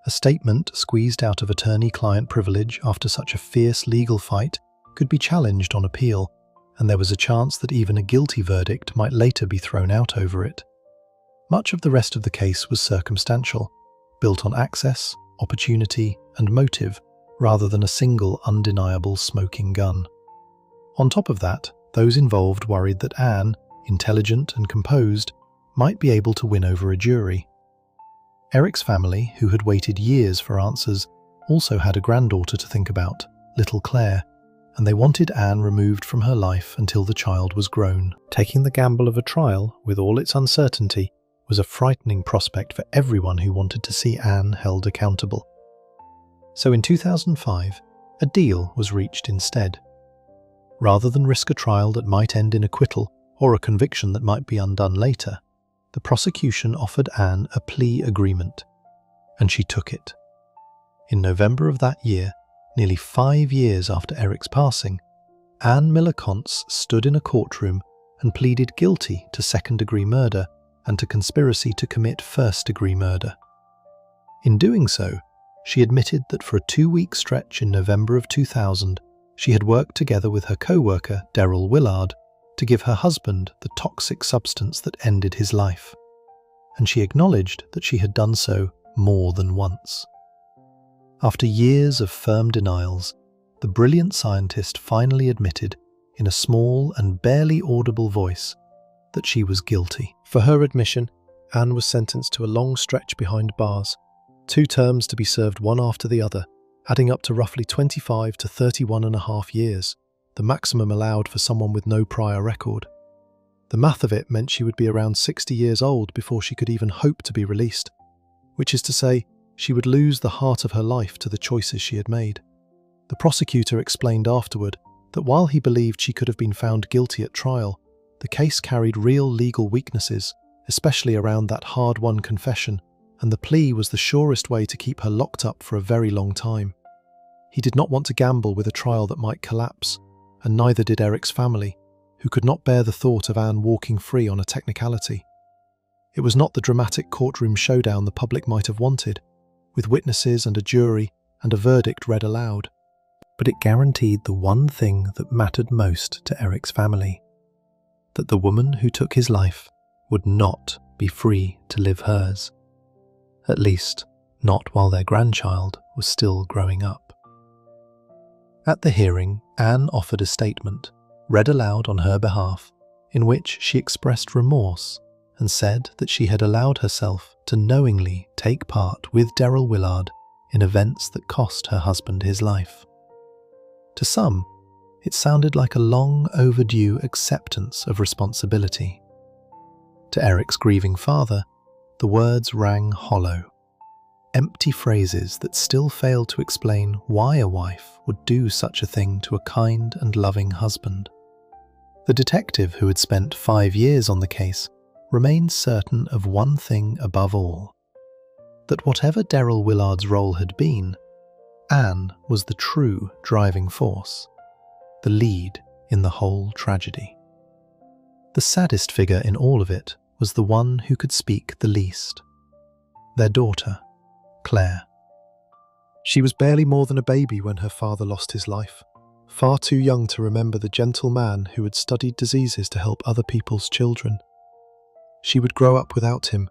Speaker 2: A statement squeezed out of attorney-client privilege after such a fierce legal fight could be challenged on appeal, and there was a chance that even a guilty verdict might later be thrown out over it. Much of the rest of the case was circumstantial, built on access, opportunity, and motive, rather than a single undeniable smoking gun. On top of that, those involved worried that Anne, intelligent and composed, might be able to win over a jury. Eric's family, who had waited years for answers, also had a granddaughter to think about, little Claire, and they wanted Anne removed from her life until the child was grown. Taking the gamble of a trial, with all its uncertainty, was a frightening prospect for everyone who wanted to see Anne held accountable. So in 2005, a deal was reached instead. Rather than risk a trial that might end in acquittal or a conviction that might be undone later, the prosecution offered Anne a plea agreement, and she took it. In November of that year, nearly 5 years after Eric's passing, Anne Miller-Kontz stood in a courtroom and pleaded guilty to second-degree murder and to conspiracy to commit first-degree murder. In doing so, she admitted that for a 2-week stretch in November of 2000, she had worked together with her co-worker, Daryl Willard, to give her husband the toxic substance that ended his life. And she acknowledged that she had done so more than once. After years of firm denials, the brilliant scientist finally admitted, in a small and barely audible voice, that she was guilty.
Speaker 3: For her admission, Anne was sentenced to a long stretch behind bars, 2 terms to be served one after the other, adding up to roughly 25 to 31.5 years, the maximum allowed for someone with no prior record. The math of it meant she would be around 60 years old before she could even hope to be released, which is to say, she would lose the heart of her life to the choices she had made. The prosecutor explained afterward that while he believed she could have been found guilty at trial, the case carried real legal weaknesses, especially around that hard-won confession, and the plea was the surest way to keep her locked up for a very long time. He did not want to gamble with a trial that might collapse, and neither did Eric's family, who could not bear the thought of Anne walking free on a technicality. It was not the dramatic courtroom showdown the public might have wanted, with witnesses and a jury and a verdict read aloud.
Speaker 2: But it guaranteed the one thing that mattered most to Eric's family: that the woman who took his life would not be free to live hers. At least, not while their grandchild was still growing up. At the hearing, Anne offered a statement, read aloud on her behalf, in which she expressed remorse and said that she had allowed herself to knowingly take part with Daryl Willard in events that cost her husband his life. To some, it sounded like a long overdue acceptance of responsibility. To Eric's grieving father, the words rang hollow, empty phrases that still failed to explain why a wife would do such a thing to a kind and loving husband. The detective who had spent 5 years on the case remained certain of one thing above all: that whatever Daryl Willard's role had been, Anne was the true driving force, the lead in the whole tragedy. The saddest figure in all of it was the one who could speak the least: their daughter, Claire.
Speaker 3: She was barely more than a baby when her father lost his life, far too young to remember the gentle man who had studied diseases to help other people's children. She would grow up without him,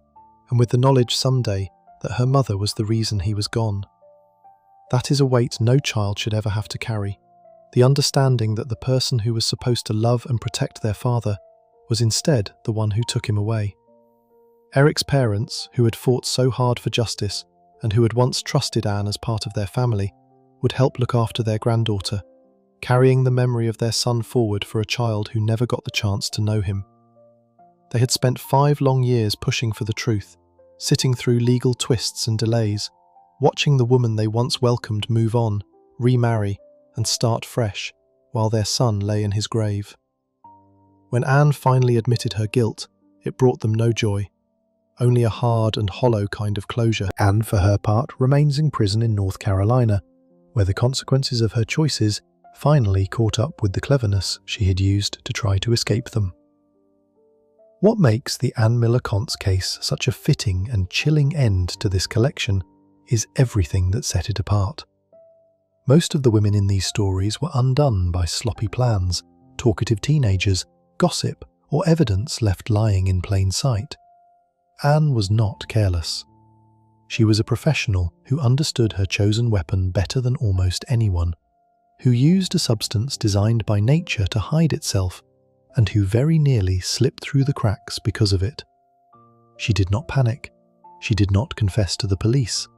Speaker 3: and with the knowledge someday that her mother was the reason he was gone. That is a weight no child should ever have to carry, the understanding that the person who was supposed to love and protect their father was instead the one who took him away. Eric's parents, who had fought so hard for justice and who had once trusted Anne as part of their family, would help look after their granddaughter, carrying the memory of their son forward for a child who never got the chance to know him. They had spent 5 long years pushing for the truth, sitting through legal twists and delays, watching the woman they once welcomed move on, remarry, and start fresh, while their son lay in his grave. When Anne finally admitted her guilt, it brought them no joy, only a hard and hollow kind of closure. Anne, for her part, remains in prison in North Carolina, where the consequences of her choices finally caught up with the cleverness she had used to try to escape them. What makes the Anne Miller-Kontz case such a fitting and chilling end to this collection is everything that set it apart. Most of the women in these stories were undone by sloppy plans, talkative teenagers, gossip, or evidence left lying in plain sight. Anne was not careless. She was a professional who understood her chosen weapon better than almost anyone, who used a substance designed by nature to hide itself, and who very nearly slipped through the cracks because of it. She did not panic.
Speaker 2: She did not confess to the police,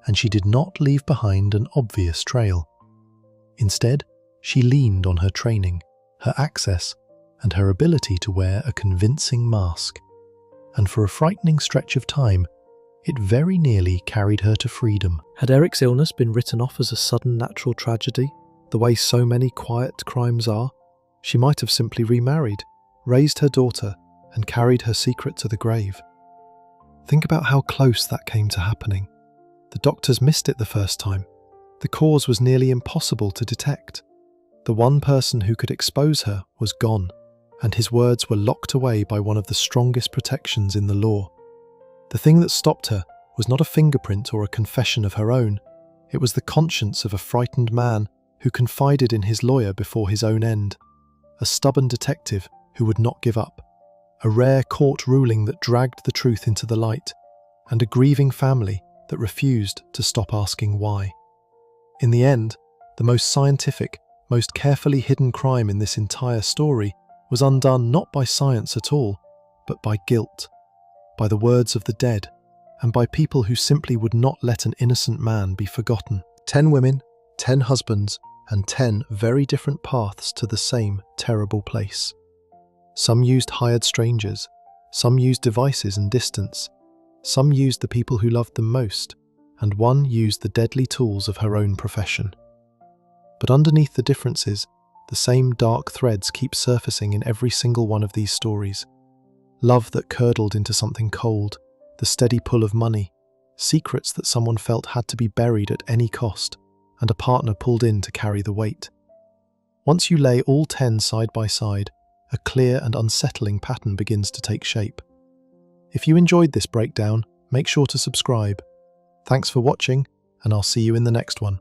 Speaker 2: and she did not leave behind an obvious trail. Instead, she leaned on her training, her access, and her ability to wear a convincing mask. And for a frightening stretch of time, it very nearly carried her to freedom.
Speaker 3: Had Eric's illness been written off as a sudden natural tragedy, the way so many quiet crimes are, she might have simply remarried, raised her daughter, and carried her secret to the grave. Think about how close that came to happening. The doctors missed it the first time. The cause was nearly impossible to detect. The one person who could expose her was gone, and his words were locked away by one of the strongest protections in the law. The thing that stopped her was not a fingerprint or a confession of her own. It was the conscience of a frightened man who confided in his lawyer before his own end, a stubborn detective who would not give up, a rare court ruling that dragged the truth into the light, and a grieving family that refused to stop asking why. In the end, the most scientific, most carefully hidden crime in this entire story was undone not by science at all, but by guilt, by the words of the dead, and by people who simply would not let an innocent man be forgotten. 10 women, 10 husbands, and 10 very different paths to the same terrible place. Some used hired strangers, some used devices and distance, some used the people who loved them most, and one used the deadly tools of her own profession. But underneath the differences, the same dark threads keep surfacing in every single one of these stories. Love that curdled into something cold, the steady pull of money, secrets that someone felt had to be buried at any cost, and a partner pulled in to carry the weight. Once you lay all 10 side by side, a clear and unsettling pattern begins to take shape. If you enjoyed this breakdown, make sure to subscribe. Thanks for watching, and I'll see you in the next one.